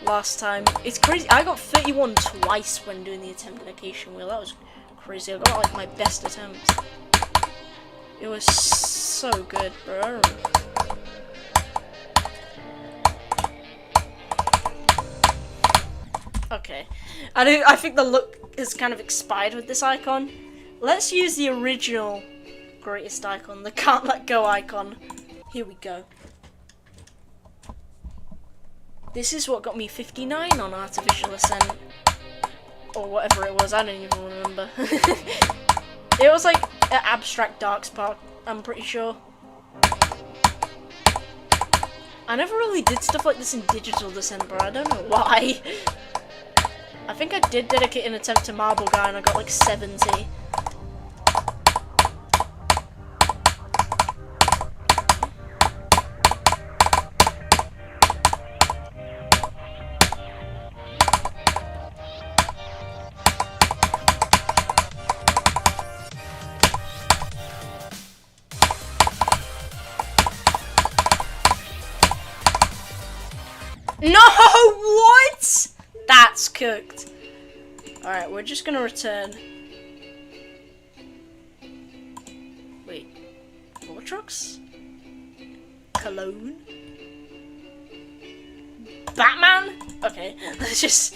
last time. It's crazy. I got 31 twice when doing the attempt dedication wheel. That was crazy. I got like my best attempt. It was so good, bro. Okay, I think the look is kind of expired with this icon. Let's use the original greatest icon, the can't let go icon. Here we go. This is what got me 59 on Artificial Ascent. Or whatever it was, I don't even remember. It was like an abstract dark spark, I'm pretty sure. I never really did stuff like this in Digital Descent, bro. I don't know why. I think I did dedicate an attempt to Marble Guy and I got like 70. No, what? That's cooked. Alright, we're just gonna return. Wait, Vortrox? Cologne? Batman? Okay, let's just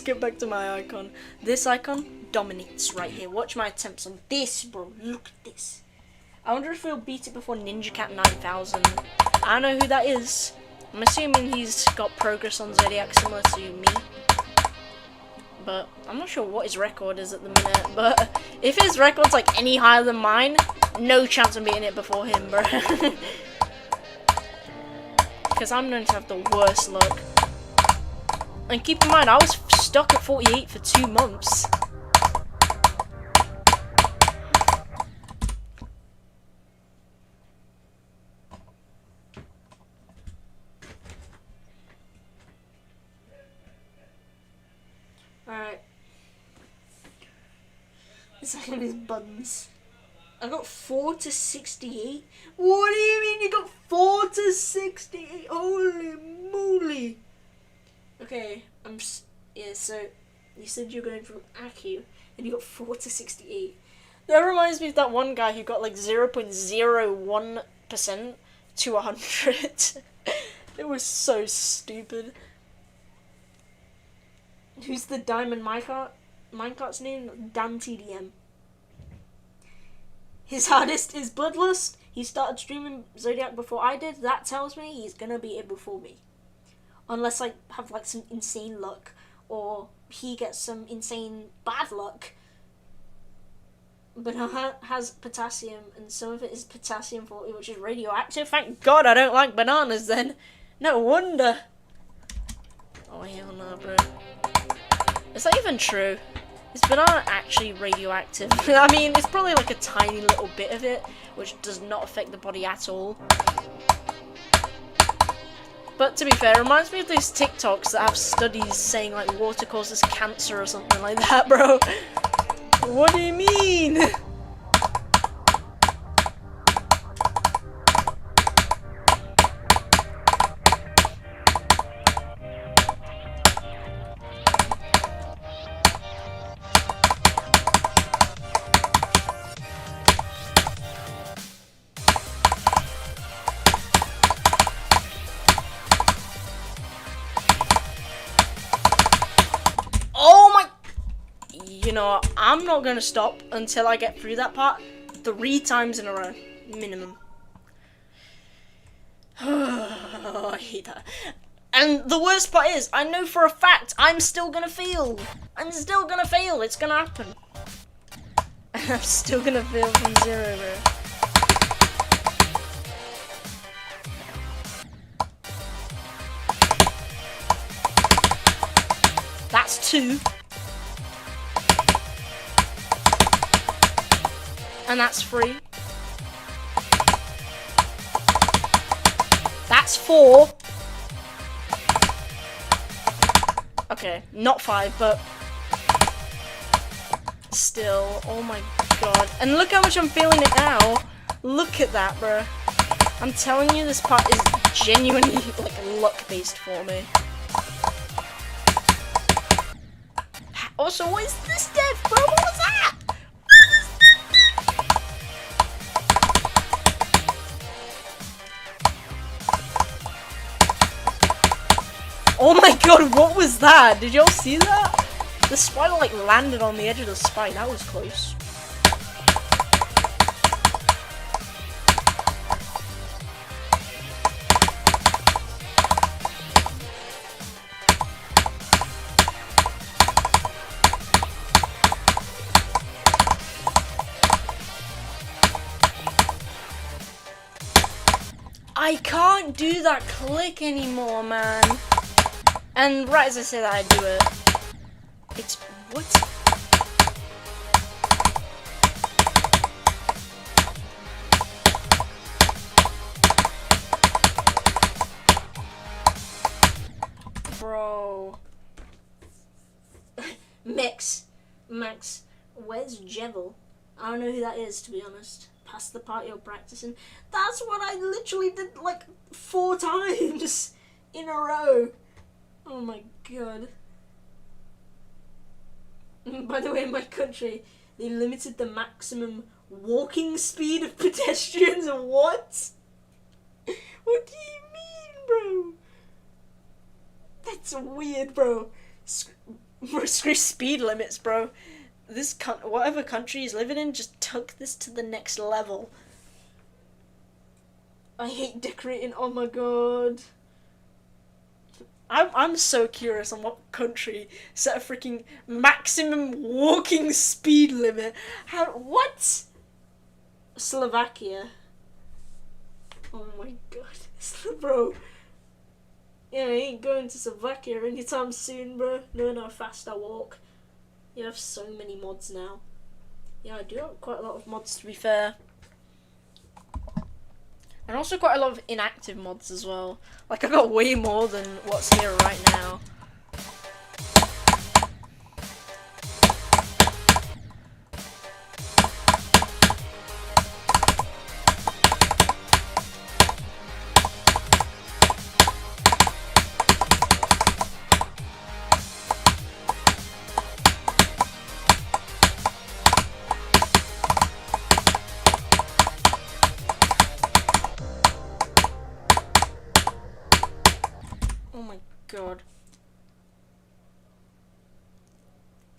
get back to my icon. This icon dominates right here. Watch my attempts on this, bro. Look at this. I wonder if he'll beat it before Ninja Cat 9000. I don't know who that is. I'm assuming he's got progress on Zodiac similar to me. But I'm not sure what his record is at the minute. But if his record's like any higher than mine, no chance of beating it before him, bro. Because I'm known to have the worst luck. And keep in mind, I was stuck at 48 for 2 months. Alright. It's like these buttons. I got 4 to 68. What do you mean you got 4 to 68? Holy moly. Okay, yeah, so you said you're going for AQ and you got 4 to 68. That reminds me of that one guy who got like 0.01% to 100. It was so stupid. Who's the diamond minecart's name? Dan TDM. His hardest is Bloodlust. He started streaming Zodiac before I did. That tells me he's gonna beat it before me. Unless I have like some insane luck, or he gets some insane bad luck. Banana has potassium, and some of it is potassium 40, which is radioactive. Thank God I don't like bananas then. No wonder. Oh hell no, bro. Is that even true? Is banana actually radioactive? I mean, it's probably like a tiny little bit of it, which does not affect the body at all. But to be fair, it reminds me of those TikToks that have studies saying like water causes cancer or something like that, bro. What do you mean? You know, I'm not going to stop until I get through that part 3 times in a row, minimum. Oh, I hate that. And the worst part is, I know for a fact I'm still going to fail. I'm still going to fail. It's going to happen. I'm still going to fail from 0, bro. That's 2. And that's 3. That's 4. Okay, not 5, but still. Oh my god. And look how much I'm feeling it now. Look at that, bro. I'm telling you, this part is genuinely like luck-based for me. Also, what is this death, bro? What was that? Oh my god, what was that? Did y'all see that? The spider like landed on the edge of the spike. That was close. I can't do that click anymore, man. And right as I say that, I do it. It's... what? Bro. Max, where's Jevil? I don't know who that is, to be honest. Past the part you're practicing. That's what I literally did like 4 times. in a row. Oh my god. By the way, in my country, they limited the maximum walking speed of pedestrians. What? What do you mean, bro? That's weird, bro. Screw speed limits, bro. This whatever country he's living in just took this to the next level. I hate decorating. Oh my god. I'm so curious on what country set a freaking maximum walking speed limit. What? Slovakia. Oh my god, bro. Yeah, I ain't going to Slovakia anytime soon, bro. Knowing how fast I walk. You have so many mods now. Yeah, I do have quite a lot of mods, to be fair. And also quite a lot of inactive mods as well. Like, I got way more than what's here right now. God.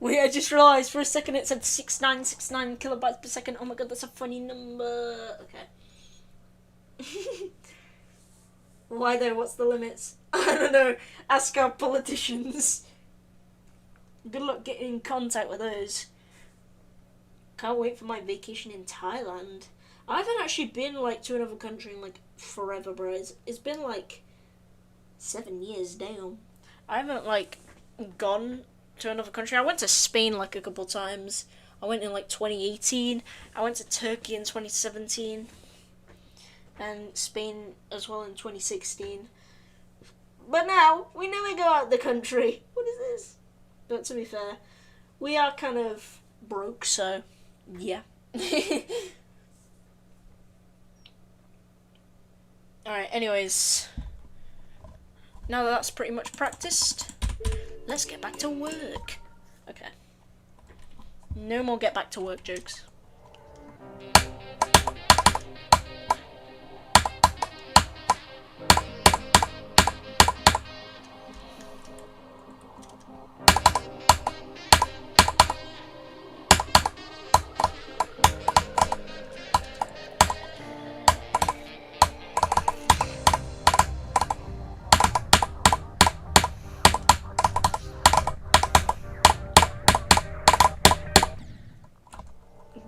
Wait, I just realised for a second it said 6969 kilobytes per second. Oh my god, that's a funny number. Okay. Why though? What's the limits? I don't know. Ask our politicians. Good luck getting in contact with those. Can't wait for my vacation in Thailand. I haven't actually been like to another country in like forever, bro. It's been like 7 years, damn. I haven't like gone to another country. I went to Spain like a couple times. I went in like 2018. I went to Turkey in 2017. And Spain as well in 2016. But now, we never go out the country. What is this? But to be fair, we are kind of broke, so yeah. Alright, anyways. Now that that's pretty much practiced, let's get back to work. Okay. No more get back to work jokes.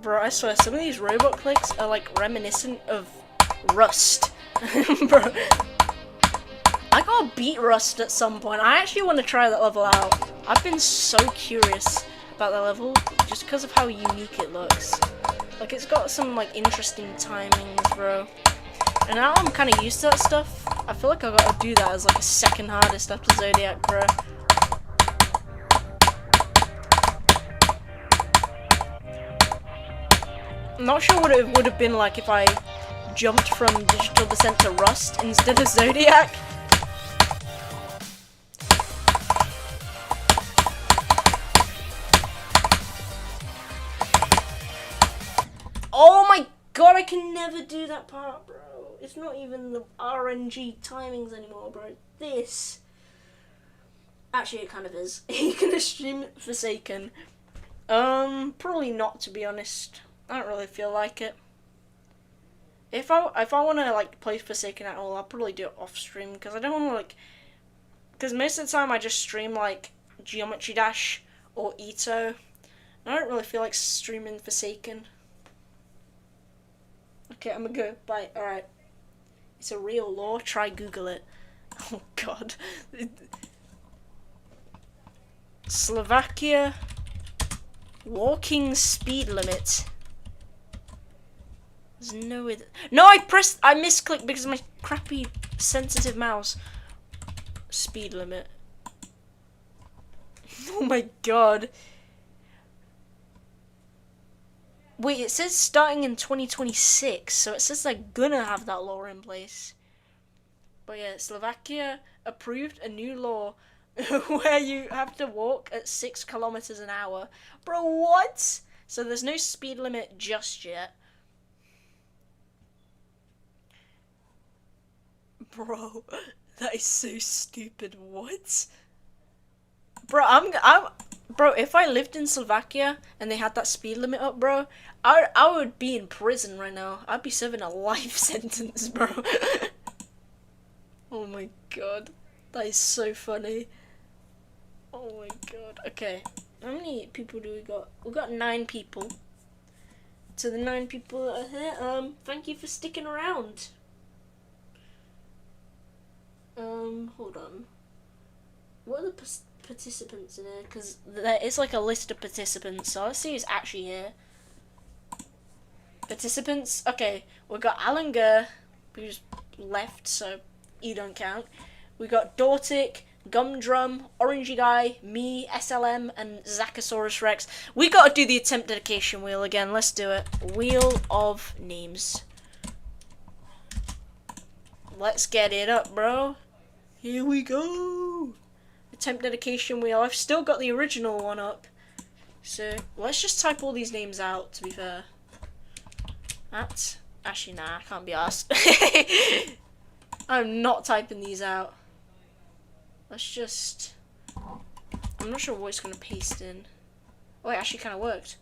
Bro, I swear, some of these robot clicks are like reminiscent of Rust. Bro, I gotta beat Rust at some point. I actually want to try that level out. I've been so curious about that level just because of how unique it looks. Like, it's got some like interesting timings, bro. And now I'm kind of used to that stuff. I feel like I gotta do that as like a second hardest after Zodiac, bro. I'm not sure what it would have been like if I jumped from Digital Descent to Rust instead of Zodiac. Oh my god, I can never do that part, bro. It's not even the RNG timings anymore, bro. This. Actually, it kind of is. You can stream Forsaken. Probably not, to be honest. I don't really feel like it. If I want to like play Forsaken at all, I'll probably do it off stream because I don't want to like. Because most of the time I just stream like Geometry Dash or Ito. And I don't really feel like streaming Forsaken. Okay, I'm gonna go. Bye. All right. It's a real law. Try Google it. Oh god. Slovakia walking speed limit. There's no way that... No, I misclicked because of my crappy sensitive mouse. Speed limit. Oh my god. Wait, it says starting in 2026, so it says they're gonna have that law in place. But yeah, Slovakia approved a new law where you have to walk at 6 kilometers an hour. Bro, what? So there's no speed limit just yet. Bro, that is so stupid. What? Bro, bro, if I lived in Slovakia and they had that speed limit up, bro, I would be in prison right now. I'd be serving a life sentence, bro. Oh my god. That is so funny. Oh my god. Okay. How many people do we got? We got 9 people. To the 9 people that are here, thank you for sticking around. Hold on. What are the participants in here? Because there is like a list of participants, so let's see who's actually here. Participants? Okay, we got Alan Gurr, who's left, so you don't count. We got Dortic, Gumdrum, Orangey Guy, me, SLM, and Zachosaurus Rex. We gotta do the attempt dedication wheel again. Let's do it. Wheel of names. Let's get it up, bro. Here we go. Attempt dedication wheel. I've still got the original one up. So let's just type all these names out, to be fair. Actually, nah, I can't be asked. I'm not typing these out. Let's just... I'm not sure what it's going to paste in. Oh, it actually kind of worked.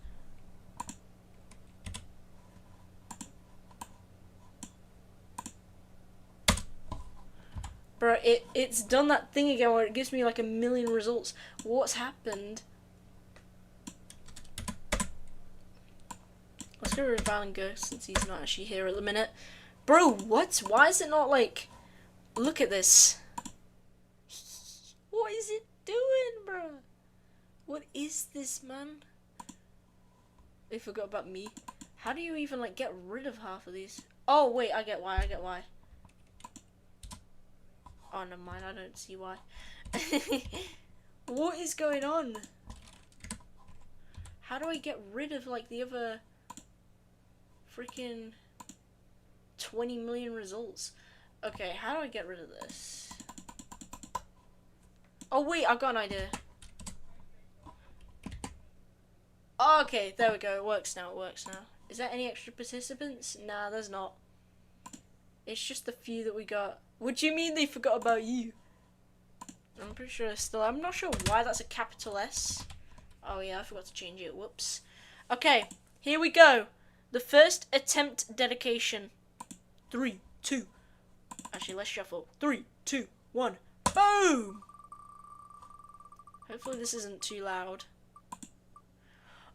Bro, it's done that thing again where it gives me like a million results. What's happened? Let's go with Val and go since he's not actually here at the minute. Bro, what? Why is it not like... Look at this. What is it doing, bro? What is this, man? They forgot about me. How do you even like get rid of half of these? Oh, wait, I get why. Oh, never mind, I don't see why. What is going on? How do I get rid of like the other freaking 20 million results? Okay, how do I get rid of this? Oh wait, I've got an idea. Oh, okay, there we go, it works now. Is there any extra participants? Nah, there's not. It's just the few that we got. What do you mean they forgot about you? I'm pretty sure I'm not sure why that's a capital S. Oh yeah, I forgot to change it, whoops. Okay, here we go. The first attempt dedication. 3, 2. Actually, let's shuffle. 3, 2, 1. Boom! Hopefully this isn't too loud.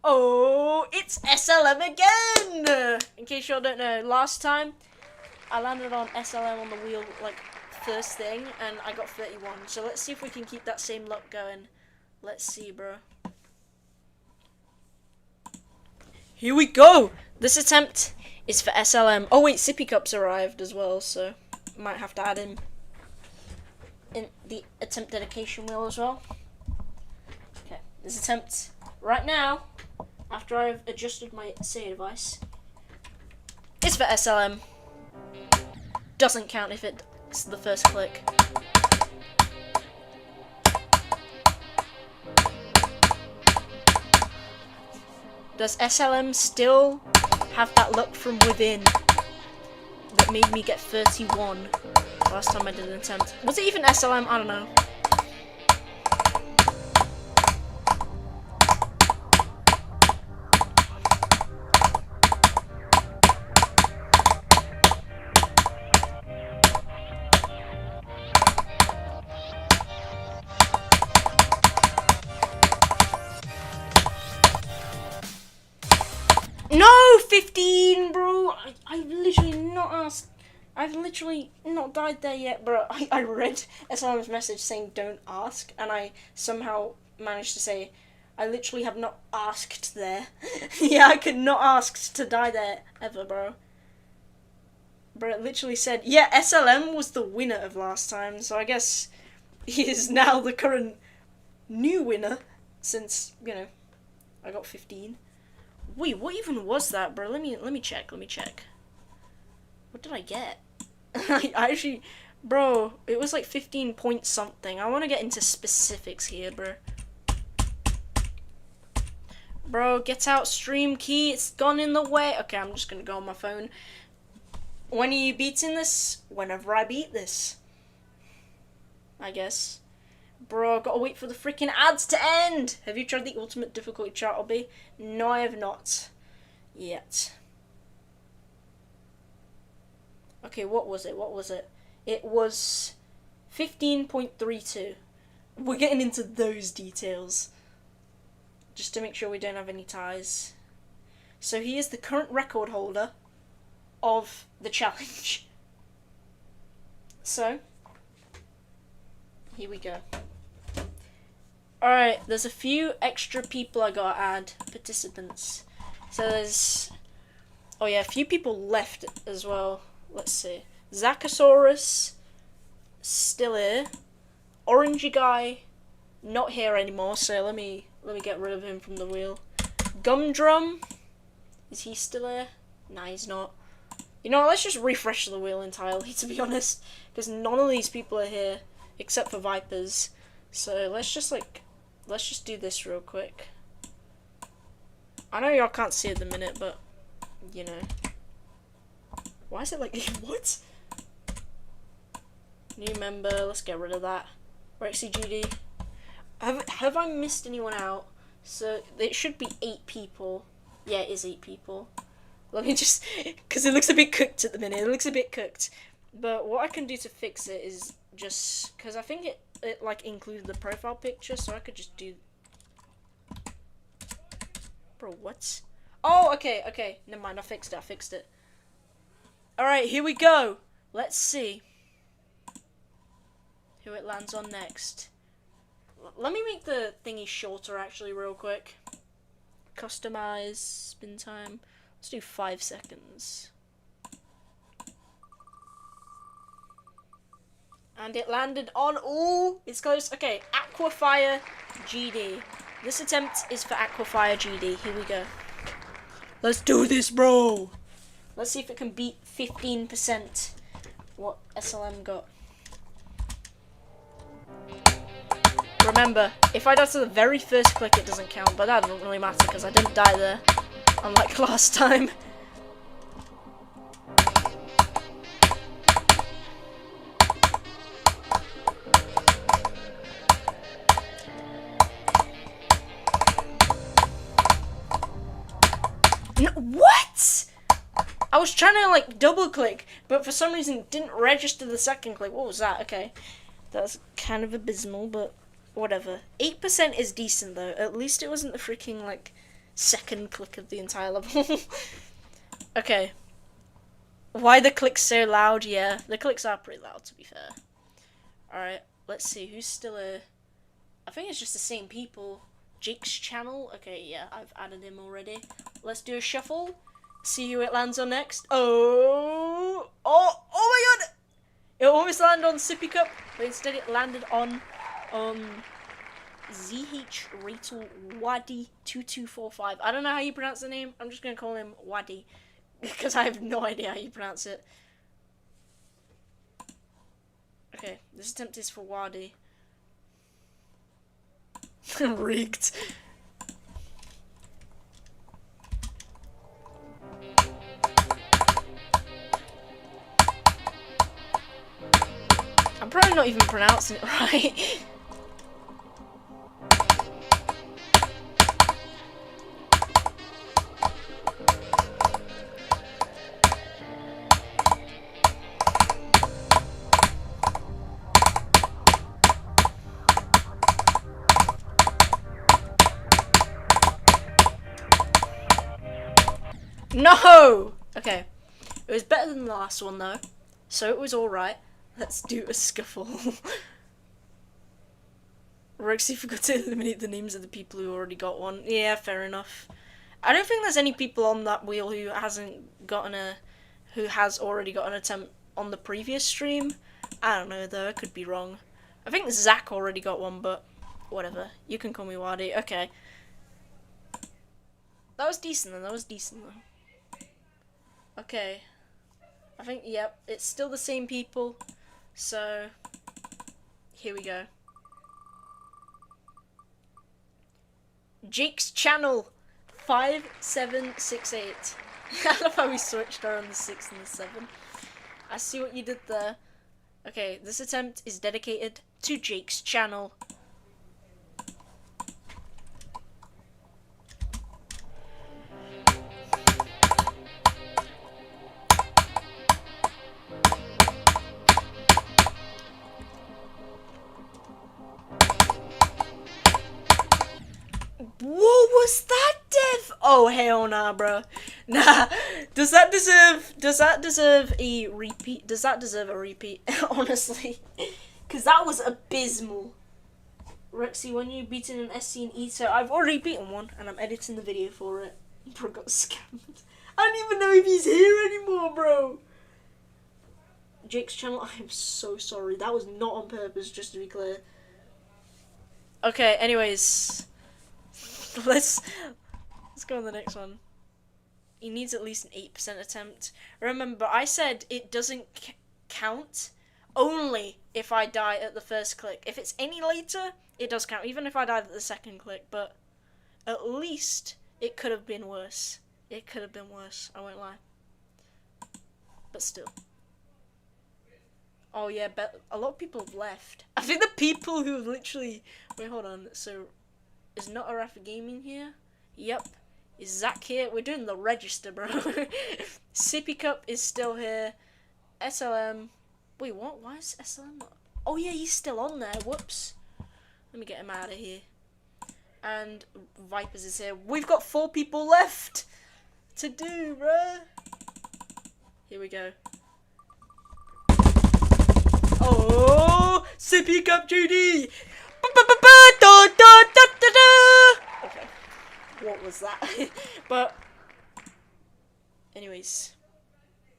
Oh, it's SLM again! In case y'all don't know, last time I landed on SLM on the wheel, like, first thing, and I got 31. So let's see if we can keep that same luck going. Let's see, bro. Here we go! This attempt is for SLM. Oh wait, Sippy Cup's arrived as well, so might have to add him in the attempt dedication wheel as well. Okay, this attempt right now, after I've adjusted my SEO device, is for SLM. Doesn't count if it's the first click. Does SLM still have that luck from within that made me get 31 last time I did an attempt? Was it even SLM? I don't know. No, 15, bro. I've literally not asked. I've literally not died there yet, bro. I read SLM's message saying don't ask, and I somehow managed to say I literally have not asked there. Yeah, I could not ask to die there ever, bro. Bro, it literally said, yeah, SLM was the winner of last time, so I guess he is now the current new winner since, you know, I got 15. Wait, what even was that, bro? Let me check. What did I get? I actually Bro, it was like 15 point something. I want to get into specifics here, bro. Bro, get out stream key. It's gone in the way. Okay, I'm just going to go on my phone. When are you beating this? Whenever I beat this. I guess. Bro, gotta wait for the freaking ads to end! Have you tried the ultimate difficulty chart, Obby? No, I have not. Yet. Okay, what was it? It was 15.32. We're getting into those details. Just to make sure we don't have any ties. So he is the current record holder of the challenge. So, here we go. Alright, there's a few extra people I gotta add. Participants. So there's... Oh yeah, a few people left as well. Let's see. Zachosaurus, still here. Orangey guy, not here anymore, so let me get rid of him from the wheel. Gumdrum, is he still here? Nah, he's not. You know, let's just refresh the wheel entirely, to be honest, because none of these people are here, except for Vipers. So let's just do this real quick. I know y'all can't see it at the minute, but, you know. Why is it like, what? New member, let's get rid of that. Rexy GD. Have I missed anyone out? So, it should be 8 people. Yeah, it is 8 people. Let me just, because it looks a bit cooked at the minute. It looks a bit cooked. But what I can do to fix it is just, because I think it like included the profile picture, so I could just do... Bro, what? Oh, okay. Never mind, I fixed it. Alright, here we go. Let's see who it lands on next. Let me make the thingy shorter, actually, real quick. Customize, spin time. Let's do 5 seconds. And it landed on... Ooh, it's close. Okay, Aquafire GD. This attempt is for Aquafire GD. Here we go. Let's do this, bro. Let's see if it can beat 15%. What SLM got. Remember, if I die to the very first click, it doesn't count, but that doesn't really matter because I didn't die there, unlike last time. No, what? I was trying to like double click, but for some reason it didn't register the second click. What was that? Okay, that's kind of abysmal, but whatever. 8% is decent though. At least it wasn't the freaking like second click of the entire level. Okay. Why the clicks so loud? Yeah, the clicks are pretty loud, to be fair. Alright, let's see who's still a... I think it's just the same people. Jake's channel. Okay, yeah, I've added him already. Let's do a shuffle. See who it lands on next. Oh my god! It almost landed on Sippy Cup, but instead it landed on ZH Ratel Wadi 2245. I don't know how you pronounce the name. I'm just gonna call him Wadi because I have no idea how you pronounce it. Okay, this attempt is for Wadi. Rigged. I'm probably not even pronouncing it right. No! Okay. It was better than the last one though, so it was alright. Let's do a scuffle. Roxy forgot to eliminate the names of the people who already got one. Yeah, fair enough. I don't think there's any people on that wheel who has already got an attempt on the previous stream. I don't know though, I could be wrong. I think Zach already got one, but whatever. You can call me Wadi. Okay. That was decent though. Okay. I think, yep, it's still the same people. So, here we go. Jake's channel 5768. I love how we switched around the 6 and the 7. I see what you did there. Okay, this attempt is dedicated to Jake's channel. What was that, Dev? Oh hell nah, bro. Nah. Does that deserve a repeat? Does that deserve a repeat? Honestly, because that was abysmal. Rexy, when you beaten an SC and Eater, I've already beaten one, and I'm editing the video for it. Bro got scammed. I don't even know if he's here anymore, bro. Jake's channel. I am so sorry. That was not on purpose. Just to be clear. Okay. Anyways. Let's go on the next one. He needs at least an 8% attempt. Remember, I said it doesn't count only if I die at the first click. If it's any later, it does count, even if I died at the second click. But at least it could have been worse. It could have been worse, I won't lie. But still. Oh yeah, but a lot of people have left. I think the people who have literally... Wait, hold on. So... Is not a Rafa Gaming here? Yep. Is Zach here? We're doing the register, bro. Sippy Cup is still here. SLM. Wait, what? Why is SLM not? Oh, yeah, he's still on there. Whoops. Let me get him out of here. And Vipers is here. We've got 4 people left to do, bro. Here we go. Oh, Sippy Cup GD. Okay, what was that? But anyways,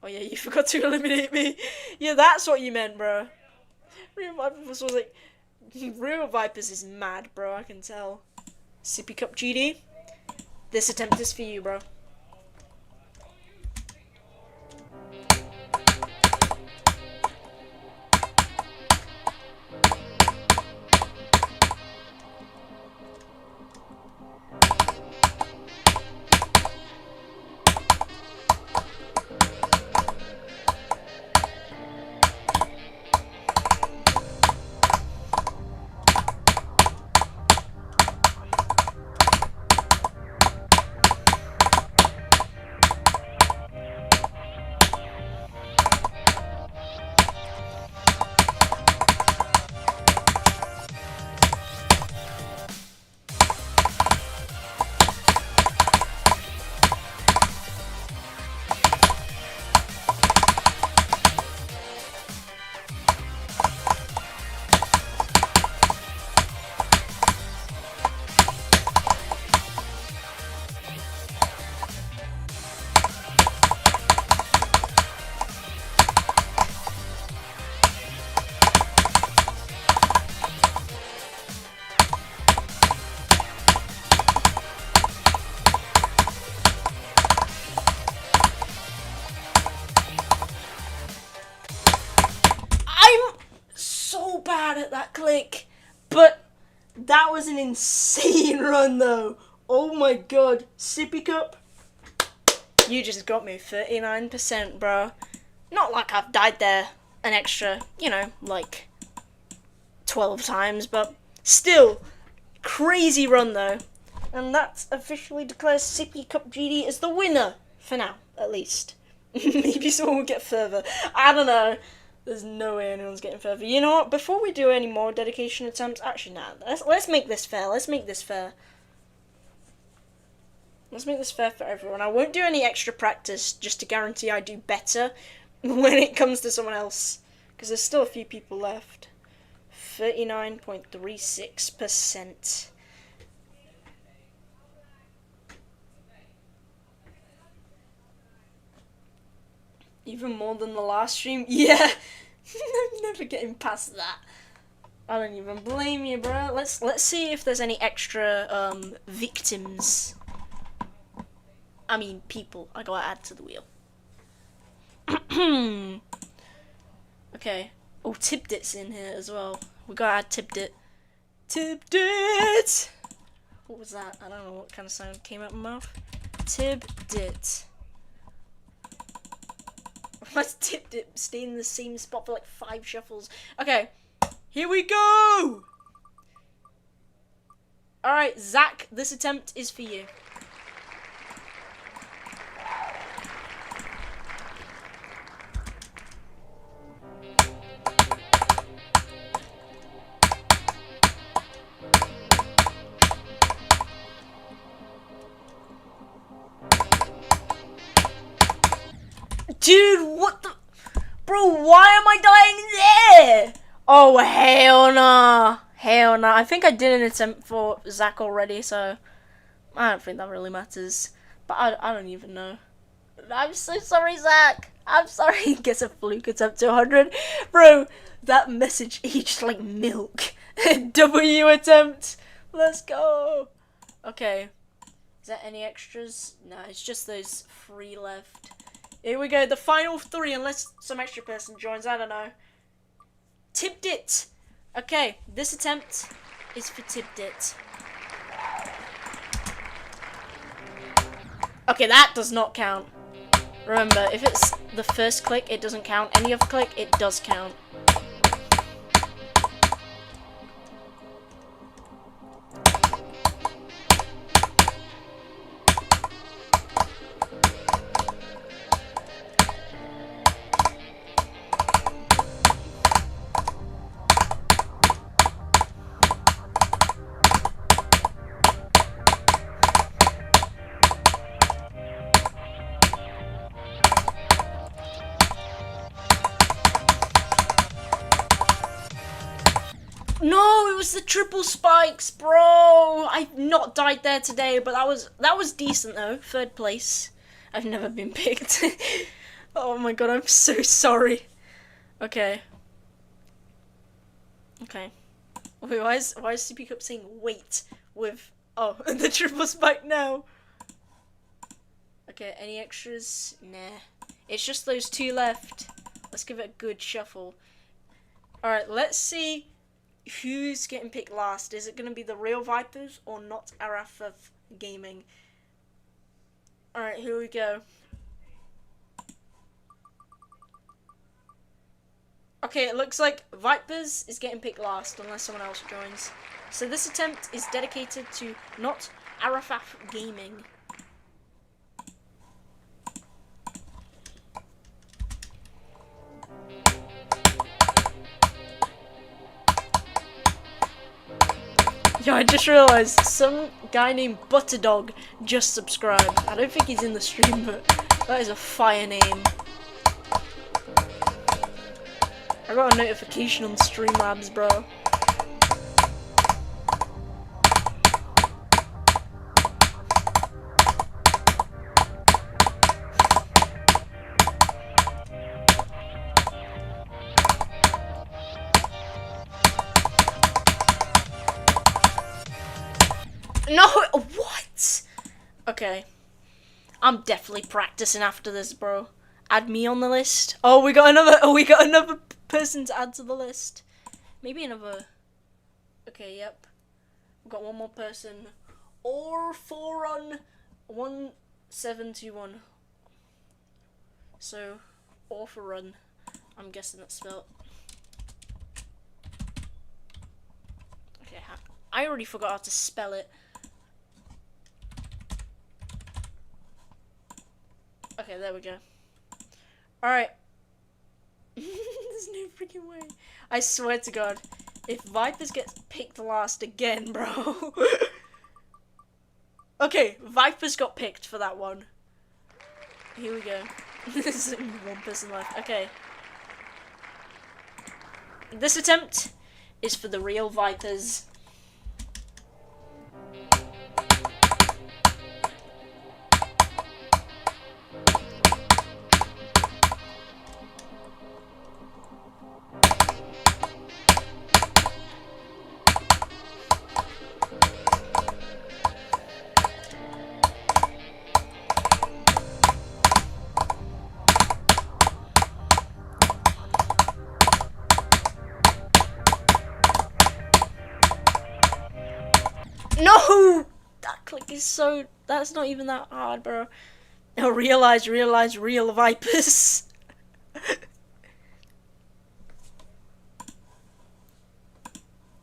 oh yeah, you forgot to eliminate me. Yeah, that's what you meant, bro. Real Vipers was like, Real Vipers is mad, bro. I can tell. Sippy Cup GD, this attempt is for you, bro. Bad at that click, but that was an insane run though. Oh my god, Sippy Cup, you just got me 39%, bro. Not like I've died there an extra, you know, like 12 times, but still, crazy run though. And that officially declares Sippy Cup GD as the winner, for now, at least. Maybe someone will get further, I don't know. There's no way anyone's getting further. You know what? Before we do any more dedication attempts, actually, nah. Let's make this fair. Let's make this fair. Let's make this fair for everyone. I won't do any extra practice just to guarantee I do better when it comes to someone else, because there's still a few people left. 39.36%. Even more than the last stream? Yeah. I'm never getting past that. I don't even blame you, bro. Let's see if there's any extra victims. I mean people. I gotta add to the wheel. Okay. Oh, Tibdit's in here as well. We gotta add Tibdit. Tibdit! What was that? I don't know what kind of sound came out of my mouth. Tibdit. Let's Tibdit stay in the same spot for like 5 shuffles. Okay, here we go! Alright, Zach, this attempt is for you. Dude, what the... Bro, why am I dying there? Oh, hell nah. Hell nah. I think I did an attempt for Zach already, so... I don't think that really matters. But I don't even know. I'm so sorry, Zach. I'm sorry. He gets a fluke attempt to 100. Bro, that message aged like milk. W attempt. Let's go. Okay. Is there any extras? No, it's just those 3 left. Here we go, the final 3, unless some extra person joins, I don't know. Tibdit! Okay, this attempt is for Tibdit. Okay, that does not count. Remember, if it's the first click, it doesn't count. Any other click, it does count. No, it was the triple spikes, bro. I've not died there today, but that was decent though. 3rd place. I've never been picked. Oh my god, I'm so sorry. Okay. Okay. Wait, why is CP Cup saying wait with the triple spike now? Okay, any extras? Nah. It's just those 2 left. Let's give it a good shuffle. Alright, let's see who's getting picked last. Is it going to be the real Vipers or not Arafov Gaming? Alright, here we go. Okay, it looks like Vipers is getting picked last unless someone else joins. So this attempt is dedicated to not Arafov Gaming. Yo, I just realised some guy named Butterdog just subscribed. I don't think he's in the stream, but that is a fire name. I got a notification on Streamlabs, bro. No, what? Okay. I'm definitely practicing after this, bro. Add me on the list. Oh, we got another person to add to the list. Maybe another. Okay, yep. We've got one more person. Or 4 on 1721. So, or for run. I'm guessing that's spelled. Okay, I already forgot how to spell it. Okay, there we go. Alright. There's no freaking way. I swear to God, if Vipers gets picked last again, bro. Okay, Vipers got picked for that one. Here we go. There's only 1 person left. Okay. This attempt is for the real Vipers. click is so... That's not even that hard, bro. Oh, realize, real vipers.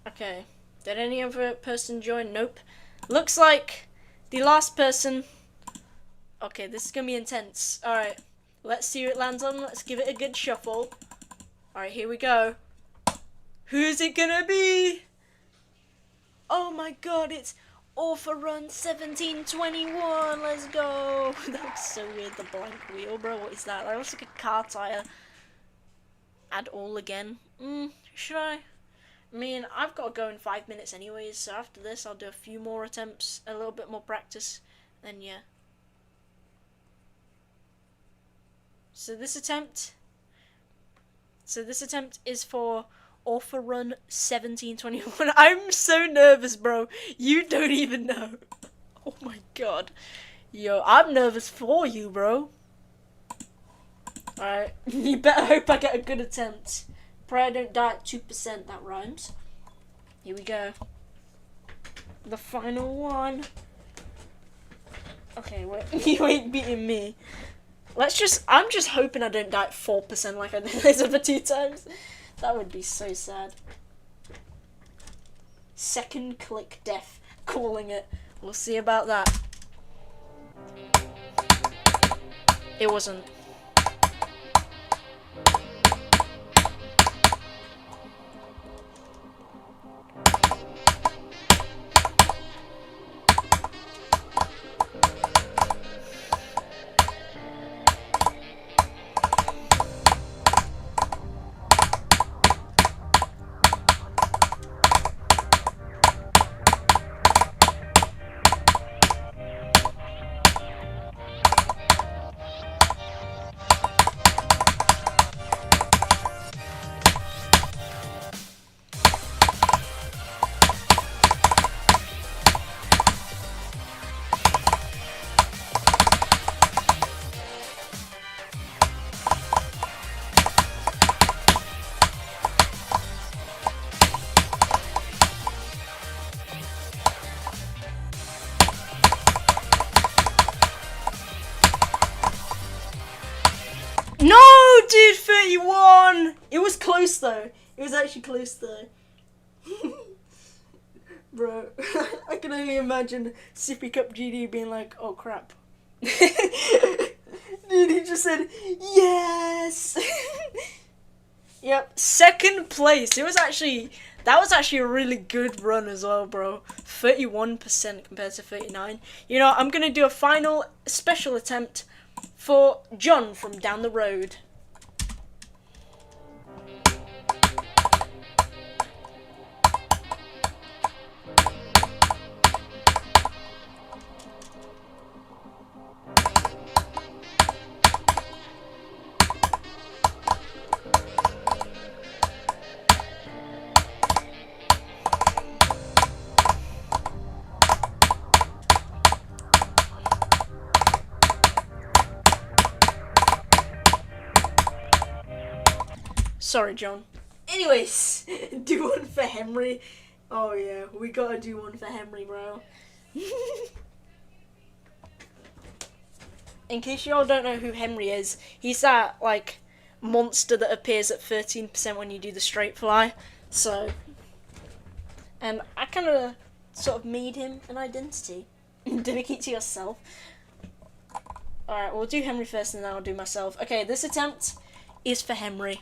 Okay. Did any other person join? Nope. Looks like the last person... Okay, this is gonna be intense. Alright. Let's see who it lands on. Let's give it a good shuffle. Alright, here we go. Who's it gonna be? Oh my god, it's Author Run 1721. Let's go. That looks so weird, the blank wheel, bro. What is that? That looks like a car tire. Add all again. Should I? I mean, I've got to go in 5 minutes anyways, so after this I'll do a few more attempts, a little bit more practice, then yeah. So this attempt is for Author Run 1721. I'm so nervous, bro. You don't even know. Oh my god. Yo, I'm nervous for you, bro. Alright, you better hope I get a good attempt. Pray I don't die at 2%, that rhymes. Here we go. The final one. Okay, wait, you ain't beating me. I'm just hoping I don't die at 4% like I did this over 2 times. That would be so sad. Second click death, calling it. We'll see about that. It wasn't. No, dude, 31! It was close, though. It was actually close, though. Bro, I can only imagine Sippy Cup GD being like, oh, crap. Dude, he just said, yes! Yep, second place. That was actually a really good run as well, bro. 31% compared to 39. You know, I'm going to do a final special attempt for John from down the road. Sorry, John. Anyways, do one for Henry. Oh yeah, we gotta do one for Henry, bro. In case y'all don't know who Henry is, he's that, like, monster that appears at 13% when you do the straight fly. So, and I kind of sort of made him an identity. Dedicate to yourself. Alright, we'll do Henry first and then I'll do myself. Okay, this attempt is for Henry.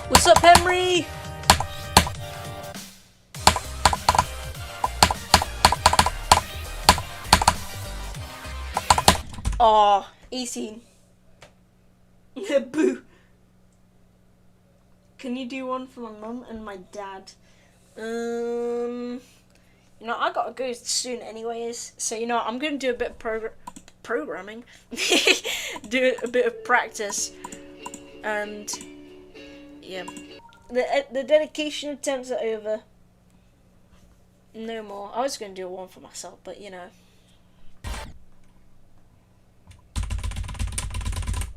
What's up, Henry? Aw, 18. Boo. Can you do one for my mum and my dad? You know, I gotta go soon anyways, so you know, I'm gonna do a bit of programming, do a bit of practice, and yeah, the dedication attempts are over. No more. I was gonna do one for myself, but you know.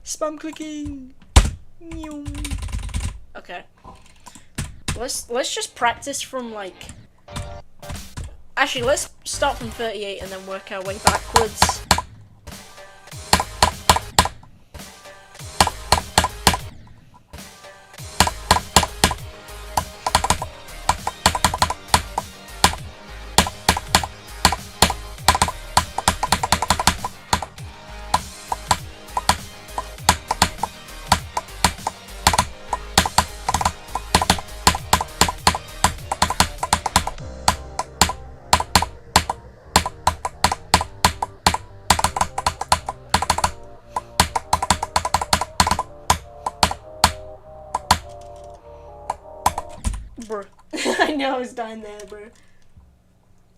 Spam clicking. Okay. Let's just practice from like. Actually, let's start from 38 and then work our way backwards. Bro, I know I was dying there, bro.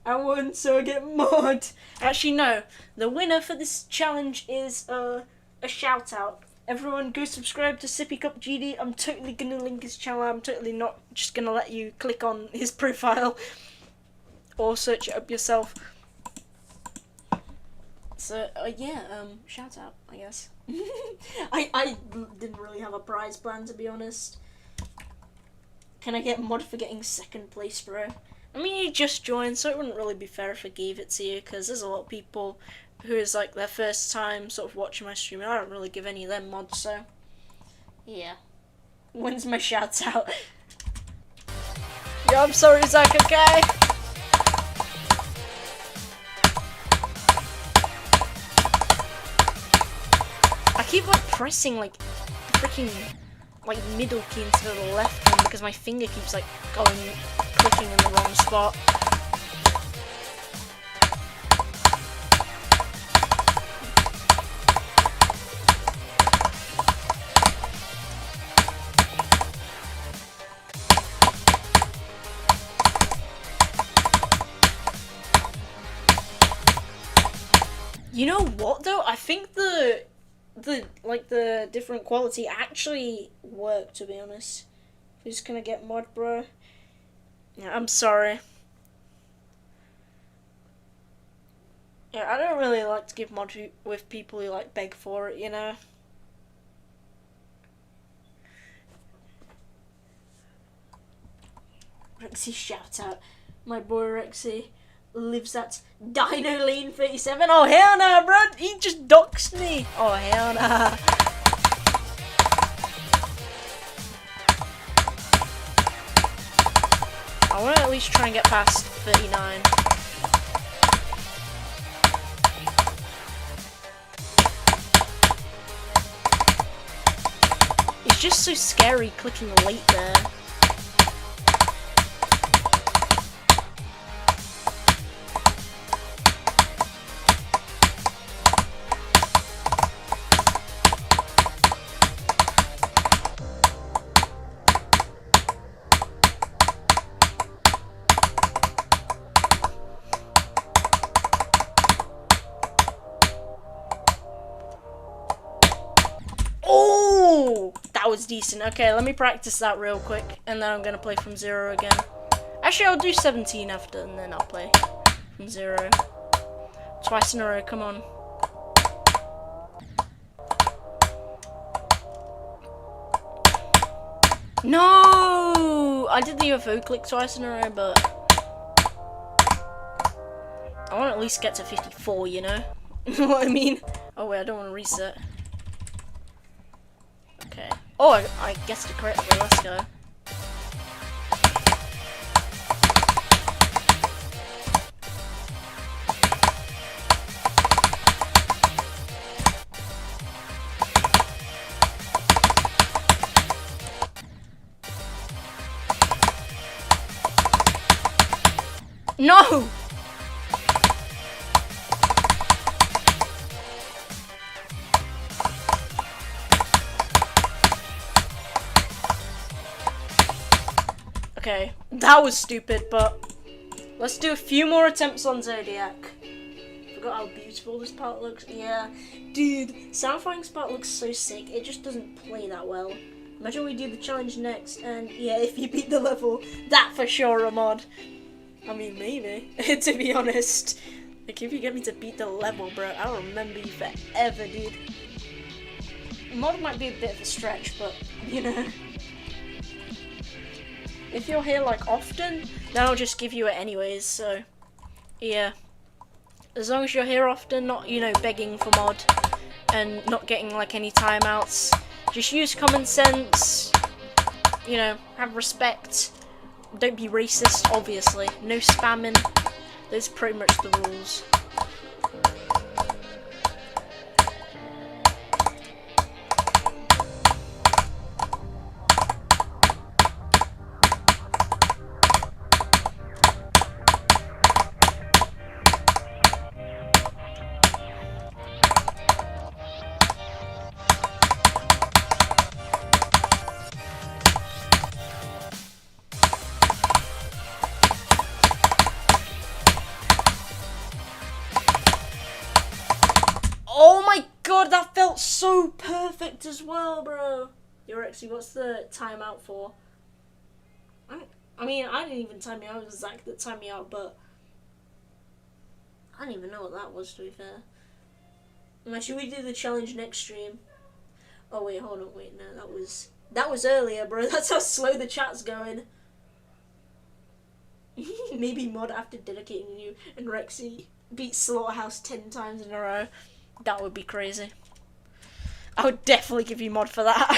I won, so I get mod. Actually, no. The winner for this challenge is a shout out. Everyone, go subscribe to Sippy Cup GD. I'm totally gonna link his channel. I'm totally not just gonna let you click on his profile or search it up yourself. So yeah, shout out, I guess. I didn't really have a prize plan, to be honest. Can I get mod for getting second place, bro? I mean, you just joined, so it wouldn't really be fair if I gave it to you, because there's a lot of people who is like their first time sort of watching my stream, and I don't really give any of them mods, so yeah. When's my shout out? Yo, I'm sorry, Zach, okay? I keep like pressing like the freaking like middle key instead of the left one because my finger keeps like clicking in the wrong spot. You know what though? I think the different quality actually worked, to be honest. Who's gonna get mod, bro? Yeah, I'm sorry. Yeah, I don't really like to give mod with people who like beg for it, you know. Rexy shout out. My boy Rexy lives at Dino Lane 37. Oh hell nah, bro! He just doxed me. Oh hell nah. I want to at least try and get past 39. It's just so scary clicking late there. That was decent. Okay, let me practice that real quick, and then I'm gonna play from 0 again. Actually, I'll do 17 after, and then I'll play from 0. Twice in a row, come on. No! I did the UFO click twice in a row, but I want to at least get to 54, you know? You know what I mean? Oh wait, I don't want to reset. Okay. Oh, I guessed it correctly. Let's go. No! that was stupid, but let's do a few more attempts on Zodiac. Forgot how beautiful this part looks. Yeah, dude, Soundflying's part looks so sick. It just doesn't play that well. Imagine we do the challenge next, and yeah, if you beat the level, that for sure a mod. I mean, maybe, to be honest. Like, if you get me to beat the level, bro, I'll remember you forever, dude. Mod might be a bit of a stretch, but, you know. If you're here, like, often, then I'll just give you it anyways, so, yeah. As long as you're here often, not, you know, begging for mod, and not getting, like, any timeouts. Just use common sense, you know, have respect. Don't be racist, obviously. No spamming. Those are pretty much the rules. Oh my god, that felt so perfect as well, bro. Yo, Rexy, what's the timeout for? I mean, I didn't even time me out. It was Zach that timed me out, but I don't even know what that was, to be fair. Now, should we do the challenge next stream? Oh wait, hold on, wait, no, that was earlier, bro. That's how slow the chat's going. Maybe mod after dedicating you and Rexy beat Slaughterhouse 10 times in a row. That would be crazy. I would definitely give you mod for that.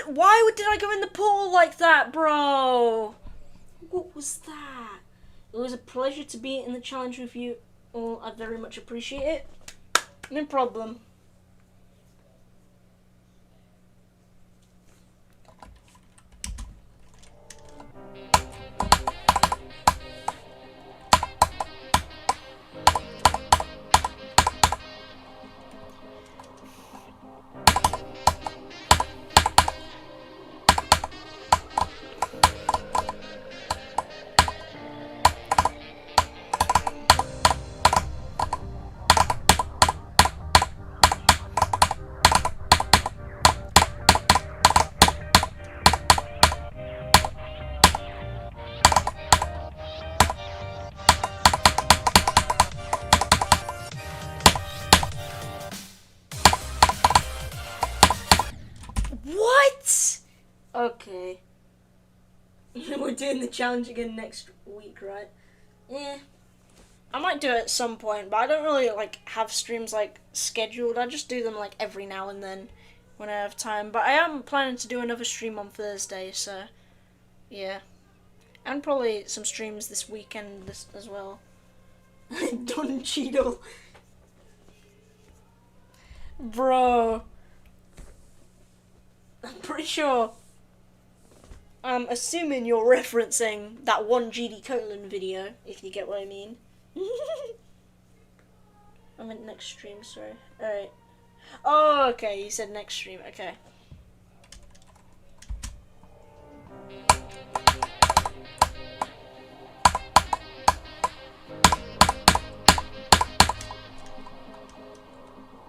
Why did I go in the pool like that, bro? What was that? It was a pleasure to be in the challenge with you all. I very much appreciate it. No problem. What? Okay. We're doing the challenge again next week, right? Yeah. I might do it at some point, but I don't really like have streams like scheduled. I just do them like every now and then when I have time. But I am planning to do another stream on Thursday, so yeah. And probably some streams this weekend as well. Don Cheadle. Bro. I'm pretty sure. I'm assuming you're referencing that one GD Colon video, if you get what I mean. I meant next stream, sorry. Alright. Oh, okay, you said next stream, okay.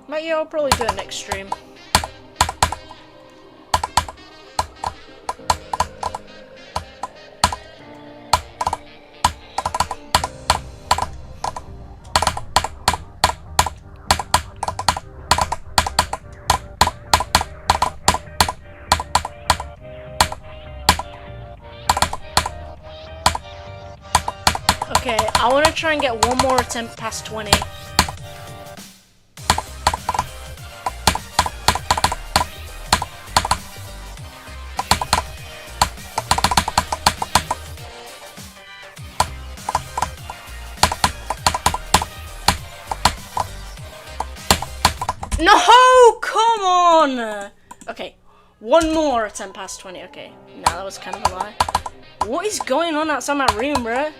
But yeah, I'll probably do it next stream. I want to try and get one more attempt past 20. No! Come on! Okay, one more attempt past 20. Okay, nah, that was kind of a lie. What is going on outside my room, bro?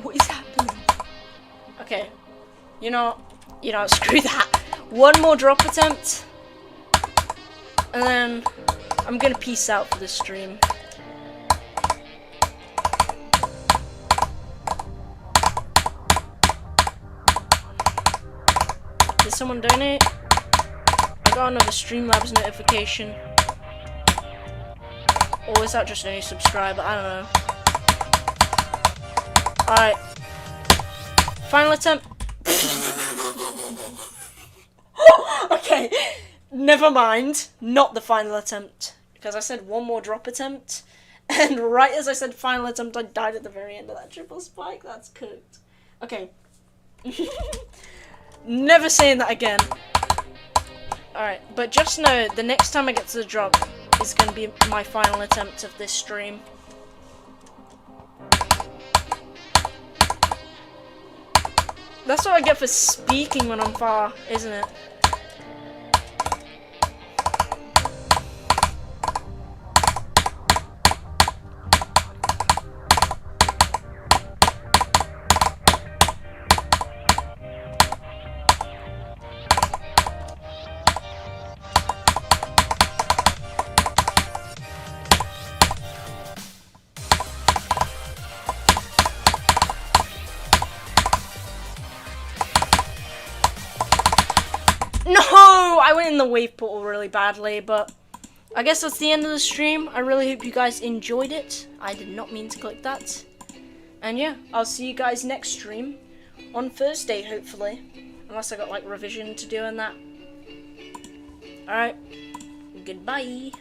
What is happening? Okay, you know, screw that. One more drop attempt, and then I'm gonna peace out for this stream. Did someone donate? I got another Streamlabs notification. Or is that just a new subscriber? I don't know. Alright. Final attempt. Okay. Never mind. Not the final attempt. Because I said one more drop attempt. And right as I said final attempt, I died at the very end of that triple spike. That's cooked. Okay. Never saying that again. Alright, but just know, the next time I get to the drop is going to be my final attempt of this stream. That's what I get for speaking when I'm far, isn't it? No! I went in the wave portal really badly, but I guess that's the end of the stream. I really hope you guys enjoyed it. I did not mean to click that. And yeah, I'll see you guys next stream on Thursday, hopefully. Unless I got like revision to do and that. Alright, goodbye.